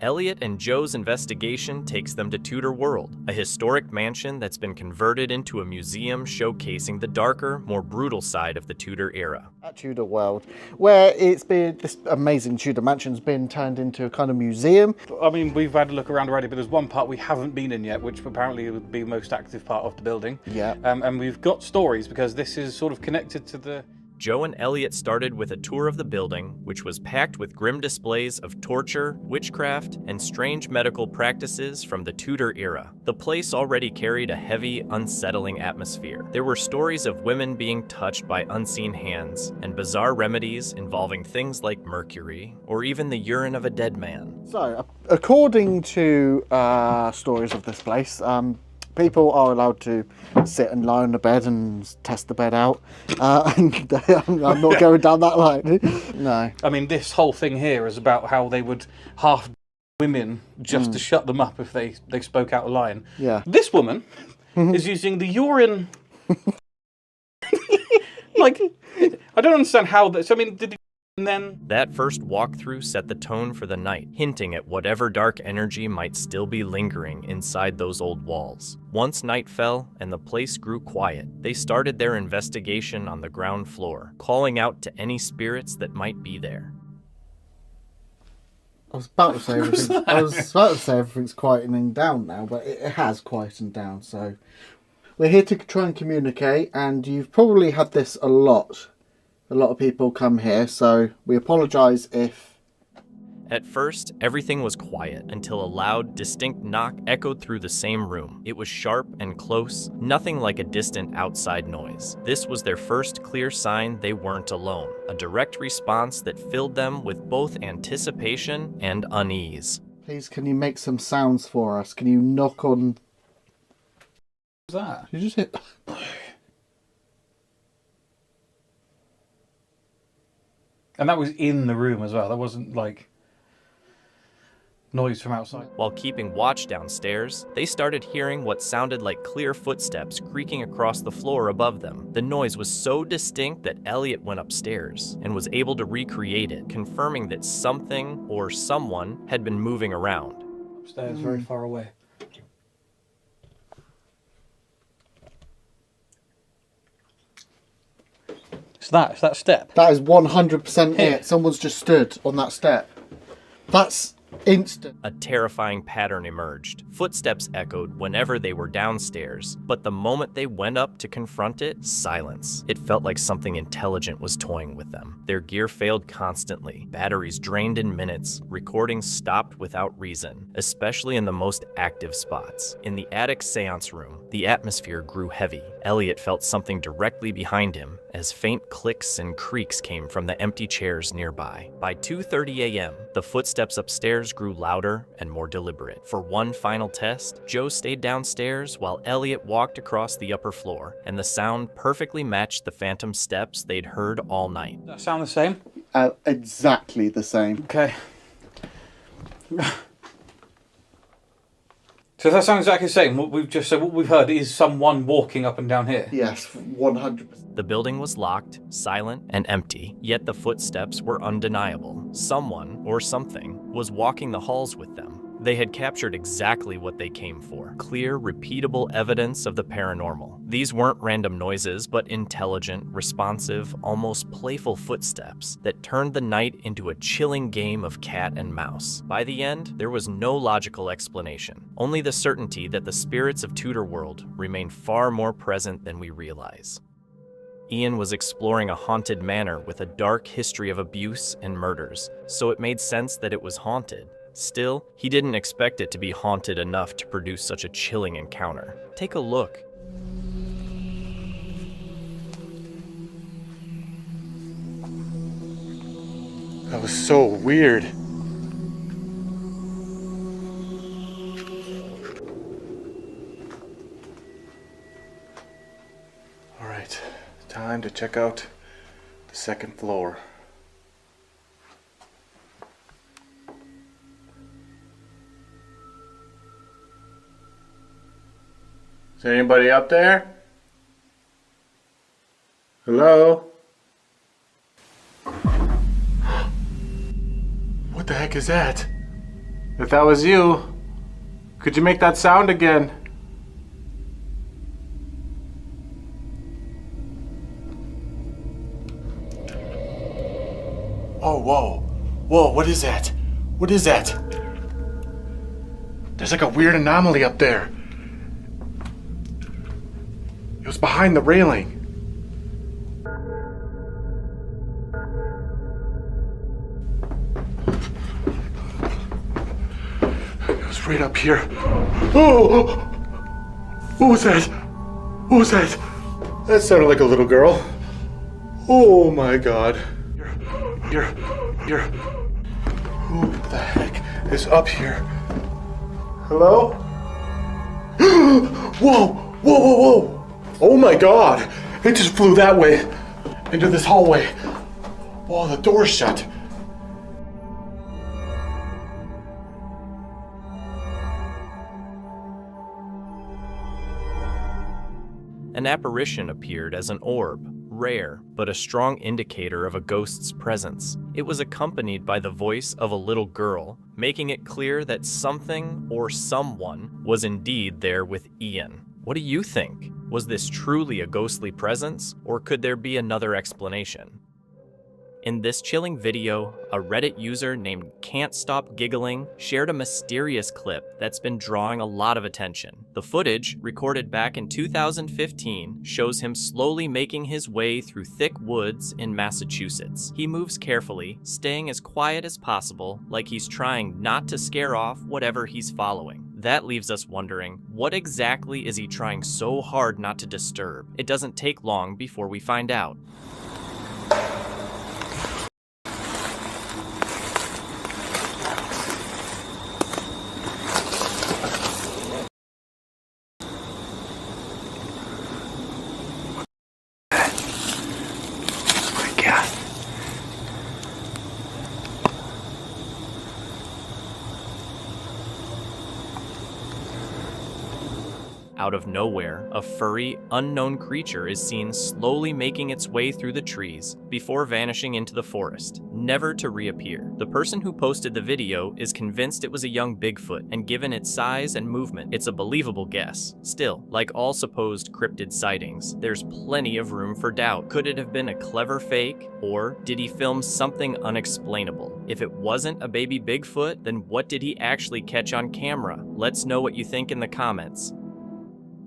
Elliot and Joe's investigation takes them to Tudor World, a historic mansion that's been converted into a museum showcasing the darker, more brutal side of the Tudor era. At Tudor World, where this amazing Tudor mansion's been turned into a kind of museum. I mean, we've had a look around already, but there's one part we haven't been in yet, which apparently would be the most active part of the building. Yeah. And we've got stories because this is sort of connected to the... Joe and Elliot started with a tour of the building, which was packed with grim displays of torture, witchcraft, and strange medical practices from the Tudor era. The place already carried a heavy, unsettling atmosphere. There were stories of women being touched by unseen hands, and bizarre remedies involving things like mercury, or even the urine of a dead man. So, according to stories of this place, people are allowed to sit and lie on the bed and test the bed out. And I'm not going down that line. No. I mean, this whole thing here is about how they would half women just to shut them up if they spoke out of line. Yeah. This woman is using the urine... like, I don't understand how this... I mean, and then... That first walkthrough set the tone for the night, hinting at whatever dark energy might still be lingering inside those old walls. Once night fell and the place grew quiet, they started their investigation on the ground floor, calling out to any spirits that might be there. I was about to say everything's quietening down now, but it has quietened down, so... We're here to try and communicate, and you've probably had this a lot. A lot of people come here, so we apologise if... At first, everything was quiet until a loud, distinct knock echoed through the same room. It was sharp and close, nothing like a distant outside noise. This was their first clear sign they weren't alone, a direct response that filled them with both anticipation and unease. Please, can you make some sounds for us? Can you knock on... What's that? Did you just hit... And that was in the room as well. That wasn't like noise from outside. While keeping watch downstairs, they started hearing what sounded like clear footsteps creaking across the floor above them. The noise was so distinct that Elliot went upstairs and was able to recreate it, confirming that something or someone had been moving around. Upstairs, very far away. It's that step. That is 100% it. Someone's just stood on that step. That's Instant. A terrifying pattern emerged. Footsteps echoed whenever they were downstairs, but the moment they went up to confront it, silence. It felt like something intelligent was toying with them. Their gear failed constantly, batteries drained in minutes, recordings stopped without reason, especially in the most active spots. In the attic seance room, the atmosphere grew heavy. Elliot felt something directly behind him as faint clicks and creaks came from the empty chairs nearby. By 2:30 a.m., the footsteps upstairs grew louder and more deliberate. For one final test, Joe stayed downstairs while Elliot walked across the upper floor, and the sound perfectly matched the phantom steps they'd heard all night. Does that sound the same? Exactly the same. Okay. So that sounds exactly the same. What we've just said, what we've heard is someone walking up and down here. Yes, 100%. The building was locked, silent, and empty, yet the footsteps were undeniable. Someone, or something, was walking the halls with them. They had captured exactly what they came for. Clear, repeatable evidence of the paranormal. These weren't random noises, but intelligent, responsive, almost playful footsteps that turned the night into a chilling game of cat and mouse. By the end, there was no logical explanation, only the certainty that the spirits of Tudor World remain far more present than we realize. Ian was exploring a haunted manor with a dark history of abuse and murders, so it made sense that it was haunted. Still, he didn't expect it to be haunted enough to produce such a chilling encounter. Take a look. That was so weird. All right, time to check out the second floor. Is there anybody up there? Hello? What the heck is that? If that was you, could you make that sound again? Oh, whoa. Whoa, what is that? What is that? There's like a weird anomaly up there. It was behind the railing. It was right up here. Oh! What was that? What was that? That sounded like a little girl. Oh my god. Here. Who the heck is up here? Hello? Whoa! Whoa, whoa, whoa! Oh my god! It just flew that way into this hallway. Whoa, the door's shut. An apparition appeared as an orb, rare, but a strong indicator of a ghost's presence. It was accompanied by the voice of a little girl, making it clear that something or someone was indeed there with Ian. What do you think? Was this truly a ghostly presence, or could there be another explanation? In this chilling video, a Reddit user named Can't Stop Giggling shared a mysterious clip that's been drawing a lot of attention. The footage, recorded back in 2015, shows him slowly making his way through thick woods in Massachusetts. He moves carefully, staying as quiet as possible, like he's trying not to scare off whatever he's following. That leaves us wondering, what exactly is he trying so hard not to disturb? It doesn't take long before we find out. Out of nowhere, a furry, unknown creature is seen slowly making its way through the trees before vanishing into the forest, never to reappear. The person who posted the video is convinced it was a young Bigfoot, and given its size and movement, it's a believable guess. Still, like all supposed cryptid sightings, there's plenty of room for doubt. Could it have been a clever fake, or did he film something unexplainable? If it wasn't a baby Bigfoot, then what did he actually catch on camera? Let's know what you think in the comments.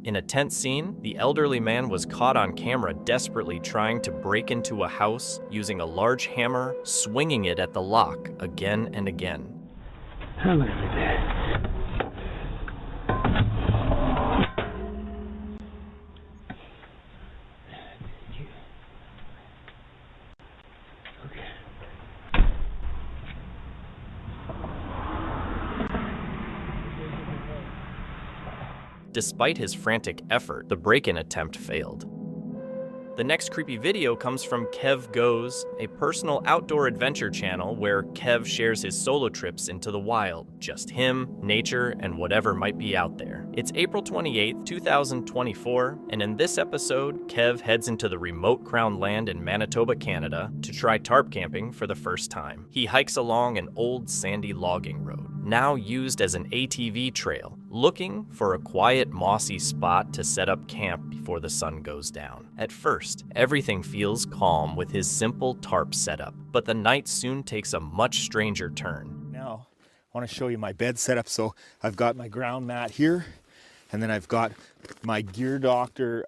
In a tense scene, the elderly man was caught on camera desperately trying to break into a house using a large hammer, swinging it at the lock again and again. Despite his frantic effort, the break-in attempt failed. The next creepy video comes from Kev Goes, a personal outdoor adventure channel where Kev shares his solo trips into the wild. Just him, nature, and whatever might be out there. It's April 28th, 2024, and in this episode, Kev heads into the remote Crown land in Manitoba, Canada, to try tarp camping for the first time. He hikes along an old sandy logging road, now used as an ATV trail, looking for a quiet, mossy spot to set up camp before the sun goes down. At first, everything feels calm with his simple tarp setup, but the night soon takes a much stranger turn. Now, I want to show you my bed setup. So I've got my ground mat here, and then I've got my Gear Doctor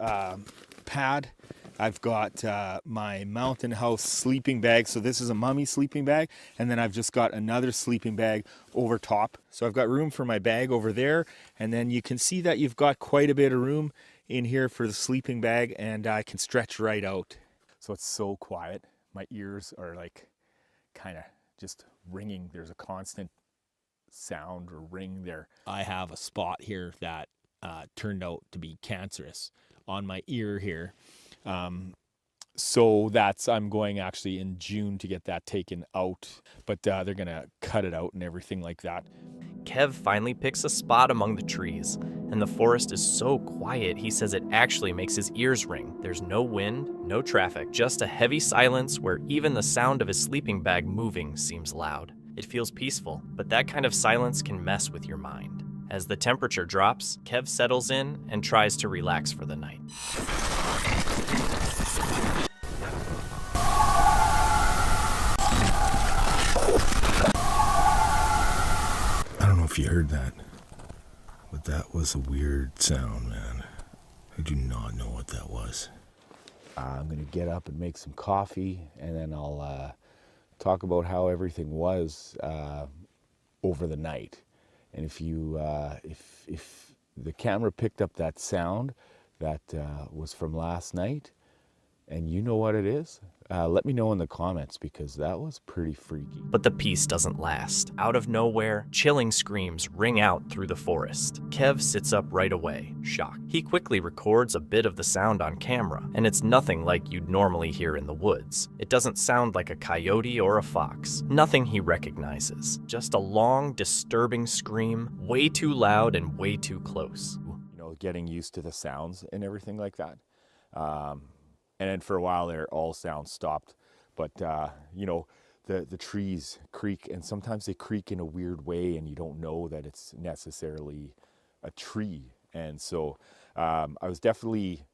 pad. I've got my Mountain House sleeping bag. So this is a mummy sleeping bag. And then I've just got another sleeping bag over top. So I've got room for my bag over there. And then you can see that you've got quite a bit of room in here for the sleeping bag, and I can stretch right out. So it's so quiet. My ears are like kind of just ringing. There's a constant sound or ring there. I have a spot here that turned out to be cancerous on my ear here. So I'm going actually in June to get that taken out, but they're gonna cut it out and everything like that. Kev finally picks a spot among the trees, and the forest is so quiet he says it actually makes his ears ring. There's no wind, no traffic, just a heavy silence where even the sound of his sleeping bag moving seems loud. It feels peaceful, but that kind of silence can mess with your mind. As the temperature drops, Kev settles in and tries to relax for the night. I don't know if you heard that, but that was a weird sound, man. I do not know what that was. I'm gonna get up and make some coffee, and then I'll talk about how everything was over the night. And if you, if the camera picked up that sound that was from last night, and you know what it is, let me know in the comments, because that was pretty freaky. But the peace doesn't last. Out of nowhere, chilling screams ring out through the forest. Kev sits up right away, shocked. He quickly records a bit of the sound on camera, and it's nothing like you'd normally hear in the woods. It doesn't sound like a coyote or a fox. Nothing he recognizes. Just a long, disturbing scream, way too loud and way too close. You know, getting used to the sounds and everything like that. And then for a while there, all sounds stopped. But, you know, the trees creak, and sometimes they creak in a weird way, and you don't know that it's necessarily a tree. And so I was definitely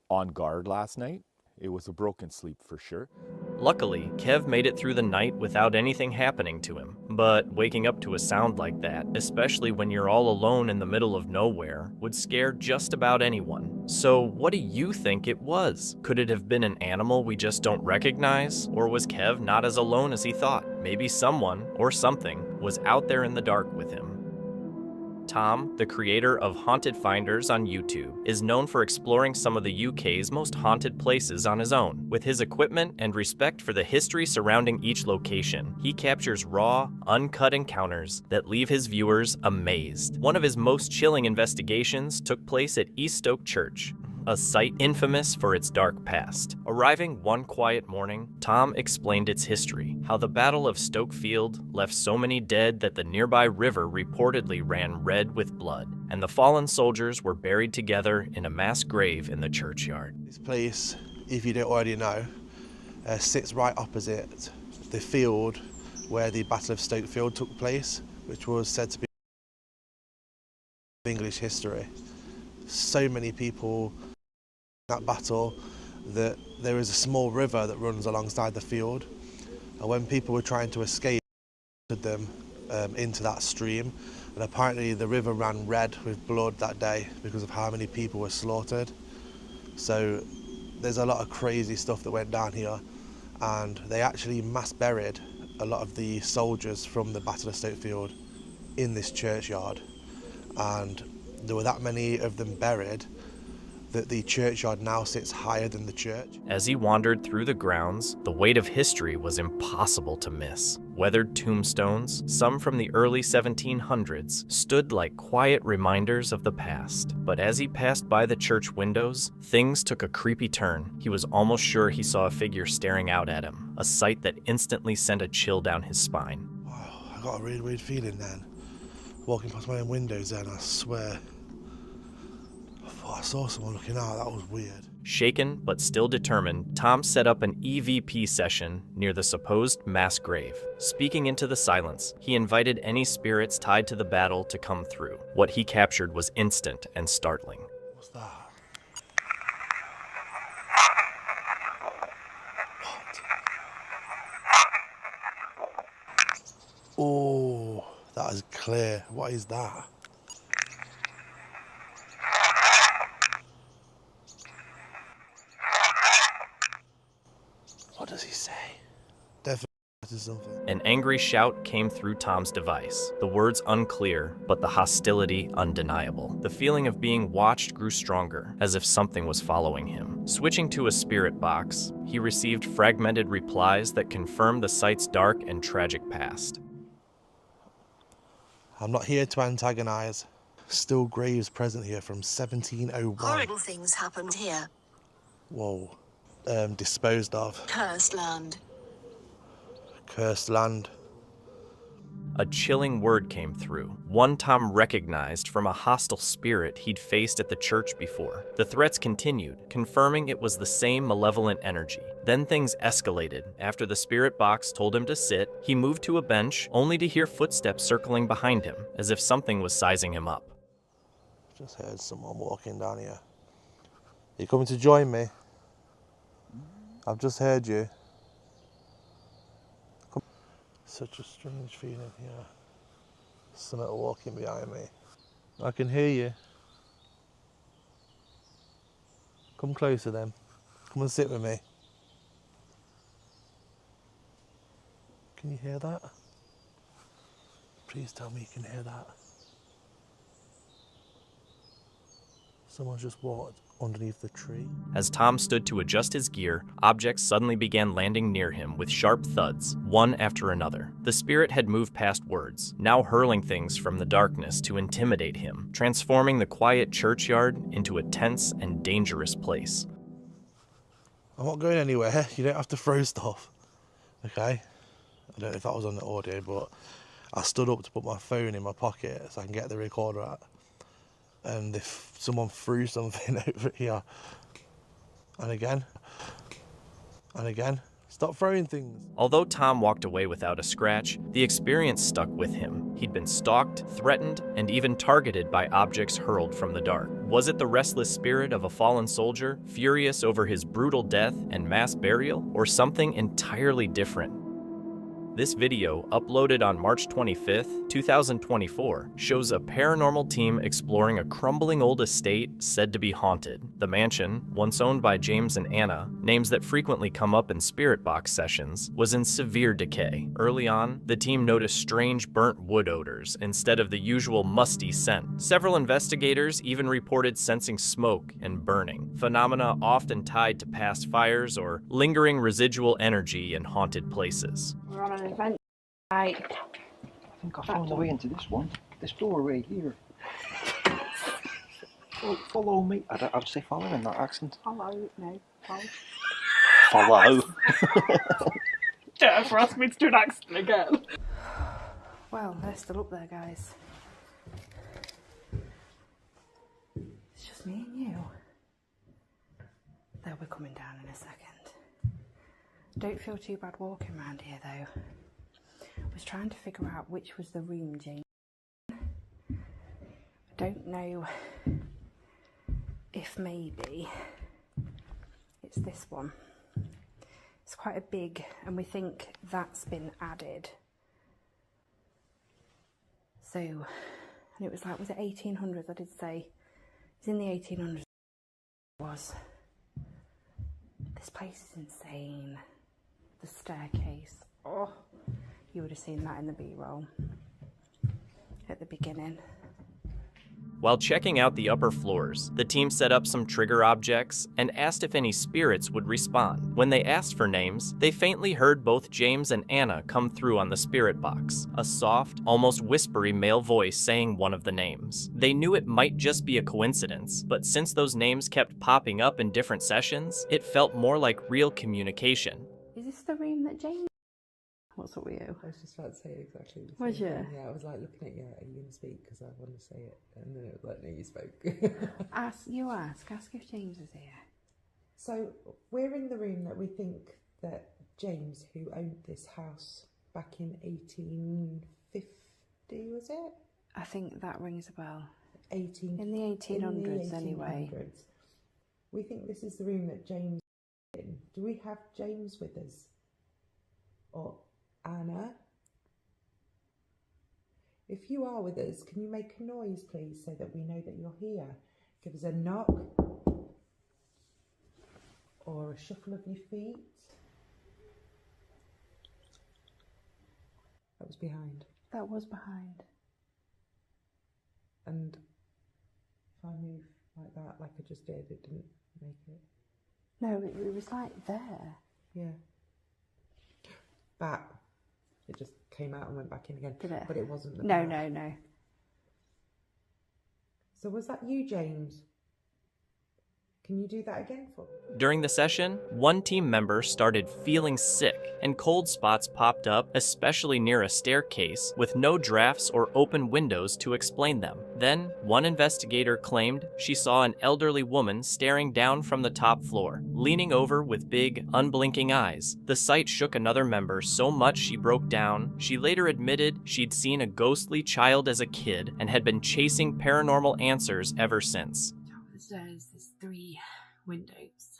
on guard last night. It was a broken sleep for sure. Luckily, Kev made it through the night without anything happening to him. But waking up to a sound like that, especially when you're all alone in the middle of nowhere, would scare just about anyone. So what do you think it was? Could it have been an animal we just don't recognize? Or was Kev not as alone as he thought? Maybe someone, or something, was out there in the dark with him. Tom, the creator of Haunted Finders on YouTube, is known for exploring some of the UK's most haunted places on his own. With his equipment and respect for the history surrounding each location, he captures raw, uncut encounters that leave his viewers amazed. One of his most chilling investigations took place at East Stoke Church, a site infamous for its dark past. Arriving one quiet morning, Tom explained its history, how the Battle of Stokefield left so many dead that the nearby river reportedly ran red with blood, and the fallen soldiers were buried together in a mass grave in the churchyard. This place, if you don't already know, sits right opposite the field where the Battle of Stokefield took place, which was said to be English history. So many people in that battle that there is a small river that runs alongside the field, and when people were trying to escape them into that stream, and apparently the river ran red with blood that day because of how many people were slaughtered. So there's a lot of crazy stuff that went down here, and they actually mass buried a lot of the soldiers from the Battle of Stokefield in this churchyard, and there were that many of them buried that the churchyard now sits higher than the church. As he wandered through the grounds, the weight of history was impossible to miss. Weathered tombstones, some from the early 1700s, stood like quiet reminders of the past. But as he passed by the church windows, things took a creepy turn. He was almost sure he saw a figure staring out at him, a sight that instantly sent a chill down his spine. Wow, I got a really weird feeling then. Walking past my own windows then, I swear. I thought I saw someone looking out, that was weird. Shaken but still determined, Tom set up an EVP session near the supposed mass grave. Speaking into the silence, he invited any spirits tied to the battle to come through. What he captured was instant and startling. What's that? What? Oh, that is clear. What is that? What does he say? Definitely something. An angry shout came through Tom's device. The words unclear, but the hostility undeniable. The feeling of being watched grew stronger, as if something was following him. Switching to a spirit box, he received fragmented replies that confirmed the site's dark and tragic past. I'm not here to antagonize. Still graves present here from 1701. Horrible things happened here. Whoa. Disposed of. Cursed land. Cursed land. A chilling word came through, one Tom recognized from a hostile spirit he'd faced at the church before. The threats continued, confirming it was the same malevolent energy. Then things escalated. After the spirit box told him to sit, he moved to a bench, only to hear footsteps circling behind him, as if something was sizing him up. Just heard someone walking down here. You coming to join me? I've just heard you. Come. Such a strange feeling here. Something walking behind me. I can hear you. Come closer then. Come and sit with me. Can you hear that? Please tell me you can hear that. Someone's just walked underneath the tree. As Tom stood to adjust his gear, objects suddenly began landing near him with sharp thuds, one after another. The spirit had moved past words, now hurling things from the darkness to intimidate him, transforming the quiet churchyard into a tense and dangerous place. I'm not going anywhere. You don't have to throw stuff. Okay? I don't know if that was on the audio, but I stood up to put my phone in my pocket so I can get the recorder out. And if someone threw something over here, and again, stop throwing things. Although Tom walked away without a scratch, the experience stuck with him. He'd been stalked, threatened, and even targeted by objects hurled from the dark. Was it the restless spirit of a fallen soldier, furious over his brutal death and mass burial, or something entirely different? This video, uploaded on March 25th, 2024, shows a paranormal team exploring a crumbling old estate said to be haunted. The mansion, once owned by James and Anna, names that frequently come up in spirit box sessions, was in severe decay. Early on, the team noticed strange burnt wood odors instead of the usual musty scent. Several investigators even reported sensing smoke and burning, phenomena often tied to past fires or lingering residual energy in haunted places. We're on an event night. I think I found the way into this one. This door right here. Follow me. I'd say follow in that accent. Hello, no, follow. Follow. Don't ever ask me to do an accent again. Well, they're still up there, guys. It's just me and you. They'll be coming down in a second. Don't feel too bad walking around here, though. I was trying to figure out which was the room, Jane. I don't know if maybe it's this one. It's quite a big, and we think that's been added. So, and it was like, was it 1800s? I did say it's in the 1800s. It was. This place is insane. The staircase. Oh, you would have seen that in the B-roll at the beginning. While checking out the upper floors, the team set up some trigger objects and asked if any spirits would respond. When they asked for names, they faintly heard both James and Anna come through on the spirit box, a soft, almost whispery male voice saying one of the names. They knew it might just be a coincidence, but since those names kept popping up in different sessions, it felt more like real communication. Is this the room that James... What's up with you? I was just about to say exactly the same Was you? thing. Yeah, I was like looking at you, are you going to speak? Because I want to say it. And then it was like, no, you spoke. Ask if James is here. So we're in the room that we think that James, who owned this house back in 1850, was it? I think that rings a bell. In the 1800s, anyway. We think this is the room that James is in. Do we have James with us? Or Anna? If you are with us, can you make a noise, please, so that we know that you're here? Give us a knock or a shuffle of your feet. That was behind. That was behind. And if I move like that, like I just did, it didn't make it. No, it was like there. Yeah. But it just came out and went back in again. Did it? But it wasn't the No, bat. no. So was that you, James? Can you do that again for me? During the session, one team member started feeling sick, and cold spots popped up, especially near a staircase, with no drafts or open windows to explain them. Then, one investigator claimed she saw an elderly woman staring down from the top floor, leaning over with big, unblinking eyes. The sight shook another member so much she broke down. She later admitted she'd seen a ghostly child as a kid and had been chasing paranormal answers ever since. There's 3 windows.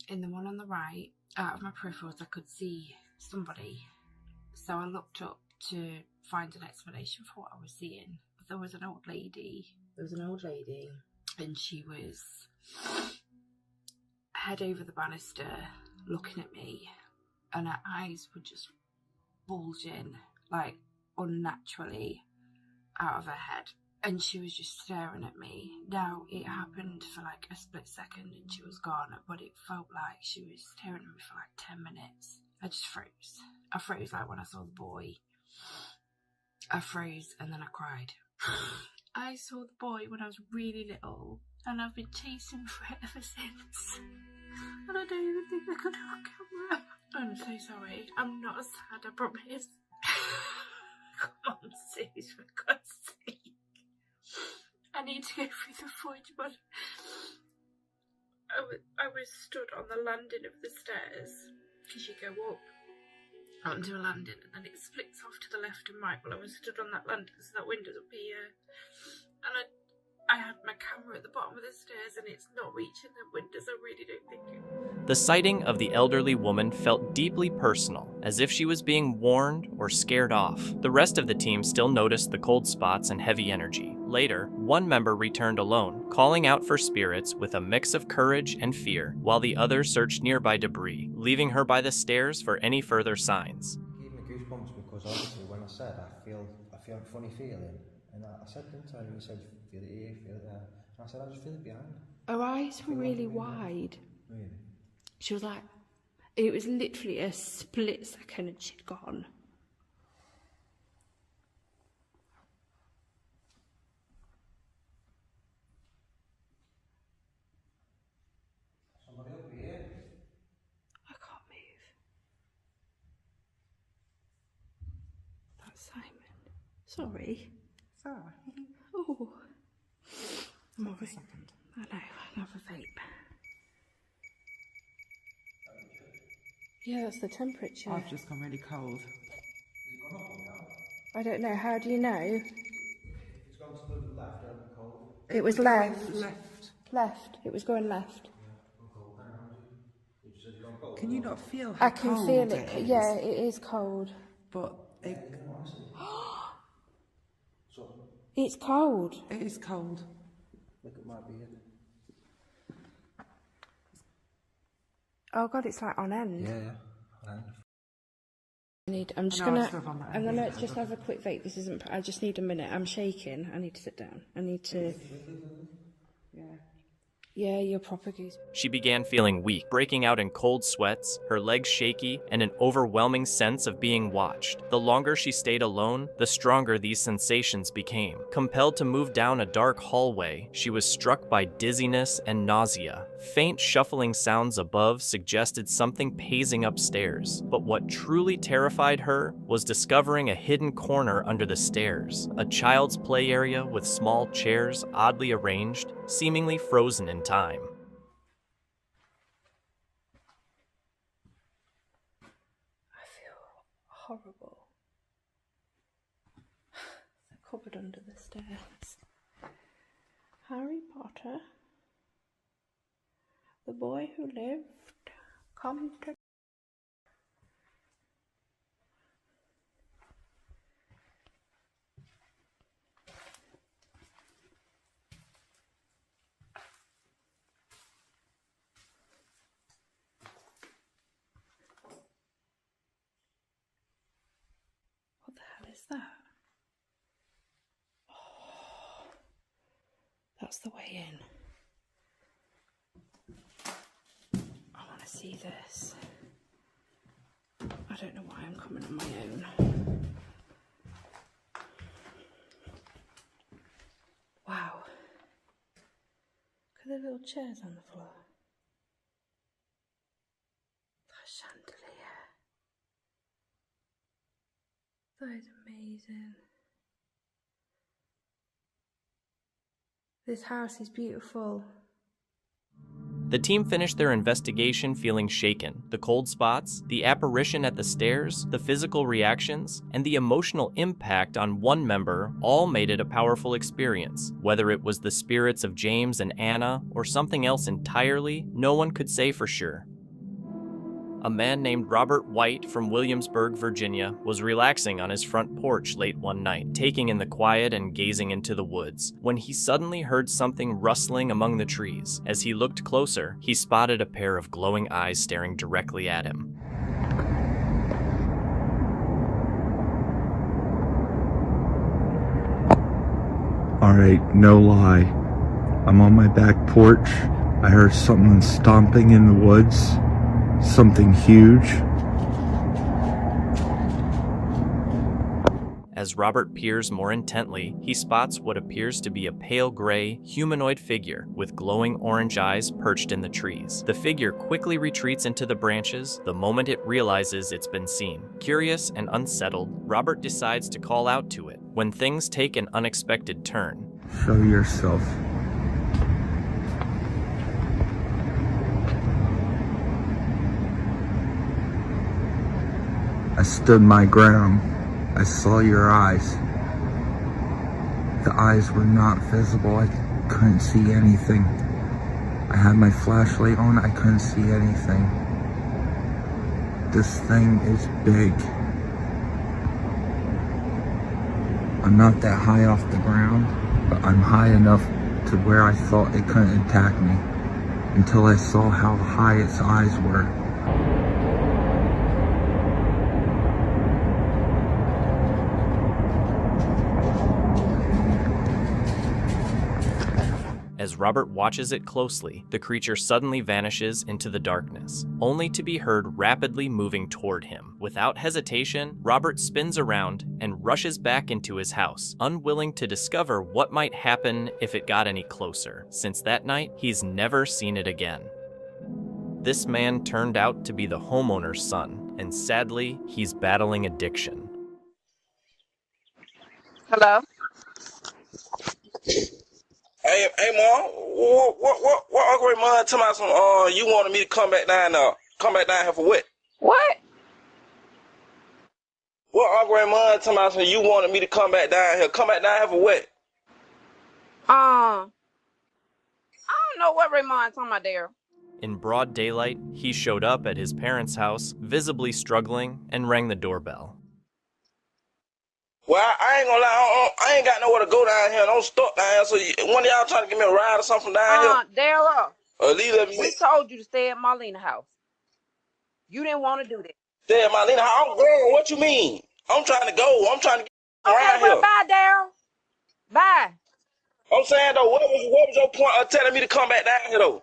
In the one on the right, out of my peripherals, I could see somebody. So I looked up to find an explanation for what I was seeing. There was an old lady. And she was head over the banister looking at me. And her eyes were just bulging, like unnaturally out of her head. And she was just staring at me. Now, it happened for like a split second and she was gone, but it felt like she was staring at me for like 10 minutes. I just froze. I froze like when I saw the boy. I froze and then I cried. I saw the boy when I was really little and I've been chasing him for it ever since. And I don't even think I could have a camera. I'm so sorry. I'm not sad, I promise. Come on, sis, for God's sake. I need to go through the footage, but I was stood on the landing of the stairs, because you go up onto a landing and then it splits off to the left and right. Well, I was stood on that landing, so that window's up here, and I had my camera at the bottom of the stairs and it's not reaching the windows. I really don't think it. The sighting of the elderly woman felt deeply personal, as if she was being warned or scared off. The rest of the team still noticed the cold spots and heavy energy. Later, one member returned alone, calling out for spirits with a mix of courage and fear, while the others searched nearby debris, leaving her by the stairs for any further signs. It gave me goosebumps because obviously when I said I feel a funny feeling, and I said, didn't I? You said, feel it here, feel it there. And I said, I just feel it behind. Her eyes were really wide. Really? She was like, it was literally a split second and she'd gone. Simon. Sorry. It's alright. Oh. I'm Take a alright. second. I know, I'll have a vape. Yeah, that's the temperature. I've just gone really cold. I don't know, how do you know? It's gone to the left, cold. It was left. Left. Left. It was going left. Can you not feel how I can cold feel it. is? Yeah, it is cold. But it, It's cold. it is cold. Look at my beard. Oh god, it's like on end. Yeah. I'm just No, gonna. it's still on that I'm end. gonna just have a quick vape. This isn't. I just need a minute. I'm shaking. I need to sit down. I need to. Yeah. Yeah, you're proper goose. She began feeling weak, breaking out in cold sweats, her legs shaky, and an overwhelming sense of being watched. The longer she stayed alone, the stronger these sensations became. Compelled to move down a dark hallway, she was struck by dizziness and nausea. Faint shuffling sounds above suggested something pacing upstairs, but what truly terrified her was discovering a hidden corner under the stairs, a child's play area with small chairs oddly arranged, seemingly frozen in time. I feel horrible. The cupboard under the stairs. Harry Potter, the boy who lived, come to. What the hell is that? Oh, that's the way in. I want to see this. I don't know why I'm coming on my own. Wow. Look at the little chairs on the floor. That chandelier. That is amazing. This house is beautiful. The team finished their investigation feeling shaken. The cold spots, the apparition at the stairs, the physical reactions, and the emotional impact on one member all made it a powerful experience. Whether it was the spirits of James and Anna or something else entirely, no one could say for sure. A man named Robert White from Williamsburg, Virginia, was relaxing on his front porch late one night, taking in the quiet and gazing into the woods, when he suddenly heard something rustling among the trees. As he looked closer, he spotted a pair of glowing eyes staring directly at him. Alright, no lie. I'm on my back porch. I heard someone stomping in the woods. Something huge. As Robert peers more intently, he spots what appears to be a pale gray, humanoid figure with glowing orange eyes perched in the trees. The figure quickly retreats into the branches the moment it realizes it's been seen. Curious and unsettled, Robert decides to call out to it, when things take an unexpected turn. Show yourself. I stood my ground. I saw your eyes. The eyes were not visible. I couldn't see anything. I had my flashlight on. I couldn't see anything. This thing is big. I'm not that high off the ground, but I'm high enough to where I thought it couldn't attack me until I saw how high its eyes were. As Robert watches it closely, the creature suddenly vanishes into the darkness, only to be heard rapidly moving toward him. Without hesitation, Robert spins around and rushes back into his house, unwilling to discover what might happen if it got any closer. Since that night, he's never seen it again. This man turned out to be the homeowner's son, and sadly, he's battling addiction. Hello? Hey, Mom, what Uncle Raymond talking about some, you wanted me to come back down here for what? What? What Uncle Raymond talking about some, you wanted me to come back down here for what? I don't know what Raymond talking about there. In broad daylight, he showed up at his parents' house, visibly struggling, and rang the doorbell. Well, I ain't gonna lie, I ain't got nowhere to go down here, and I'm stuck down here, so one of y'all trying to give me a ride or something down here? Daryl, we told you to stay at Marlena's house. You didn't want to do that. Stay at Marlena's house? I'm grown, what you mean? I'm trying to go, I'm trying to get around here. Bye, Daryl. Bye. I'm saying, though, what was your point of telling me to come back down here, though?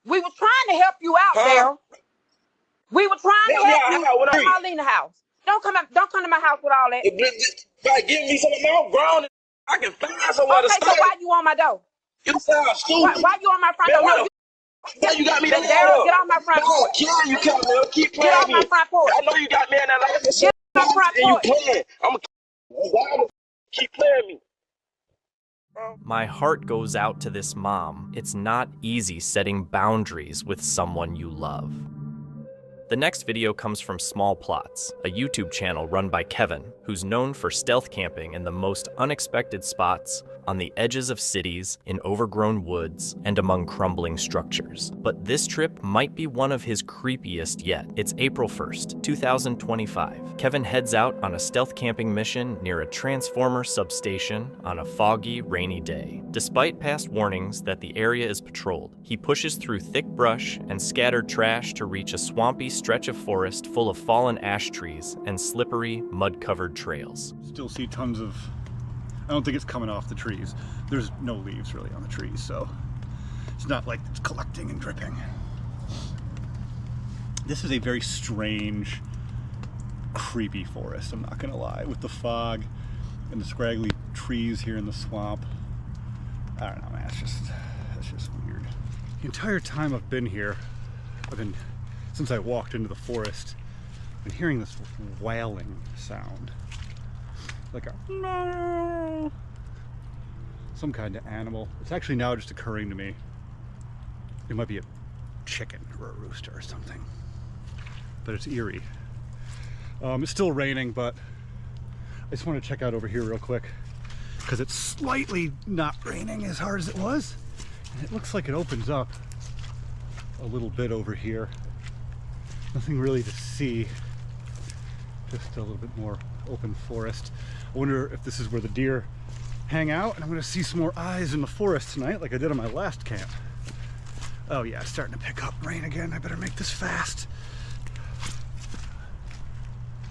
We were trying to help you out, Daryl. We were trying to help you at Marlena's house. Don't come to my house with all that. Like, give me some of my ground, I can find somewhere to stay. Okay, so why you on my door? You sound stupid. Why you on my front door? Why you got me there? Daryl, get off my front porch. No, you can't, man. Keep playing Get off me. my front porch. I know you got me in that life. Get off my front porch. And you playing. I'm keep playing me. My heart goes out to this mom. It's not easy setting boundaries with someone you love. The next video comes from Small Plots, a YouTube channel run by Kevin, who's known for stealth camping in the most unexpected spots, on the edges of cities, in overgrown woods, and among crumbling structures. But this trip might be one of his creepiest yet. It's April 1st, 2025. Kevin heads out on a stealth camping mission near a transformer substation on a foggy, rainy day. Despite past warnings that the area is patrolled, he pushes through thick brush and scattered trash to reach a swampy stretch of forest full of fallen ash trees and slippery, mud-covered trails. Still see tons of... I don't think it's coming off the trees. There's no leaves really on the trees, so it's not like it's collecting and dripping. This is a very strange, creepy forest, I'm not gonna lie, with the fog and the scraggly trees here in the swamp. I don't know, man, it's just weird. The entire time I've been here, since I walked into the forest, I've been hearing this wailing sound. Like a some kind of animal. It's actually now just occurring to me. It might be a chicken or a rooster or something. But it's eerie. It's still raining, but I just want to check out over here real quick because it's slightly not raining as hard as it was. And it looks like it opens up a little bit over here. Nothing really to see. Just a little bit more open forest. I wonder if this is where the deer hang out, and I'm gonna see some more eyes in the forest tonight like I did on my last camp. Oh yeah, it's starting to pick up rain again. I better make this fast.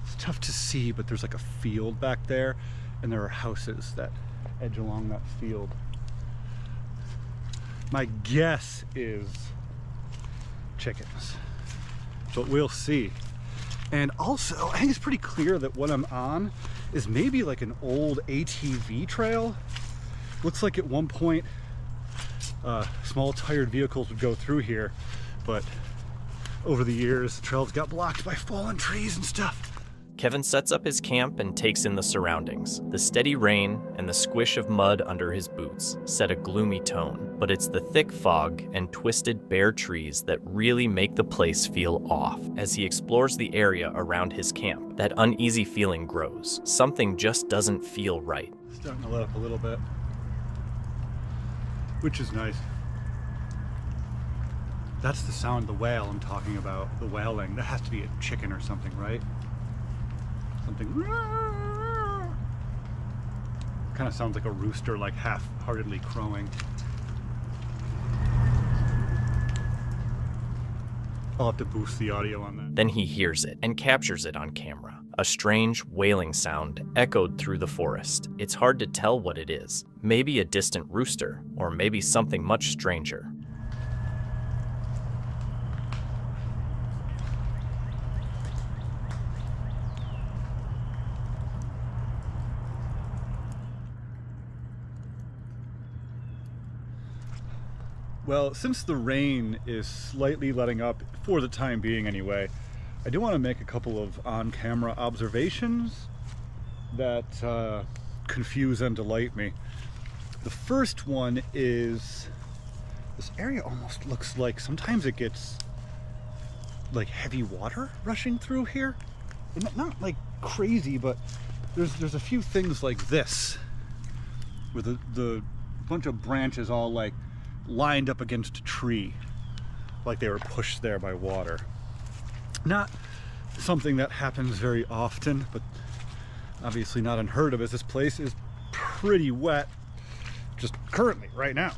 It's tough to see, but there's like a field back there, and there are houses that edge along that field. My guess is chickens, but we'll see. And also, I think it's pretty clear that what I'm on is maybe like an old ATV trail. Looks like at one point small tired vehicles would go through here, but over the years the trails got blocked by fallen trees and stuff. Kevin sets up his camp and takes in the surroundings. The steady rain and the squish of mud under his boots set a gloomy tone, but it's the thick fog and twisted bare trees that really make the place feel off. As he explores the area around his camp, that uneasy feeling grows. Something just doesn't feel right. Starting to let up a little bit, which is nice. That's the sound of the wail I'm talking about, the wailing. That has to be a chicken or something, right? Something kind of sounds like a rooster, like half-heartedly crowing. I'll have to boost the audio on that. Then he hears it and captures it on camera. A strange wailing sound echoed through the forest. It's hard to tell what it is. Maybe a distant rooster, or maybe something much stranger. Well, since the rain is slightly letting up, for the time being anyway, I do want to make a couple of on-camera observations that confuse and delight me. The first one is, this area almost looks like sometimes it gets like heavy water rushing through here. Not like crazy, but there's a few things like this with the bunch of branches all like lined up against a tree, like they were pushed there by water. Not something that happens very often, but obviously not unheard of, as this place is pretty wet just currently right now.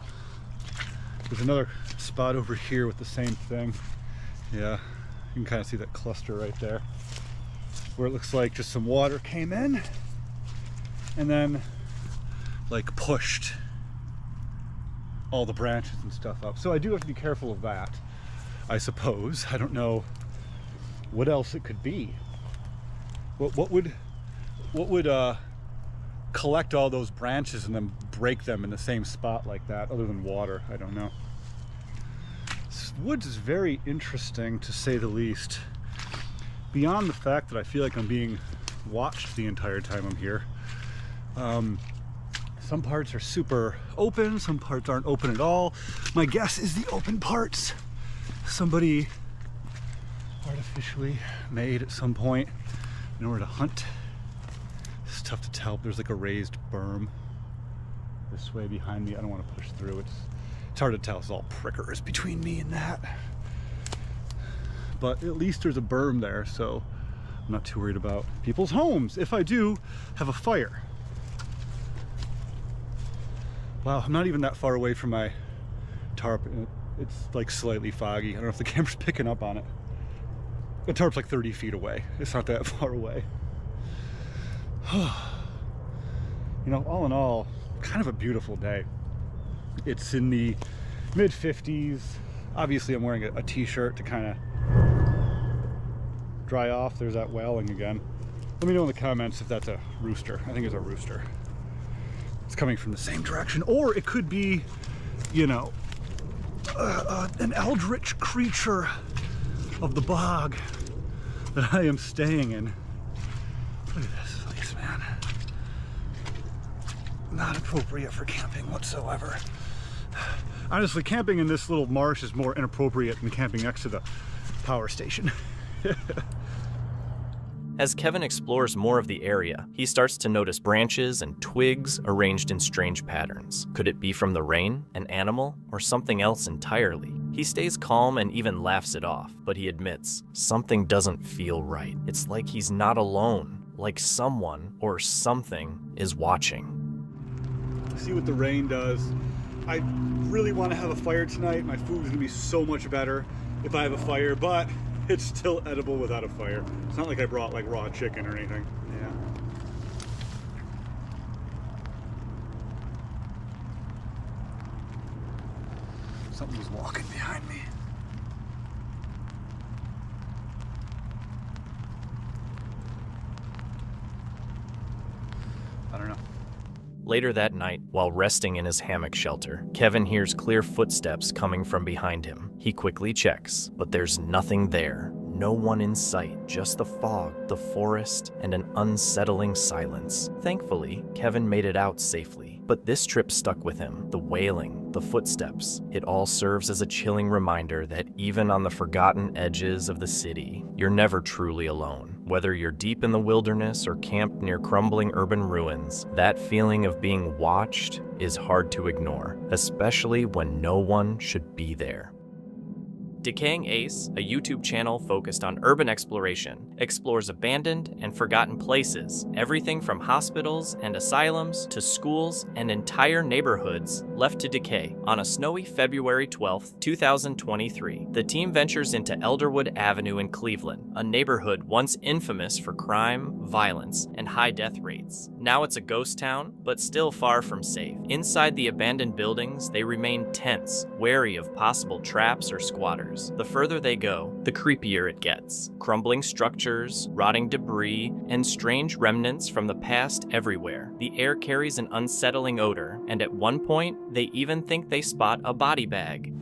There's another spot over here with the same thing. Yeah, you can kind of see that cluster right there, where it looks like just some water came in and then like pushed all the branches and stuff up. So I do have to be careful of that, I suppose. I don't know what else it could be. What would collect all those branches and then break them in the same spot like that, other than water? I don't know. This woods is very interesting, to say the least. Beyond the fact that I feel like I'm being watched the entire time I'm here. Some parts are super open, some parts aren't open at all. My guess is the open parts somebody artificially made at some point in order to hunt. It's tough to tell. There's like a raised berm this way behind me. I don't want to push through. It's hard to tell. It's all prickers between me and that. But at least there's a berm there, so I'm not too worried about people's homes if I do have a fire. Wow, I'm not even that far away from my tarp. It's like slightly foggy. I don't know if the camera's picking up on it. The tarp's like 30 feet away. It's not that far away. You know, all in all, kind of a beautiful day. It's in the mid 50s. Obviously I'm wearing a t-shirt to kind of dry off. There's that wailing again. Let me know in the comments if that's a rooster. I think it's a rooster. It's coming from the same direction, or it could be, you know, an eldritch creature of the bog that I am staying in. Look at this place, man. Not appropriate for camping whatsoever. Honestly, camping in this little marsh is more inappropriate than camping next to the power station. As Kevin explores more of the area, he starts to notice branches and twigs arranged in strange patterns. Could it be from the rain, an animal, or something else entirely? He stays calm and even laughs it off, but he admits something doesn't feel right. It's like he's not alone, like someone or something is watching. See what the rain does. I really want to have a fire tonight. My food's gonna be so much better if I have a fire, but it's still edible without a fire. It's not like I brought like raw chicken or anything. Yeah. Something was walking behind me. I don't know. Later that night, while resting in his hammock shelter, Kevin hears clear footsteps coming from behind him. He quickly checks, but there's nothing there. No one in sight, just the fog, the forest, and an unsettling silence. Thankfully, Kevin made it out safely, but this trip stuck with him. The wailing, the footsteps, it all serves as a chilling reminder that even on the forgotten edges of the city, you're never truly alone. Whether you're deep in the wilderness or camped near crumbling urban ruins, that feeling of being watched is hard to ignore, especially when no one should be there. Decaying Ace, a YouTube channel focused on urban exploration, explores abandoned and forgotten places, everything from hospitals and asylums to schools and entire neighborhoods left to decay. On a snowy February 12, 2023, the team ventures into Elderwood Avenue in Cleveland, a neighborhood once infamous for crime, violence, and high death rates. Now it's a ghost town, but still far from safe. Inside the abandoned buildings, they remain tense, wary of possible traps or squatters. The further they go, the creepier it gets. Crumbling structures, rotting debris, and strange remnants from the past everywhere. The air carries an unsettling odor, and at one point, they even think they spot a body bag.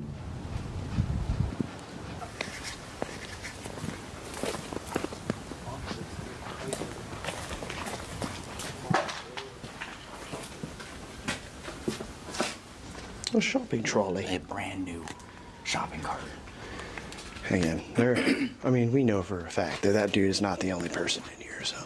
A shopping trolley. A brand new shopping cart. Hang on. I mean, we know for a fact that that dude is not the only person in here, so.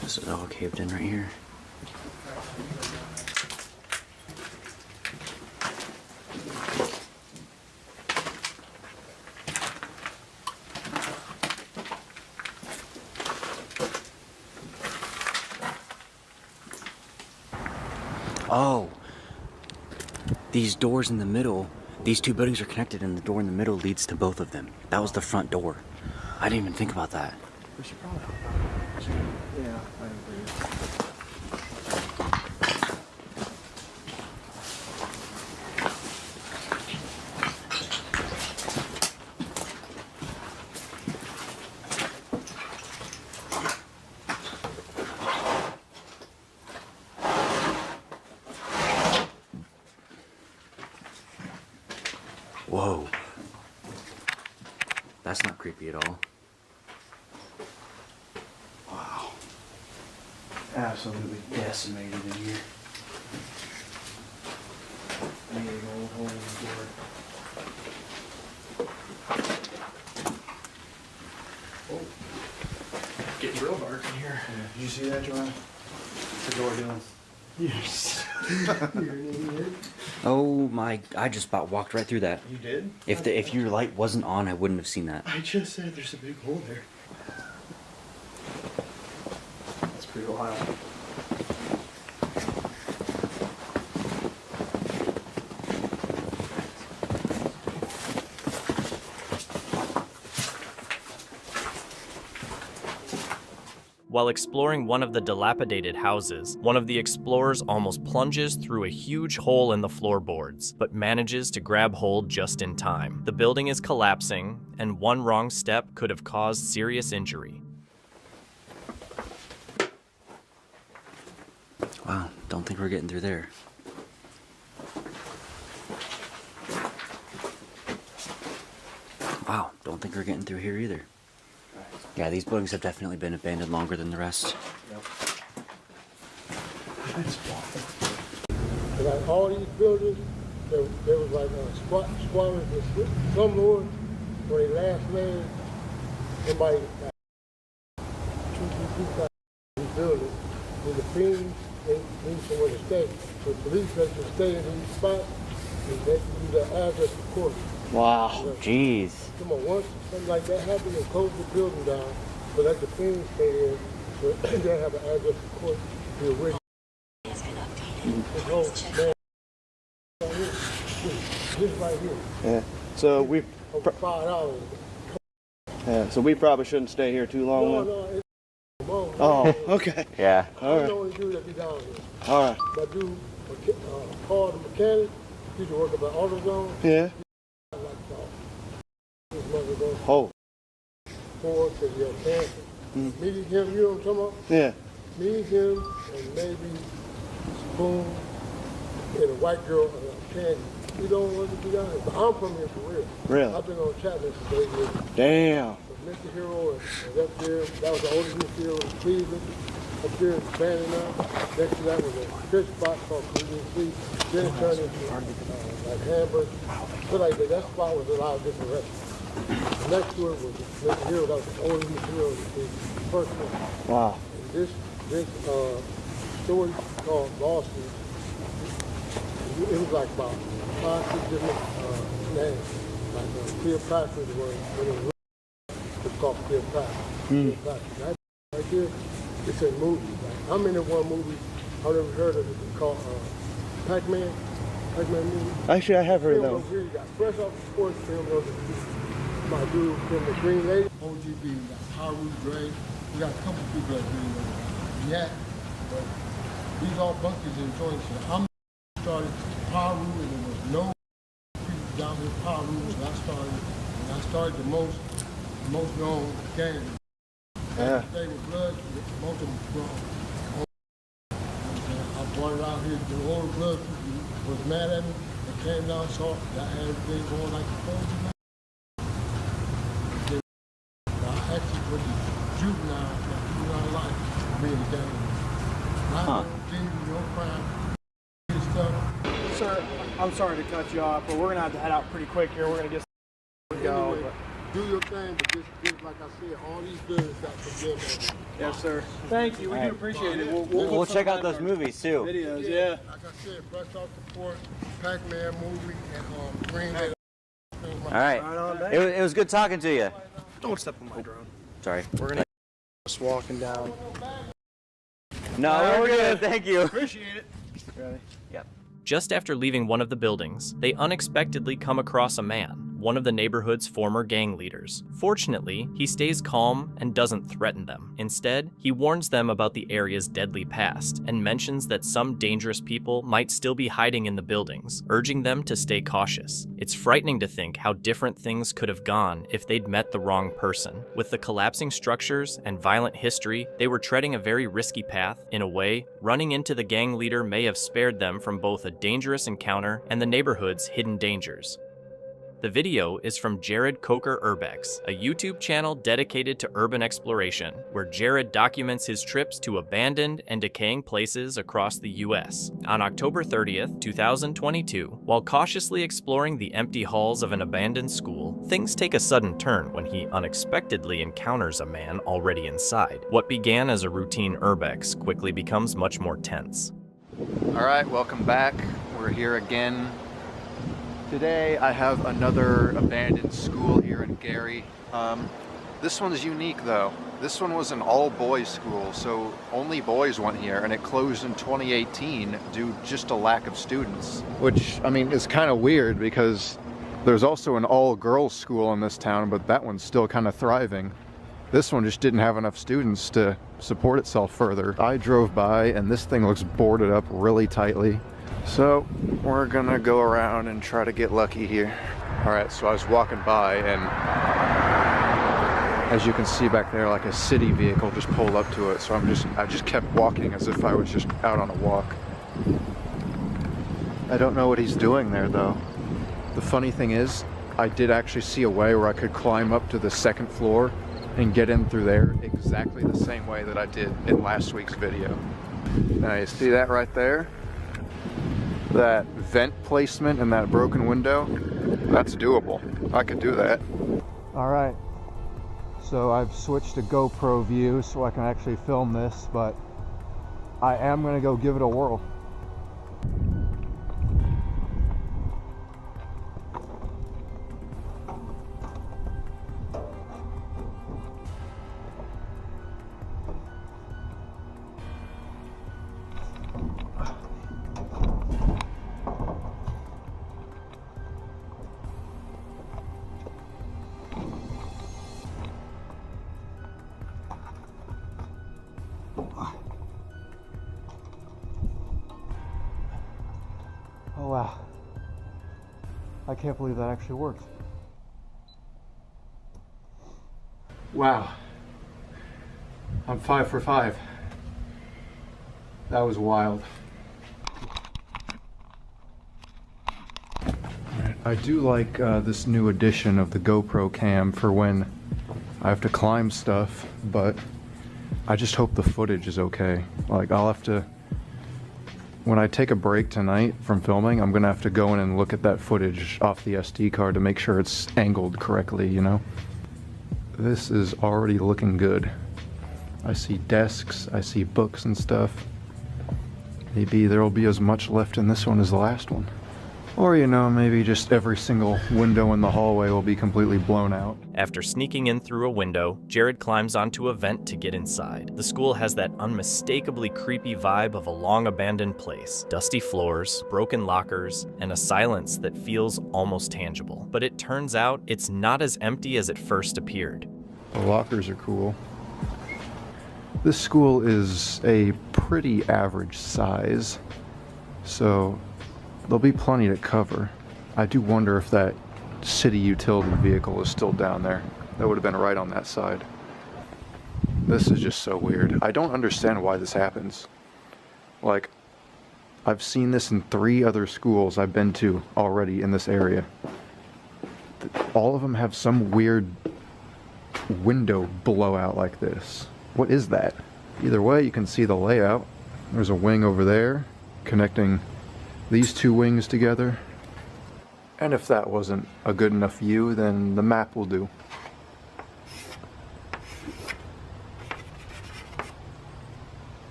This is all caved in right here. Oh, these doors in the middle, these two buildings are connected and the door in the middle leads to both of them. That was the front door. I didn't even think about that. We should probably. Yeah, I agree. Whoa. That's not creepy at all. Wow. Absolutely decimated in here. Big old hole in the door. Oh. Getting real dark in here. Yeah. Did you see that, Joanna? What's the door doing? Yes. You're an idiot. Oh my, I just about walked right through that. You did? If your light wasn't on, I wouldn't have seen that. I just said there's a big hole there. That's pretty wild. While exploring one of the dilapidated houses, one of the explorers almost plunges through a huge hole in the floorboards, but manages to grab hold just in time. The building is collapsing, and one wrong step could have caused serious injury. Wow, don't think we're getting through there. Wow, don't think we're getting through here either. Yeah, these buildings have definitely been abandoned longer than the rest. Yep. Like all these buildings, there was like squatters and slumlords where they last land. Somebody like 2 people in the building. With the fiends, they need somewhere to stay. So police let you stay in these spots and they use their address of court. Wow, jeez. Come on, once something like that happened, they close the building down, so let the fiends stay in, so they have an address of court to the original. This whole man right here, this right here. Yeah. So we. Over $5. Yeah. So we probably shouldn't stay here too long. No, then? no, it's wrong. Oh, okay. Yeah. All right. I know the dude that be down here. All right. My dude, Carl the mechanic, he used to work at the AutoZone. Yeah. Oh. Four, because he had cancer. Me, him, you know what I'm talking about? Yeah. Me, him, and maybe Spoon, and a white girl, Candy. You don't want to be down here. But I'm from here for real. Really? I've been on Chapman for 8 years. Damn. Mr. Hero is up there. That was the oldest Mr. Hero in Cleveland. Up there in Bannon now. Next to that was a fish spot called Cleveland Sea. Then it turned into like hamburgers. So like that. That spot was a lot of different restaurants. Next to it was Mr. Hero. That was the oldest Mr. Hero in the first one. Wow. And this story called Boston, it was like about 5, 6 different names. Like Cleopatra was when it was called Cleopatra. Cleopatra. That right there, it's a movie. Like, I'm in one movie, I've never heard of it, it's called Pac-Man. Pac-Man movie. Actually, I have heard of that one. You got fresh off the sports film, my dude from the Green Lady. OGB, we got Haru, Dre. We got a couple people that Green Lady. Yeah, but these all bunkers and joints. I'm started Haru and there was no people down here Haru, and I started And I started the most known gang. Yeah. They were blood, most of them wrong. I brought it out here, the older blood was mad at me. They came down, saw that I had everything going like a crazy. I actually was a juvenile life, being a gang. Not no crime, stuff. Sir, I'm sorry to cut you off, but we're gonna have to head out pretty quick here. We're gonna get go. Anyway, do your thing, but just like I said, all these buildings got to build on. Yes, sir. Thank you. We do appreciate it. We'll check out those movies too. Videos, yeah. Like I said, Fresh Off the Port, Pac-Man movie, and Green Day. All right. It was good talking to you. Don't step on my drone. Sorry. We're gonna just walking down. No, we're good. Thank you. Appreciate it. Ready? Yep. Just after leaving one of the buildings, they unexpectedly come across a man, one of the neighborhood's former gang leaders. Fortunately, he stays calm and doesn't threaten them. Instead, he warns them about the area's deadly past and mentions that some dangerous people might still be hiding in the buildings, urging them to stay cautious. It's frightening to think how different things could have gone if they'd met the wrong person. With the collapsing structures and violent history, they were treading a very risky path. In a way, running into the gang leader may have spared them from both a dangerous encounter and the neighborhood's hidden dangers. The video is from Jared Coker Urbex, a YouTube channel dedicated to urban exploration, where Jared documents his trips to abandoned and decaying places across the US. On October 30th, 2022, while cautiously exploring the empty halls of an abandoned school, things take a sudden turn when he unexpectedly encounters a man already inside. What began as a routine urbex quickly becomes much more tense. All right, welcome back. We're here again. Today I have another abandoned school here in Gary. This one's unique though. This one was an all-boys school, so only boys went here, and it closed in 2018 due just to lack of students. Which, I mean, is kind of weird because there's also an all-girls school in this town, but that one's still kind of thriving. This one just didn't have enough students to support itself further. I drove by and this thing looks boarded up really tightly. So we're gonna go around and try to get lucky here. All right, so I was walking by and as you can see back there, like a city vehicle just pulled up to it. So I just kept walking as if I was just out on a walk. I don't know what he's doing there though. The funny thing is, I did actually see a way where I could climb up to the second floor and get in through there exactly the same way that I did in last week's video. Now you see that right there? That vent placement in that broken window, that's doable. I could do that. All right, so I've switched to GoPro view so I can actually film this, but I am gonna go give it a whirl. Oh wow, I can't believe that actually worked. Wow, I'm 5 for 5. That was wild. I do like this new edition of the GoPro cam for when I have to climb stuff, but I just hope the footage is okay. Like I'll have to, when I take a break tonight from filming, I'm gonna have to go in and look at that footage off the SD card to make sure it's angled correctly, you know? This is already looking good. I see desks, I see books and stuff. Maybe there will be as much left in this one as the last one. Or, you know, maybe just every single window in the hallway will be completely blown out. After sneaking in through a window, Jared climbs onto a vent to get inside. The school has that unmistakably creepy vibe of a long abandoned place. Dusty floors, broken lockers, and a silence that feels almost tangible. But it turns out it's not as empty as it first appeared. The lockers are cool. This school is a pretty average size, so there'll be plenty to cover. I do wonder if that city utility vehicle is still down there. That would have been right on that side. This is just so weird. I don't understand why this happens. Like, I've seen this in 3 other schools I've been to already in this area. All of them have some weird window blowout like this. What is that? Either way, you can see the layout. There's a wing over there connecting these 2 wings together. And if that wasn't a good enough view, then the map will do.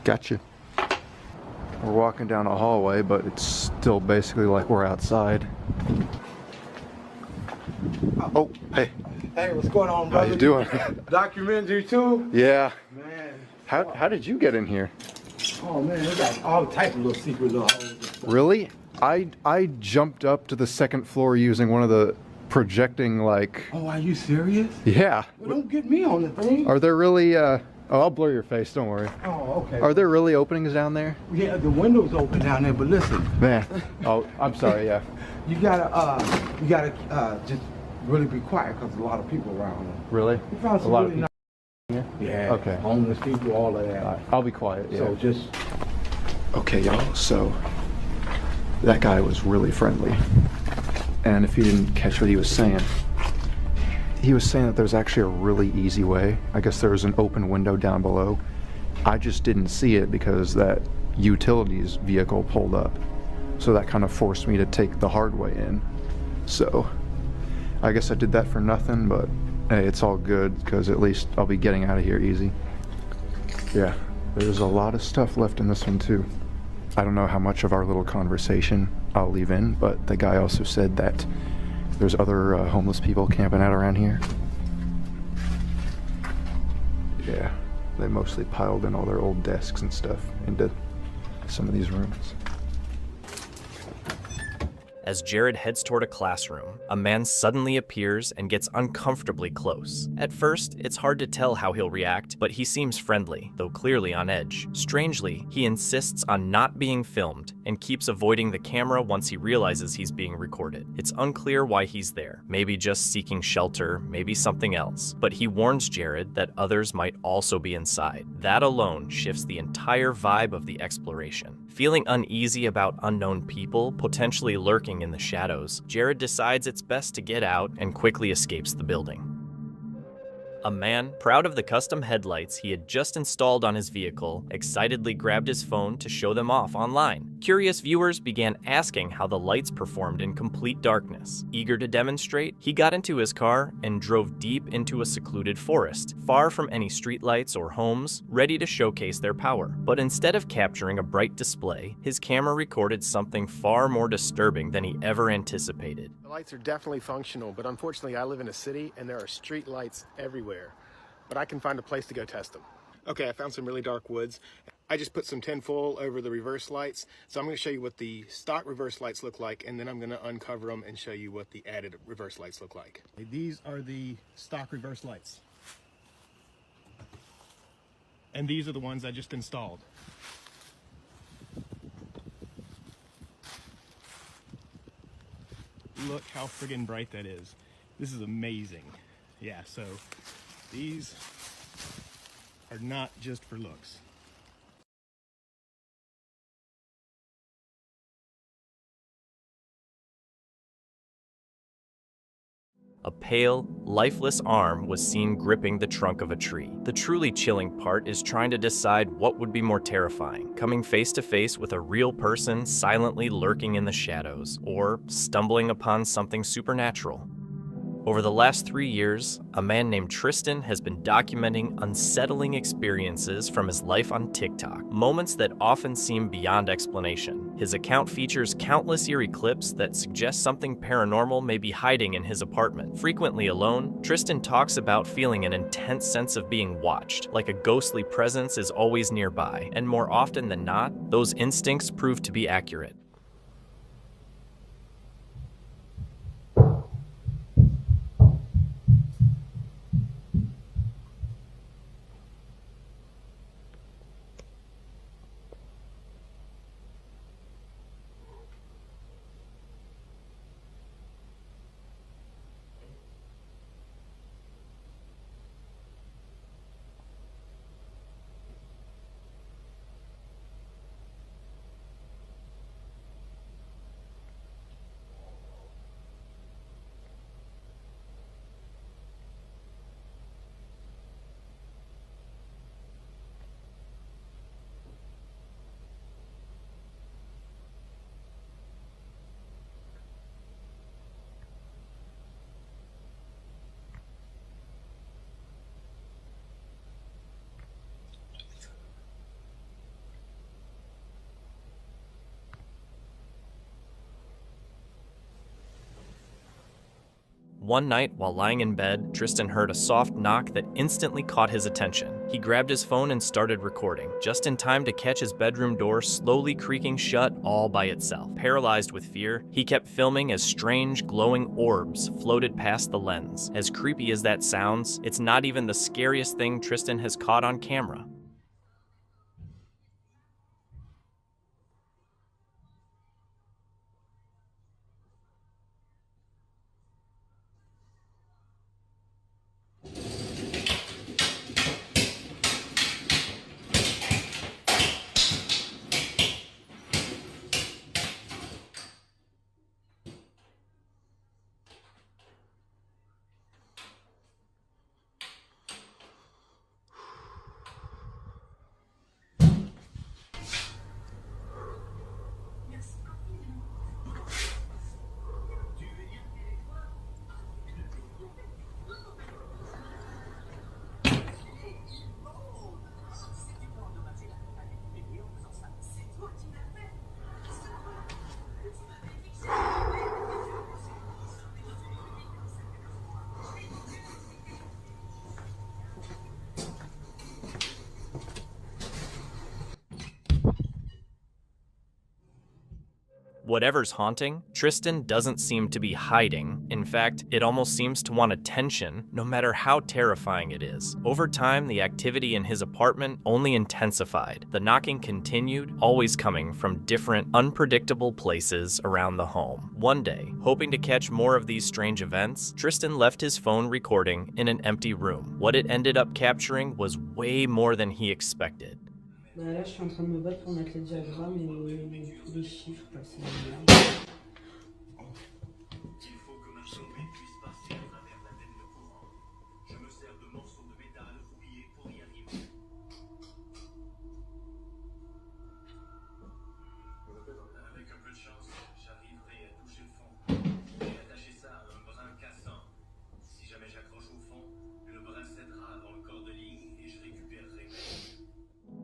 Gotcha. We're walking down a hallway, but it's still basically like we're outside. Oh, hey. Hey, what's going on, brother? How you doing? Documentary too? Yeah. Man. How did you get in here? Oh man, they got all type of little secret little holes. Really? I jumped up to the 2nd floor using one of the projecting, like... Oh, are you serious? Yeah. Well, don't get me on the thing. Are there really, oh, I'll blur your face, don't worry. Oh, okay. Are there really openings down there? Yeah, the window's open down there, but listen. Man. Oh, I'm sorry, yeah. You gotta just really be quiet because there's a lot of people around. Really? We found some a lot really of people here? Yeah. Okay. Homeless people, all of that. Right, I'll be quiet, yeah. So just... Okay, y'all, so that guy was really friendly. And if you didn't catch what he was saying that there's actually a really easy way. I guess there was an open window down below. I just didn't see it because that utilities vehicle pulled up. So that kind of forced me to take the hard way in. So I guess I did that for nothing, but hey, it's all good because at least I'll be getting out of here easy. Yeah, there's a lot of stuff left in this one too. I don't know how much of our little conversation I'll leave in, but the guy also said that there's other homeless people camping out around here. Yeah, they mostly piled in all their old desks and stuff into some of these rooms. As Jared heads toward a classroom, a man suddenly appears and gets uncomfortably close. At first, it's hard to tell how he'll react, but he seems friendly, though clearly on edge. Strangely, he insists on not being filmed and keeps avoiding the camera once he realizes he's being recorded. It's unclear why he's there. Maybe just seeking shelter, maybe something else. But he warns Jared that others might also be inside. That alone shifts the entire vibe of the exploration. Feeling uneasy about unknown people potentially lurking in the shadows, Jared decides it's best to get out and quickly escapes the building. A man, proud of the custom headlights he had just installed on his vehicle, excitedly grabbed his phone to show them off online. Curious viewers began asking how the lights performed in complete darkness. Eager to demonstrate, he got into his car and drove deep into a secluded forest, far from any streetlights or homes, ready to showcase their power. But instead of capturing a bright display, his camera recorded something far more disturbing than he ever anticipated. The lights are definitely functional, but unfortunately I live in a city and there are street lights everywhere. But I can find a place to go test them. Okay, I found some really dark woods. I just put some tinfoil over the reverse lights. So I'm gonna show you what the stock reverse lights look like, and then I'm gonna uncover them and show you what the added reverse lights look like. These are the stock reverse lights. And these are the ones I just installed. Look how friggin' bright that is. This is amazing. Yeah, so these are not just for looks. A pale, lifeless arm was seen gripping the trunk of a tree. The truly chilling part is trying to decide what would be more terrifying, coming face to face with a real person silently lurking in the shadows, or stumbling upon something supernatural. Over the last 3 years, a man named Tristan has been documenting unsettling experiences from his life on TikTok, moments that often seem beyond explanation. His account features countless eerie clips that suggest something paranormal may be hiding in his apartment. Frequently alone, Tristan talks about feeling an intense sense of being watched, like a ghostly presence is always nearby, and more often than not, those instincts prove to be accurate. One night, while lying in bed, Tristan heard a soft knock that instantly caught his attention. He grabbed his phone and started recording, just in time to catch his bedroom door slowly creaking shut all by itself. Paralyzed with fear, he kept filming as strange, glowing orbs floated past the lens. As creepy as that sounds, it's not even the scariest thing Tristan has caught on camera. Whatever's haunting, Tristan doesn't seem to be hiding. In fact, it almost seems to want attention, no matter how terrifying it is. Over time, the activity in his apartment only intensified. The knocking continued, always coming from different, unpredictable places around the home. One day, hoping to catch more of these strange events, Tristan left his phone recording in an empty room. What it ended up capturing was way more than he expected. Là, je suis en train de me battre pour mettre les diagrammes et tous les chiffres, quoi, c'est bien.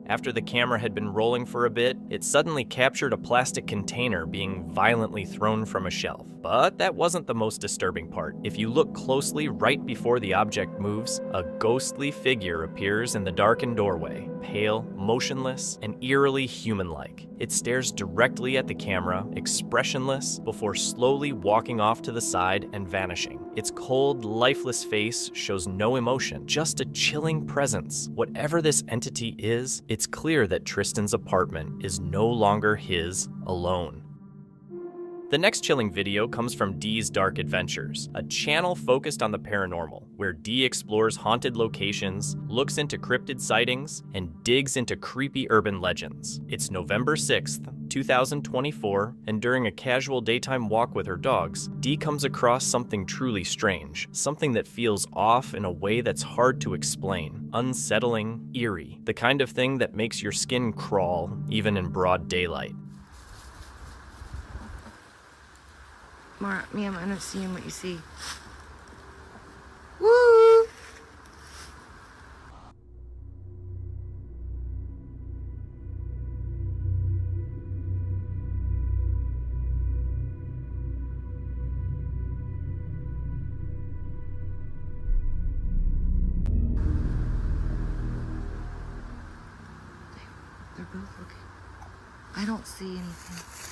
After the camera had been rolling for a bit, it suddenly captured a plastic container being violently thrown from a shelf. But that wasn't the most disturbing part. If you look closely right before the object moves, a ghostly figure appears in the darkened doorway, pale, motionless, and eerily human-like. It stares directly at the camera, expressionless, before slowly walking off to the side and vanishing. Its cold, lifeless face shows no emotion, just a chilling presence. Whatever this entity is, it's clear that Tristan's apartment is no longer his alone. The next chilling video comes from Dee's Dark Adventures, a channel focused on the paranormal, where Dee explores haunted locations, looks into cryptid sightings, and digs into creepy urban legends. It's November 6th, 2024, and during a casual daytime walk with her dogs, Dee comes across something truly strange, something that feels off in a way that's hard to explain, unsettling, eerie, the kind of thing that makes your skin crawl even in broad daylight. Ma'am, I'm not seeing what you see. Woo! They're both looking. I don't see anything.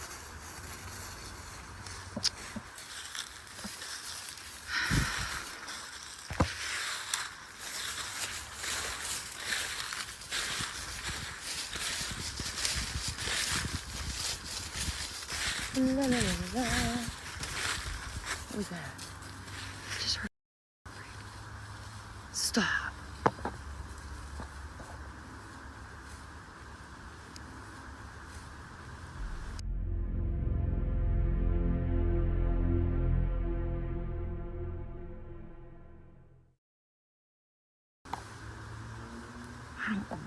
La, la, la, la. What was that? I just heard. Stop.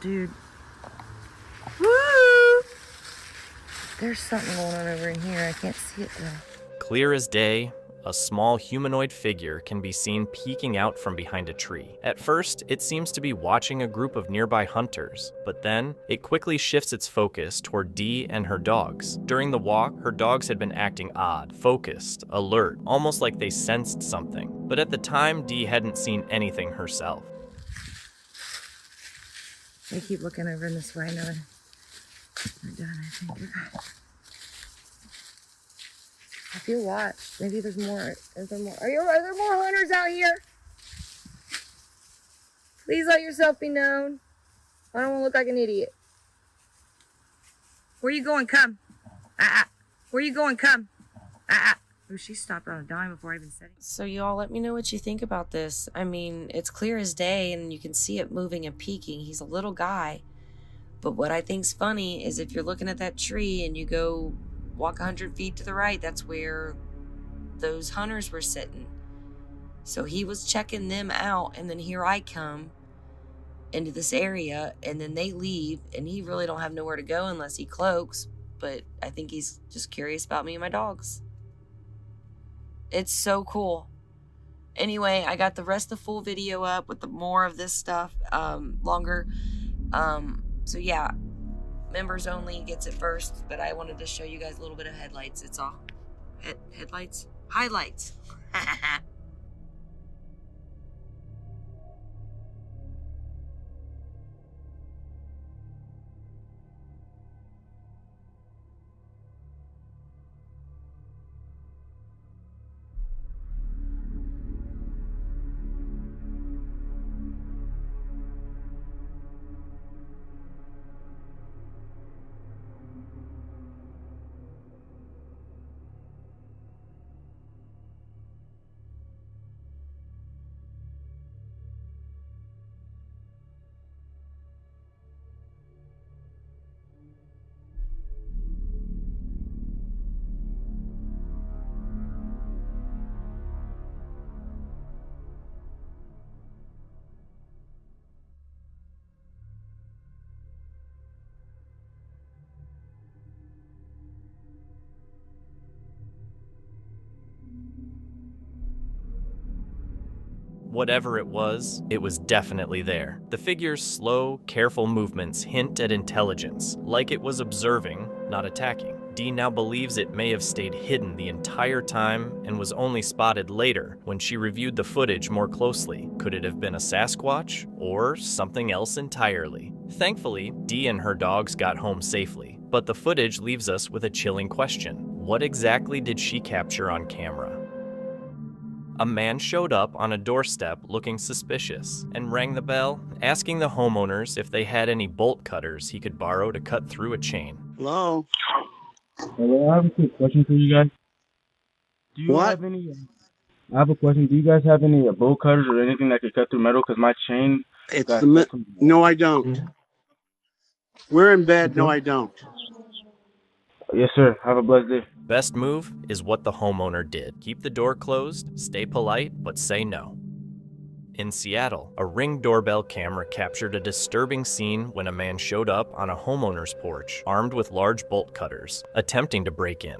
Dude. Woo! There's something going on over in here. I can't see it though. Clear as day, a small humanoid figure can be seen peeking out from behind a tree. At first, it seems to be watching a group of nearby hunters, but then it quickly shifts its focus toward Dee and her dogs. During the walk, her dogs had been acting odd, focused, alert, almost like they sensed something. But at the time, Dee hadn't seen anything herself. I keep looking over this way. No, we're done, I think. Okay. I feel watched. Maybe there's more. Is there more? Are there more hunters out here? Please let yourself be known. I don't want to look like an idiot. Where you going? Come. Where you going? Come. Oh, she stopped on a dime before I even said it. So y'all let me know what you think about this. I mean, it's clear as day and you can see it moving and peeking. He's a little guy. But what I think's funny is if you're looking at that tree and you go walk 100 feet to the right, that's where those hunters were sitting. So he was checking them out, and then here I come into this area, and then they leave, and he really don't have nowhere to go unless he cloaks, but I think he's just curious about me and my dogs. It's so cool. Anyway, I got the rest of the full video up with the more of this stuff, longer. So yeah, members only gets it first, but I wanted to show you guys a little bit of headlights. It's all headlights? Highlights. Whatever it was definitely there. The figure's slow, careful movements hint at intelligence, like it was observing, not attacking. Dee now believes it may have stayed hidden the entire time and was only spotted later when she reviewed the footage more closely. Could it have been a Sasquatch or something else entirely? Thankfully, Dee and her dogs got home safely, but the footage leaves us with a chilling question. What exactly did she capture on camera? A man showed up on a doorstep looking suspicious and rang the bell, asking the homeowners if they had any bolt cutters he could borrow to cut through a chain. Hello? Hello, I have a quick question for you guys. Do you have any? I have a question. Do you guys have any bolt cutters or anything that could cut through metal? Because my chain. No, I don't. We're in bed. No, I don't. Yes, sir. Have a blessed day. Best move is what the homeowner did. Keep the door closed, stay polite, but say no. In Seattle, a Ring doorbell camera captured a disturbing scene when a man showed up on a homeowner's porch, armed with large bolt cutters, attempting to break in.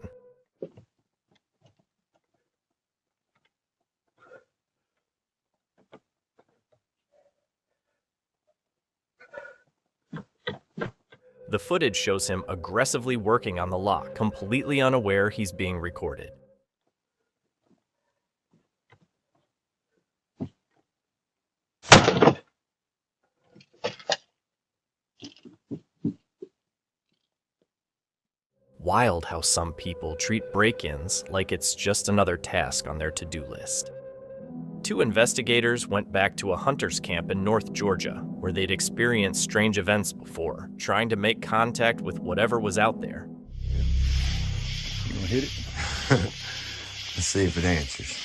The footage shows him aggressively working on the lock, completely unaware he's being recorded. Wild how some people treat break-ins like it's just another task on their to-do list. 2 investigators went back to a hunter's camp in North Georgia, where they'd experienced strange events before, trying to make contact with whatever was out there. You wanna hit it? Let's see if it answers.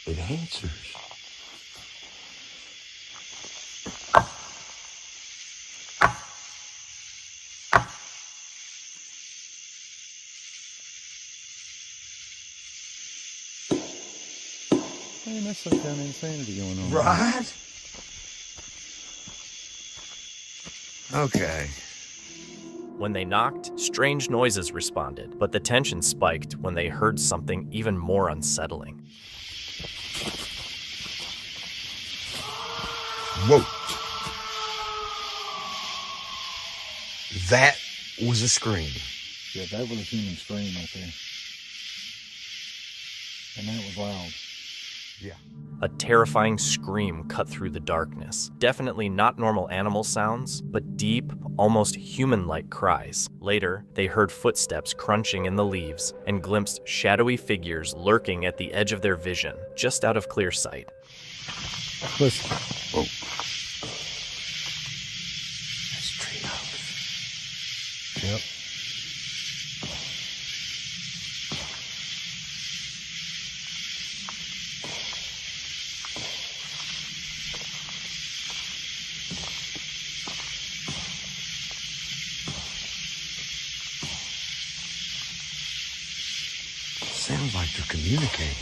It answers. Man, that's some kind of insanity going on. Right? Okay. When they knocked, strange noises responded, but the tension spiked when they heard something even more unsettling. Whoa. That was a scream. Yeah, that was a human scream right there. And that was loud. Yeah. A terrifying scream cut through the darkness. Definitely not normal animal sounds, but deep, almost human-like cries. Later, they heard footsteps crunching in the leaves and glimpsed shadowy figures lurking at the edge of their vision, just out of clear sight. Listen. Whoa. That's treehouse. Yep. Sounds like they're communicating.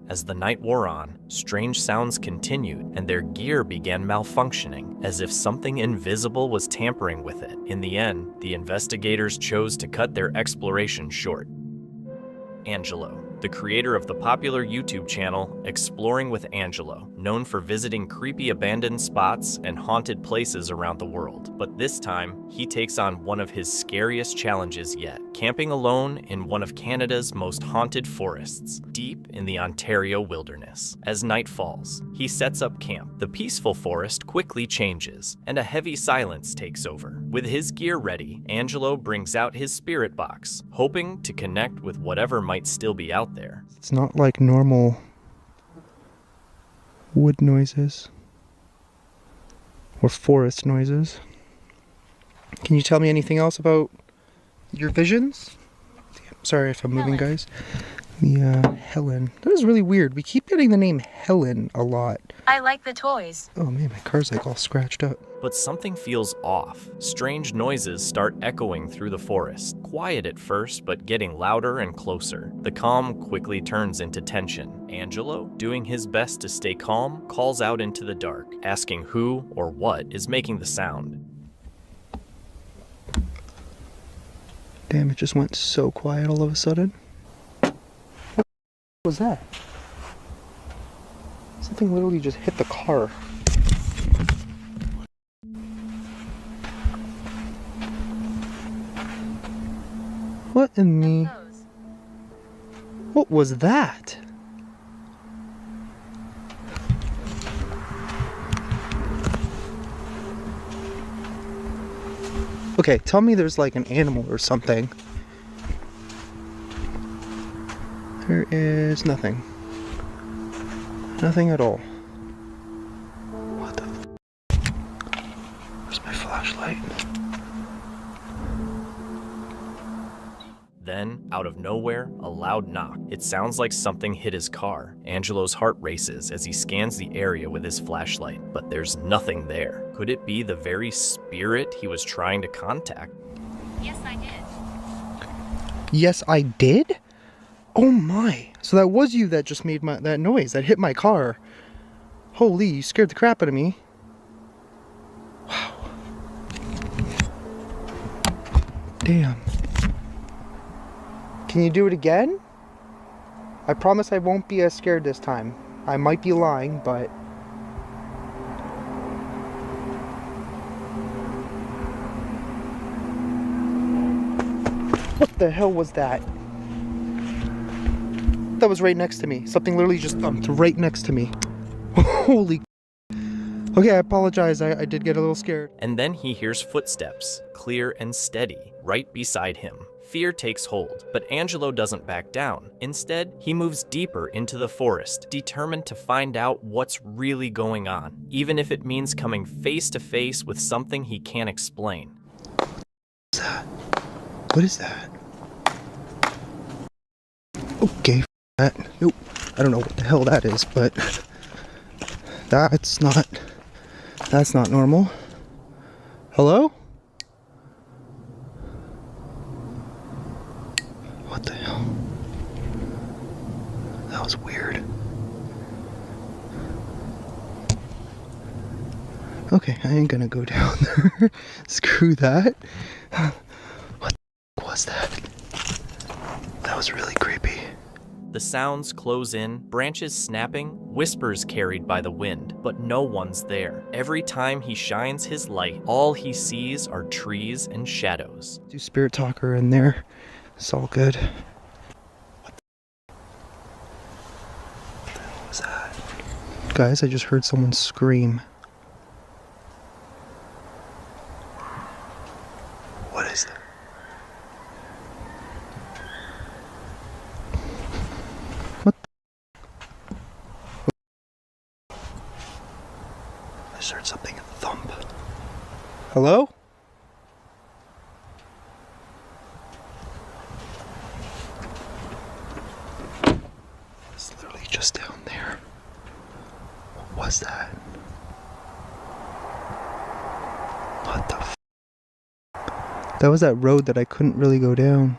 As the night wore on, strange sounds continued and their gear began malfunctioning, as if something invisible was tampering with it. In the end, the investigators chose to cut their exploration short. Angelo, the creator of the popular YouTube channel Exploring with Angelo, known for visiting creepy abandoned spots and haunted places around the world. But this time, he takes on one of his scariest challenges yet, camping alone in one of Canada's most haunted forests, deep in the Ontario wilderness. As night falls, he sets up camp. The peaceful forest quickly changes, and a heavy silence takes over. With his gear ready, Angelo brings out his spirit box, hoping to connect with whatever might still be out there. It's not like normal wood noises or forest noises. Can you tell me anything else about your visions? Sorry if I'm moving, guys. Helen. That is really weird. We keep getting the name Helen a lot. I like the toys. Oh man, my car's like all scratched up. But something feels off. Strange noises start echoing through the forest. Quiet at first, but getting louder and closer. The calm quickly turns into tension. Angelo, doing his best to stay calm, calls out into the dark, asking who or what is making the sound. Damn, it just went so quiet all of a sudden. What was that? Something literally just hit the car. What in the... What was that? Okay, tell me there's like an animal or something. There is nothing. Nothing at all. What the f... Where's my flashlight? Then, out of nowhere, a loud knock. It sounds like something hit his car. Angelo's heart races as he scans the area with his flashlight, but there's nothing there. Could it be the very spirit he was trying to contact? Yes, I did. Yes, I did? Oh my. So that was you that just made that noise, that hit my car. Holy, you scared the crap out of me. Wow. Damn. Can you do it again? I promise I won't be as scared this time. I might be lying, but... What the hell was that? That was right next to me. Something literally just thumped right next to me. Holy... Okay, I apologize. I did get a little scared. And then he hears footsteps, clear and steady, right beside him. Fear takes hold, but Angelo doesn't back down. Instead, he moves deeper into the forest, determined to find out what's really going on, even if it means coming face to face with something he can't explain. What's that? What is that? Okay, that. Nope. I don't know what the hell that is, but that's not normal. Hello? What the hell? That was weird. Okay, I ain't gonna go down there. Screw that. What the was that? That was really creepy. The sounds close in, branches snapping, whispers carried by the wind, but no one's there. Every time he shines his light, all he sees are trees and shadows. Do spirit talker in there. It's all good. What the hell was that? Guys, I just heard someone scream. What is that? I just heard something thump. Hello? It's literally just down there. What was that? What the f? That was that road that I couldn't really go down.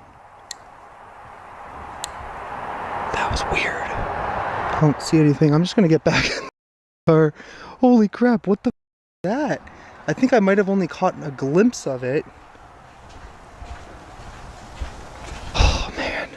That was weird. I don't see anything. I'm just gonna get back in the car. Holy crap, what the f is that? I think I might have only caught a glimpse of it. Oh man.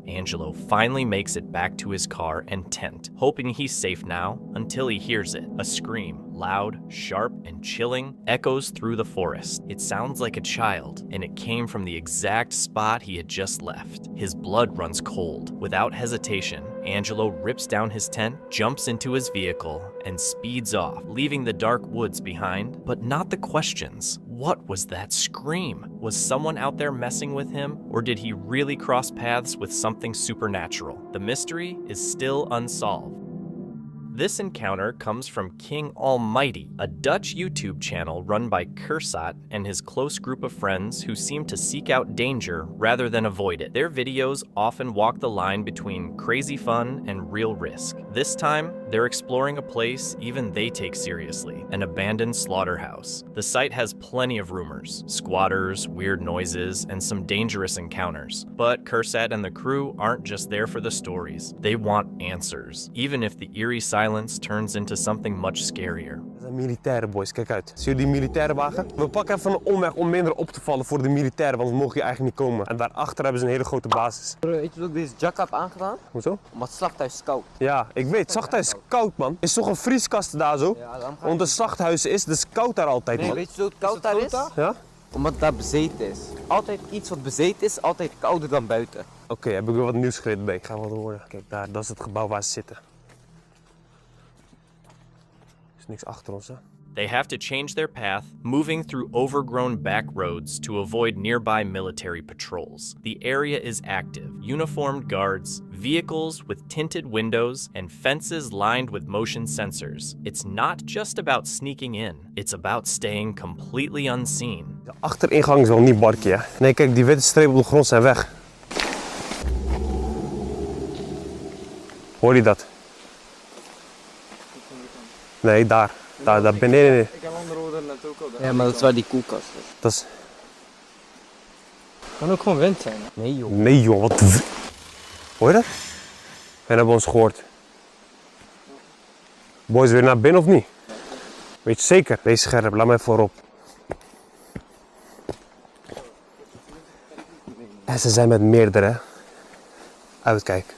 Angelo finally makes it back to his car and tent, hoping he's safe now until he hears it. A scream, loud, sharp, and chilling, echoes through the forest. It sounds like a child, and it came from the exact spot he had just left. His blood runs cold. Without hesitation, Angelo rips down his tent, jumps into his vehicle, and speeds off, leaving the dark woods behind, but not the questions. What was that scream? Was someone out there messing with him, or did he really cross paths with something supernatural? The mystery is still unsolved. This encounter comes from King Almighty, a Dutch YouTube channel run by Creepcaught and his close group of friends who seem to seek out danger rather than avoid it. Their videos often walk the line between crazy fun and real risk. This time, they're exploring a place even they take seriously, an abandoned slaughterhouse. The site has plenty of rumors, squatters, weird noises, and some dangerous encounters. But Creepcaught and the crew aren't just there for the stories. They want answers, even if the eerie silence turns into something much scarier. Dat zijn militairen, boys. Kijk uit. Zie je die militaire wagen? We pakken even een omweg om minder op te vallen voor de militairen, want we mogen hier eigenlijk niet komen. En daarachter hebben ze een hele grote basis. Weet je dat ik deze jack heb aangedaan? Hoezo? Omdat het slachthuis is koud. Ja, ik weet. Het slachthuis is koud, man. Is toch een vrieskast daar zo? Ja, want het slachthuis is dus koud daar altijd, man. Nee, weet je hoe het koud daar is? Ja? Omdat het daar bezeten is. Altijd iets wat bezeten is, altijd kouder dan buiten. Oké, heb ik weer wat nieuws gereden bij. Ik ga wat horen. Kijk, daar, dat is het gebouw waar ze zitten. Er is niks achter ons, hè? They have to change their path, moving through overgrown back roads to avoid nearby military patrols. The area is active, uniformed guards, vehicles with tinted windows, and fences lined with motion sensors. It's not just about sneaking in, it's about staying completely unseen. De achteringang is wel niet barkie, hè? Nee, kijk, die witte strepen op de grond zijn weg. Hoor je dat? Nee, daar. Daar beneden. Ik heb onder naartoe ook. Ja, maar dat is waar die koelkast is. Dat is... Kan ook gewoon wind zijn, hè? Nee, joh. Nee, joh, wat... Hoor je dat? En hebben we ons gehoord. Boys, weer naar binnen of niet? Weet je zeker? Wees scherp, laat mij voorop. En ze zijn met meerdere. Uitkijk.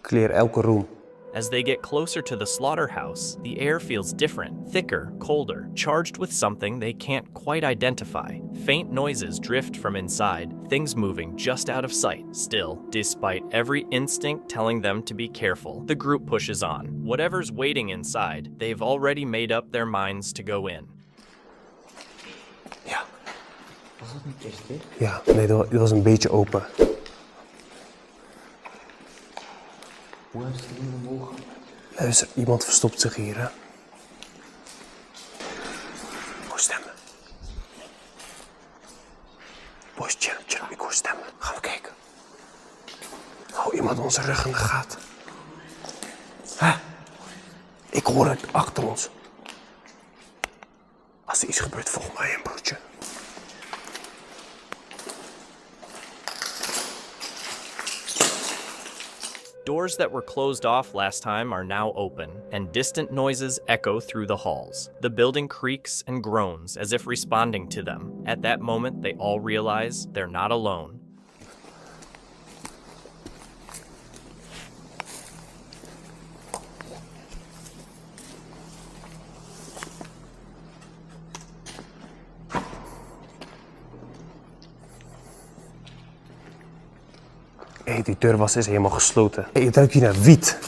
Clear elke room. As they get closer to the slaughterhouse, the air feels different, thicker, colder, charged with something they can't quite identify. Faint noises drift from inside, things moving just out of sight. Still, despite every instinct telling them to be careful, the group pushes on. Whatever's waiting inside, they've already made up their minds to go in. Ja. Was dat niet eerst dicht? Ja, nee, dat was een beetje open. Hoe is het hier omhoog? Luister, iemand verstopt zich hier, hè? Hoor stemmen. Boys, chill, ik hoor stemmen. Gaan we kijken. Hou iemand onze rug in de gaten. Hè? Ik hoor het achter ons. Als er iets gebeurt, volg mij een broertje. doors that were closed off last time are now open, and distant noises echo through the halls. The building creaks and groans as if responding to them. At that moment, they all realize they're not alone. Hé, die deur is helemaal gesloten. Hé, het ruikt hier naar wiet.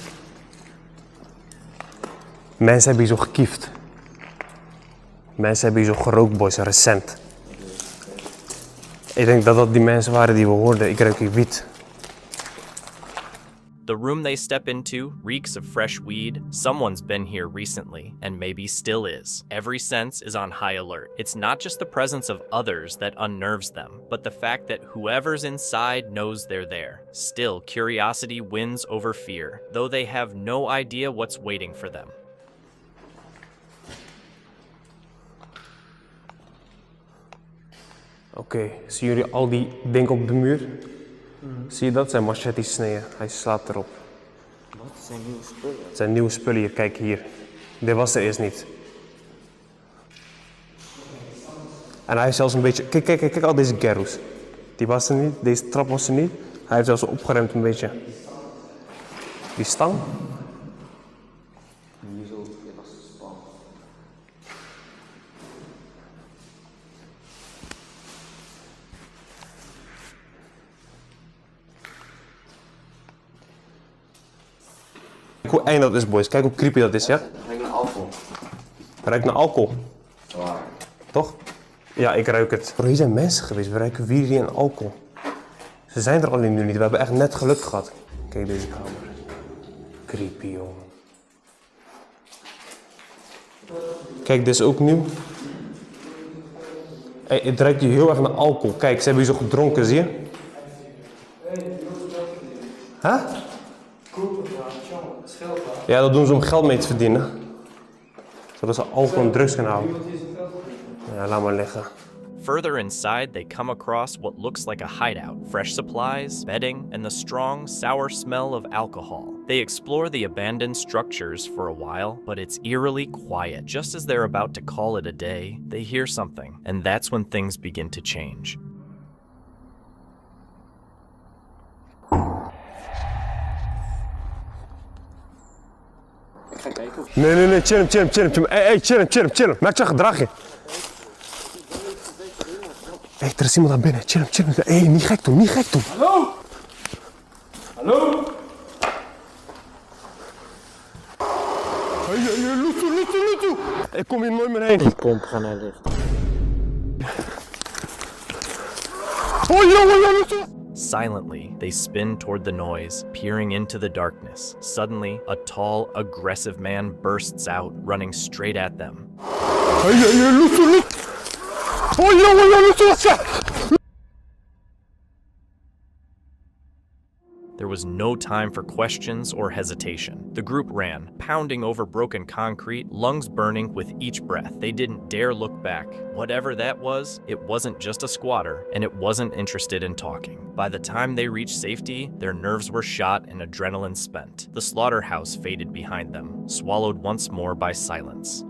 Mensen hebben hier zo gekiefd. Mensen hebben hier zo gerookt, boys, recent. Ik denk dat dat die mensen waren die we hoorden. Ik ruik hier wiet. The room they step into reeks of fresh weed. Someone's been here recently, and maybe still is. Every sense is on high alert. It's not just the presence of others that unnerves them, but the fact that whoever's inside knows they're there. Still, curiosity wins over fear, though they have no idea what's waiting for them. Oké, zien jullie al die dingen op de muur? Zie je dat? Zijn machetes sneden. Hij slaat erop. Wat? Zijn nieuwe spullen? Het zijn nieuwe spullen hier. Kijk hier. Dit was er eerst niet. En hij heeft zelfs een beetje... Kijk al deze gerroes. Die was er niet. Deze trap was er niet. Hij heeft zelfs opgeremd een beetje. Die stang. Hier zo, dit was de span. Kijk hoe eng dat is, boys. Kijk hoe creepy dat is, ja? Ruikt naar alcohol. Ruikt naar alcohol. Waar? Toch? Ja, ik ruik het. Bro, hier zijn mensen geweest. We ruiken wier en alcohol. Ze zijn er alleen nu niet. We hebben echt net geluk gehad. Kijk deze kamer. Creepy, jongen. Kijk, dit is ook nieuw. Hey, het ruikt hier heel erg naar alcohol. Kijk, ze hebben hier zo gedronken, zie je? Huh? Ja, dat doen ze om geld mee te verdienen. Zodat ze alcohol en drugs kunnen houden. Ja, laat maar liggen. Further inside, they come across what looks like a hideout, fresh supplies, bedding, and the strong, sour smell of alcohol. They explore the abandoned structures for a while, but it's eerily quiet. Just as they're about to call it a day, they hear something, and that's when things begin to change. Nee, chill hem. Hey, chill hem. Maak je gedragje. Hé, er is iemand daar binnen. Chill hem. Hé, niet gek doen. Hallo? Hey, Lutu. Ik kom hier nooit meer heen. Die pomp gaan naar licht. Oh, Lutu. Silently, they spin toward the noise, peering into the darkness. Suddenly, a tall, aggressive man bursts out, running straight at them. Hey, Lutu. Oh, Lutu. There was no time for questions or hesitation. The group ran, pounding over broken concrete, lungs burning with each breath. They didn't dare look back. Whatever that was, it wasn't just a squatter, and it wasn't interested in talking. By the time they reached safety, their nerves were shot and adrenaline spent. The slaughterhouse faded behind them, swallowed once more by silence.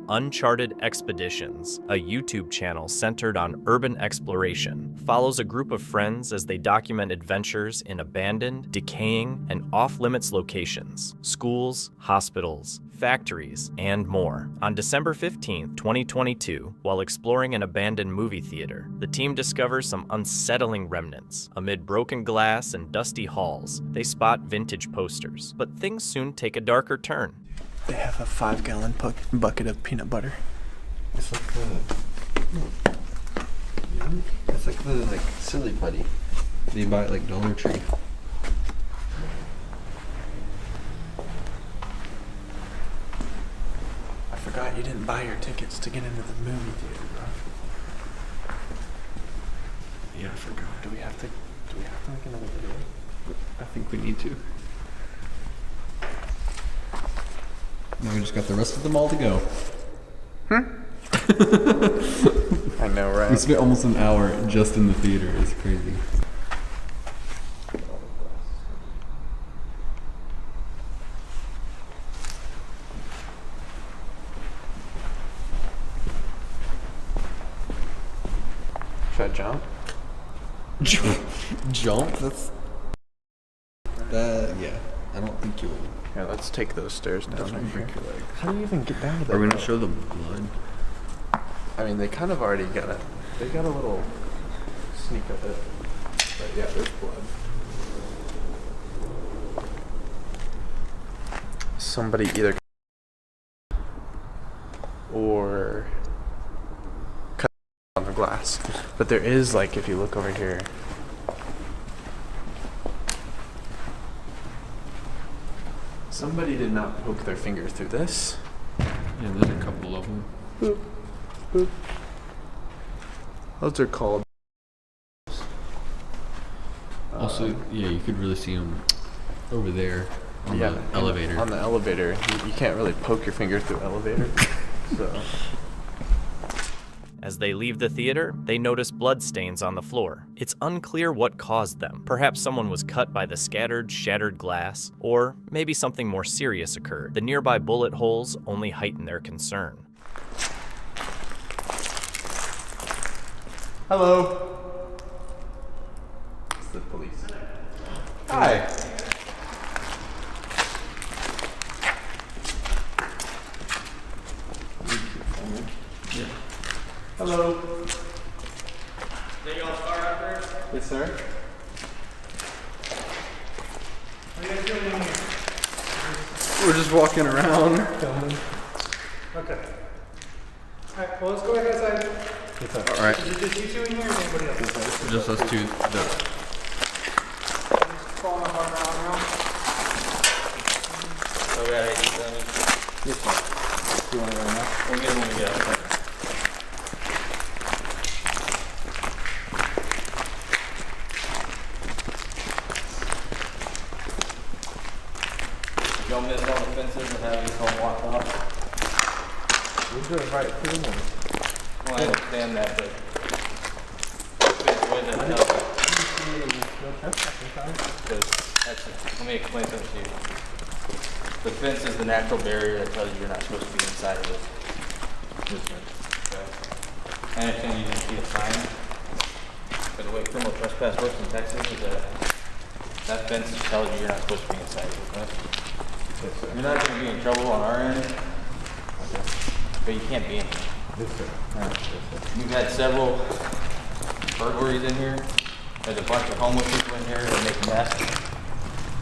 Uncharted Expeditions, a YouTube channel centered on urban exploration, follows a group of friends as they document adventures in abandoned, decaying, and off-limits locations, schools, hospitals, factories, and more. On December 15, 2022, while exploring an abandoned movie theater, the team discovers some unsettling remnants. Amid broken glass and dusty halls, they spot vintage posters, but things soon take a darker turn. They have a 5-gallon bucket of peanut butter. It's like the silly putty that you buy at like Dollar Tree. I forgot you didn't buy your tickets to get into the movie theater, bro. Yeah, I forgot. Do we have to make another video? I think we need to. Now we just got the rest of them all to go. I know, right? We spent almost an hour just in the theater. It's crazy. Should I jump? Jump? That's... yeah. I don't think you will. Yeah, let's take those stairs down. Don't break your leg. How do you even get down to that? Are we gonna show the blood? I mean, they kind of already got it. They got a little sneak of it. But yeah, there's blood. Somebody either or cut on the glass. But there is, like, if you look over here, somebody did not poke their finger through this. Yeah, there's a couple of them. Boop, boop. Those are called. Also, yeah, you could really see them over there on Yeah, the elevator. On the elevator, you can't really poke your finger through elevator. So. As they leave the theater, they notice bloodstains on the floor. It's unclear what caused them. Perhaps someone was cut by the scattered, shattered glass, or maybe something more serious occurred. The nearby bullet holes only heighten their concern. Hello. It's the police. Hi. Yeah. Hello. Did y'all start out first? Yes, sir. What are you guys doing down here? We're just walking around. Filming. Okay. Alright, well, let's go back outside. All right. Is it just you two in here or anybody else? Just us two. Falling apart now. Okay, Yes, sir. Do you want to go now? we'll get them when we get outside. Y'all missed all the fences and have this all walked off? We'll do it right through them. Well, I understand that, but what does that tell you? Because let me explain something to you. The fence is the natural barrier that tells you you're not supposed to be inside of it. This one. Okay. I understand you didn't see a sign, but the way criminal trespass works in Texas is that fence tells you you're not supposed to be inside of it. Right? Yes, sir. You're not going to be in trouble on our end, okay. But you can't be in here. Yes, sir. We've had several burglaries in here. There's a bunch of homeless people in here that make a mess.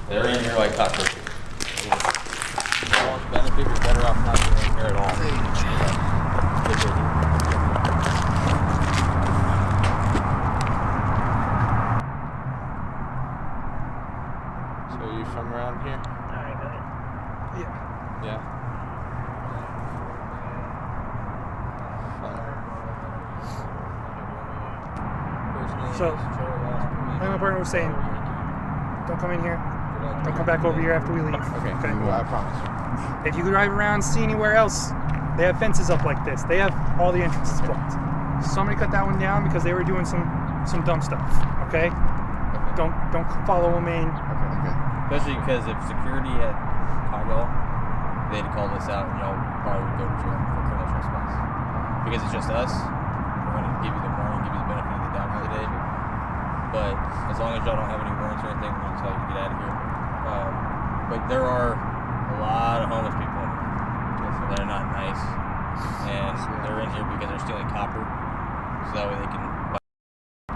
They're in here like cockroaches. If you want to benefit, you're better off not being in here at all. So you from around here? Yeah. Yeah. So, like my partner was saying, don't come in here. Don't come back over here after we leave. Okay. Well, I promise. If you drive around, see anywhere else, they have fences up like this. They have all the entrances blocked. Somebody cut that one down because they were doing some dumb stuff. Okay? Don't follow them in. Okay. Especially because if security had caught y'all, they'd call this out and y'all probably would go to jail for criminal trespass. Because it's just us, we're going to give you the warning, give you the benefit of the doubt for the day. But as long as y'all don't have any warrants or anything, we're going to tell you to get out of here. But there are a lot of homeless people in here that are not nice. And they're in here because they're stealing copper. So that way they can buy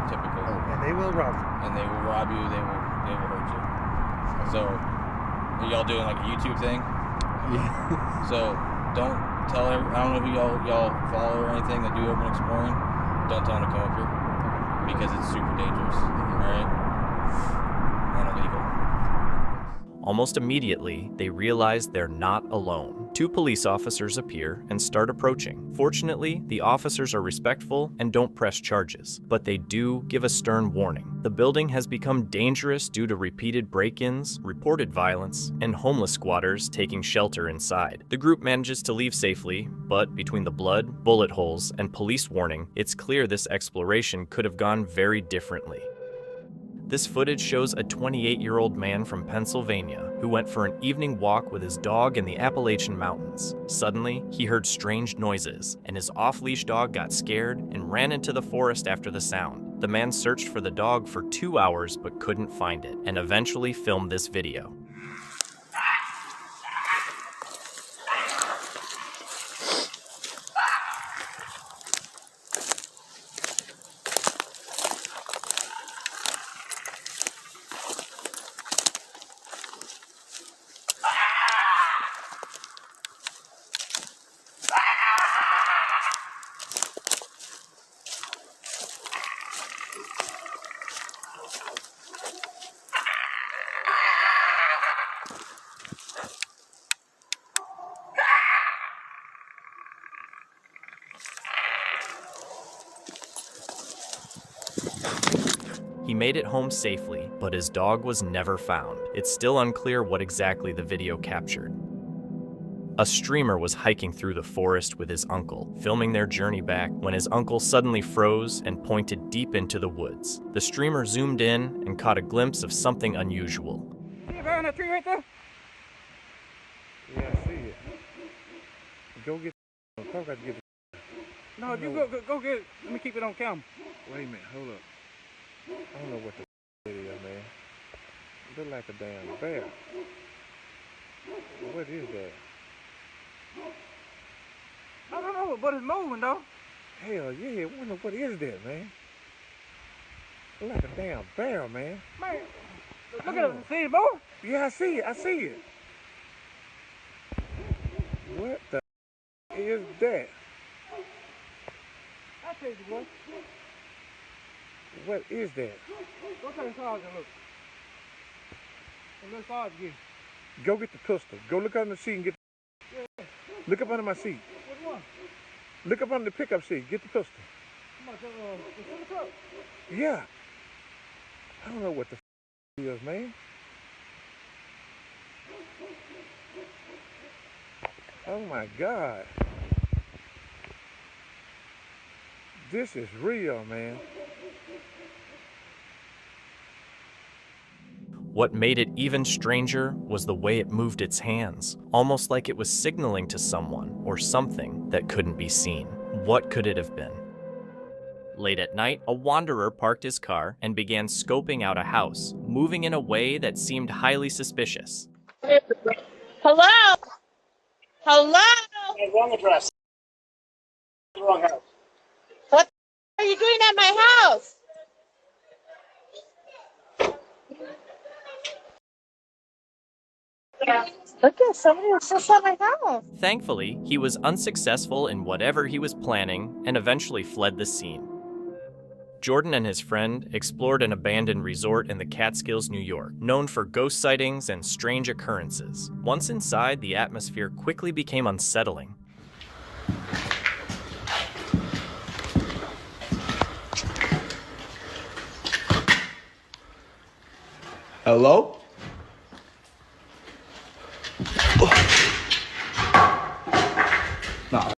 typical. And they will rob you. And they will rob you, they will hurt you. So, are y'all doing like a YouTube thing? Yeah. So, don't tell I don't know who y'all follow or anything that do urban exploring. Don't tell them to come up here because it's super dangerous. Alright? And illegal. Almost immediately, they realize they're not alone. Two police officers appear and start approaching. Fortunately, the officers are respectful and don't press charges, but they do give a stern warning. The building has become dangerous due to repeated break-ins, reported violence, and homeless squatters taking shelter inside. The group manages to leave safely, but between the blood, bullet holes, and police warning, it's clear this exploration could have gone very differently. This footage shows a 28-year-old man from Pennsylvania who went for an evening walk with his dog in the Appalachian Mountains. Suddenly, he heard strange noises, and his off-leash dog got scared and ran into the forest after the sound. The man searched for the dog for 2 hours but couldn't find it, and eventually filmed this video. He made it home safely, but his dog was never found. It's still unclear what exactly the video captured. A streamer was hiking through the forest with his uncle, filming their journey back when his uncle suddenly froze and pointed deep into the woods. The streamer zoomed in and caught a glimpse of something unusual. See it behind that tree right there? Yeah, I see it. Go get the got to get the No, you go get it. Let me keep it on camera. Wait a minute, hold up. I don't know what the it is, man. It look like a damn bear. What is that? I don't know, but it's moving though. Hell yeah, I wonder what is that, man? It look like a damn bear, man. Man, look at it. See it move? Yeah, I see it. I see it. What the is that? I tell you what. What is that? Go take the charge and look. And let's charge again. Go get the pistol. Go look under the seat and get the... Look up under my seat. What one? Look up under the pickup seat. Get the pistol. Come on, the truck. Yeah. I don't know what the is, man. Oh my God. This is real, man. What made it even stranger was the way it moved its hands, almost like it was signaling to someone or something that couldn't be seen. What could it have been? Late at night, a wanderer parked his car and began scoping out a house, moving in a way that seemed highly suspicious. Hello? Hello? Wrong address. Wrong house. What are you doing at my house? Look at somebody was just at my house. Thankfully, he was unsuccessful in whatever he was planning and eventually fled the scene. Jordan and his friend explored an abandoned resort in the Catskills, New York, known for ghost sightings and strange occurrences. Once inside, the atmosphere quickly became unsettling. Hello? No.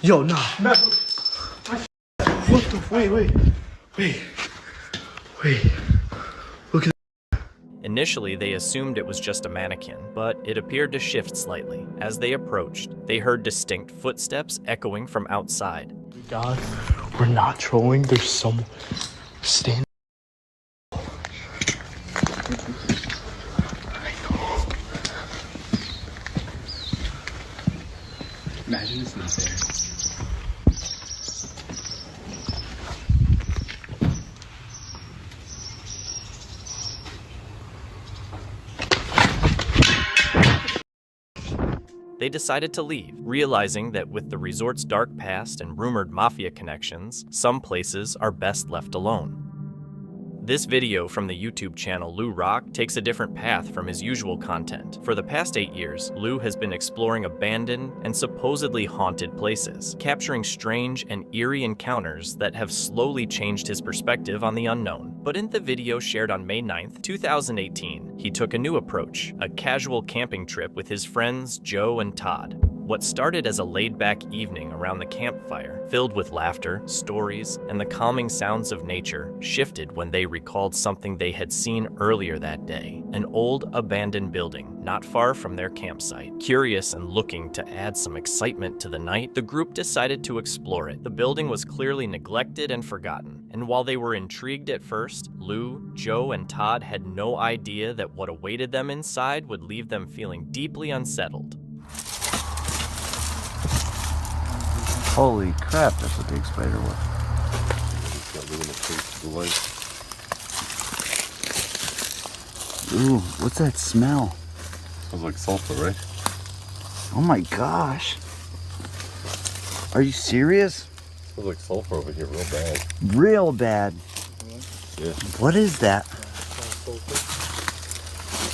Yo, nah. What the? Wait. Look at. Initially, they assumed it was just a mannequin, but it appeared to shift slightly. As they approached, they heard distinct footsteps echoing from outside. God, we're not trolling. There's someone standing. Imagine it's not there. They decided to leave, realizing that with the resort's dark past and rumored mafia connections, some places are best left alone. This video from the YouTube channel Lou Rock takes a different path from his usual content. For the past 8 years, Lou has been exploring abandoned and supposedly haunted places, capturing strange and eerie encounters that have slowly changed his perspective on the unknown. But in the video shared on May 9th, 2018, he took a new approach, a casual camping trip with his friends Joe and Todd. What started as a laid-back evening around the campfire, filled with laughter, stories, and the calming sounds of nature, shifted when they recalled something they had seen earlier that day, an old abandoned building not far from their campsite. Curious and looking to add some excitement to the night, the group decided to explore it. The building was clearly neglected and forgotten, and while they were intrigued at first, Lou, Joe, and Todd had no idea that what awaited them inside would leave them feeling deeply unsettled. Holy crap, that's a big spider was. Ooh, what's that smell? Smells like sulfur, right? Oh my gosh. Are you serious? Smells like sulfur over here, real bad. Real bad. Yeah. What is that?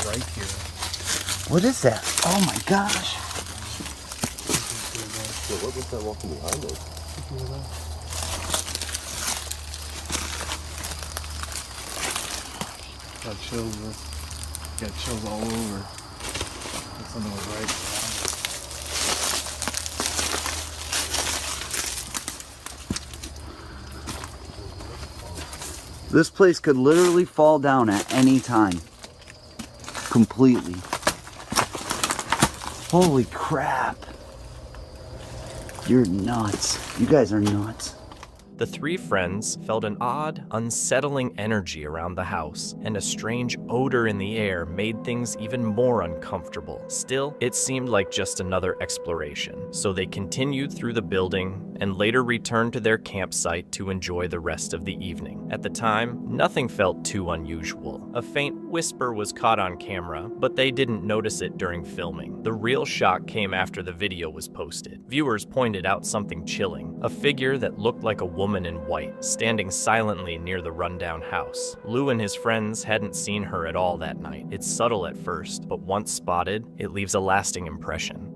Right here. What is that? Oh my gosh. Yeah, what was that walking behind us? Got chills. Got chills all over. Like something was right around it. This place could literally fall down at any time. Completely. Holy crap. You're nuts. You guys are nuts. The three friends felt an odd, unsettling energy around the house, and a strange odor in the air made things even more uncomfortable. Still, it seemed like just another exploration, so they continued through the building and later returned to their campsite to enjoy the rest of the evening. At the time, nothing felt too unusual. A faint whisper was caught on camera, but they didn't notice it during filming. The real shock came after the video was posted. Viewers pointed out something chilling, a figure that looked like a woman in white, standing silently near the rundown house. Lou and his friends hadn't seen her at all that night. It's subtle at first, but once spotted, it leaves a lasting impression.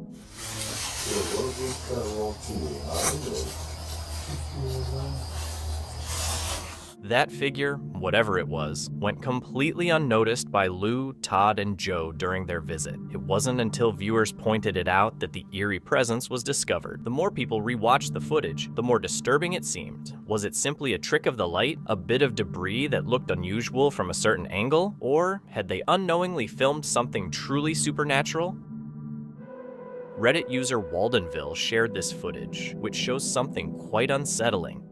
That figure, whatever it was, went completely unnoticed by Lou, Todd, and Joe during their visit. It wasn't until viewers pointed it out that the eerie presence was discovered. The more people rewatched the footage, the more disturbing it seemed. Was it simply a trick of the light, a bit of debris that looked unusual from a certain angle, or had they unknowingly filmed something truly supernatural? Reddit user Waldenville shared this footage, which shows something quite unsettling.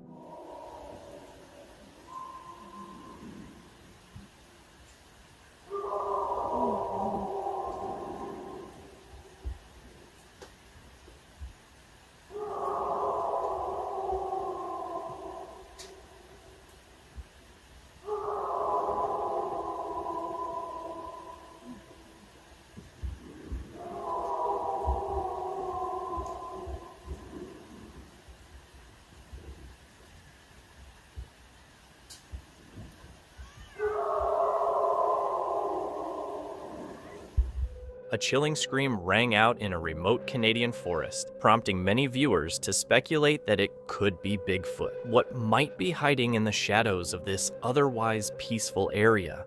A chilling scream rang out in a remote Canadian forest, prompting many viewers to speculate that it could be Bigfoot. What might be hiding in the shadows of this otherwise peaceful area?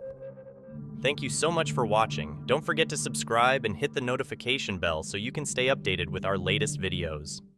Thank you so much for watching. Don't forget to subscribe and hit the notification bell so you can stay updated with our latest videos.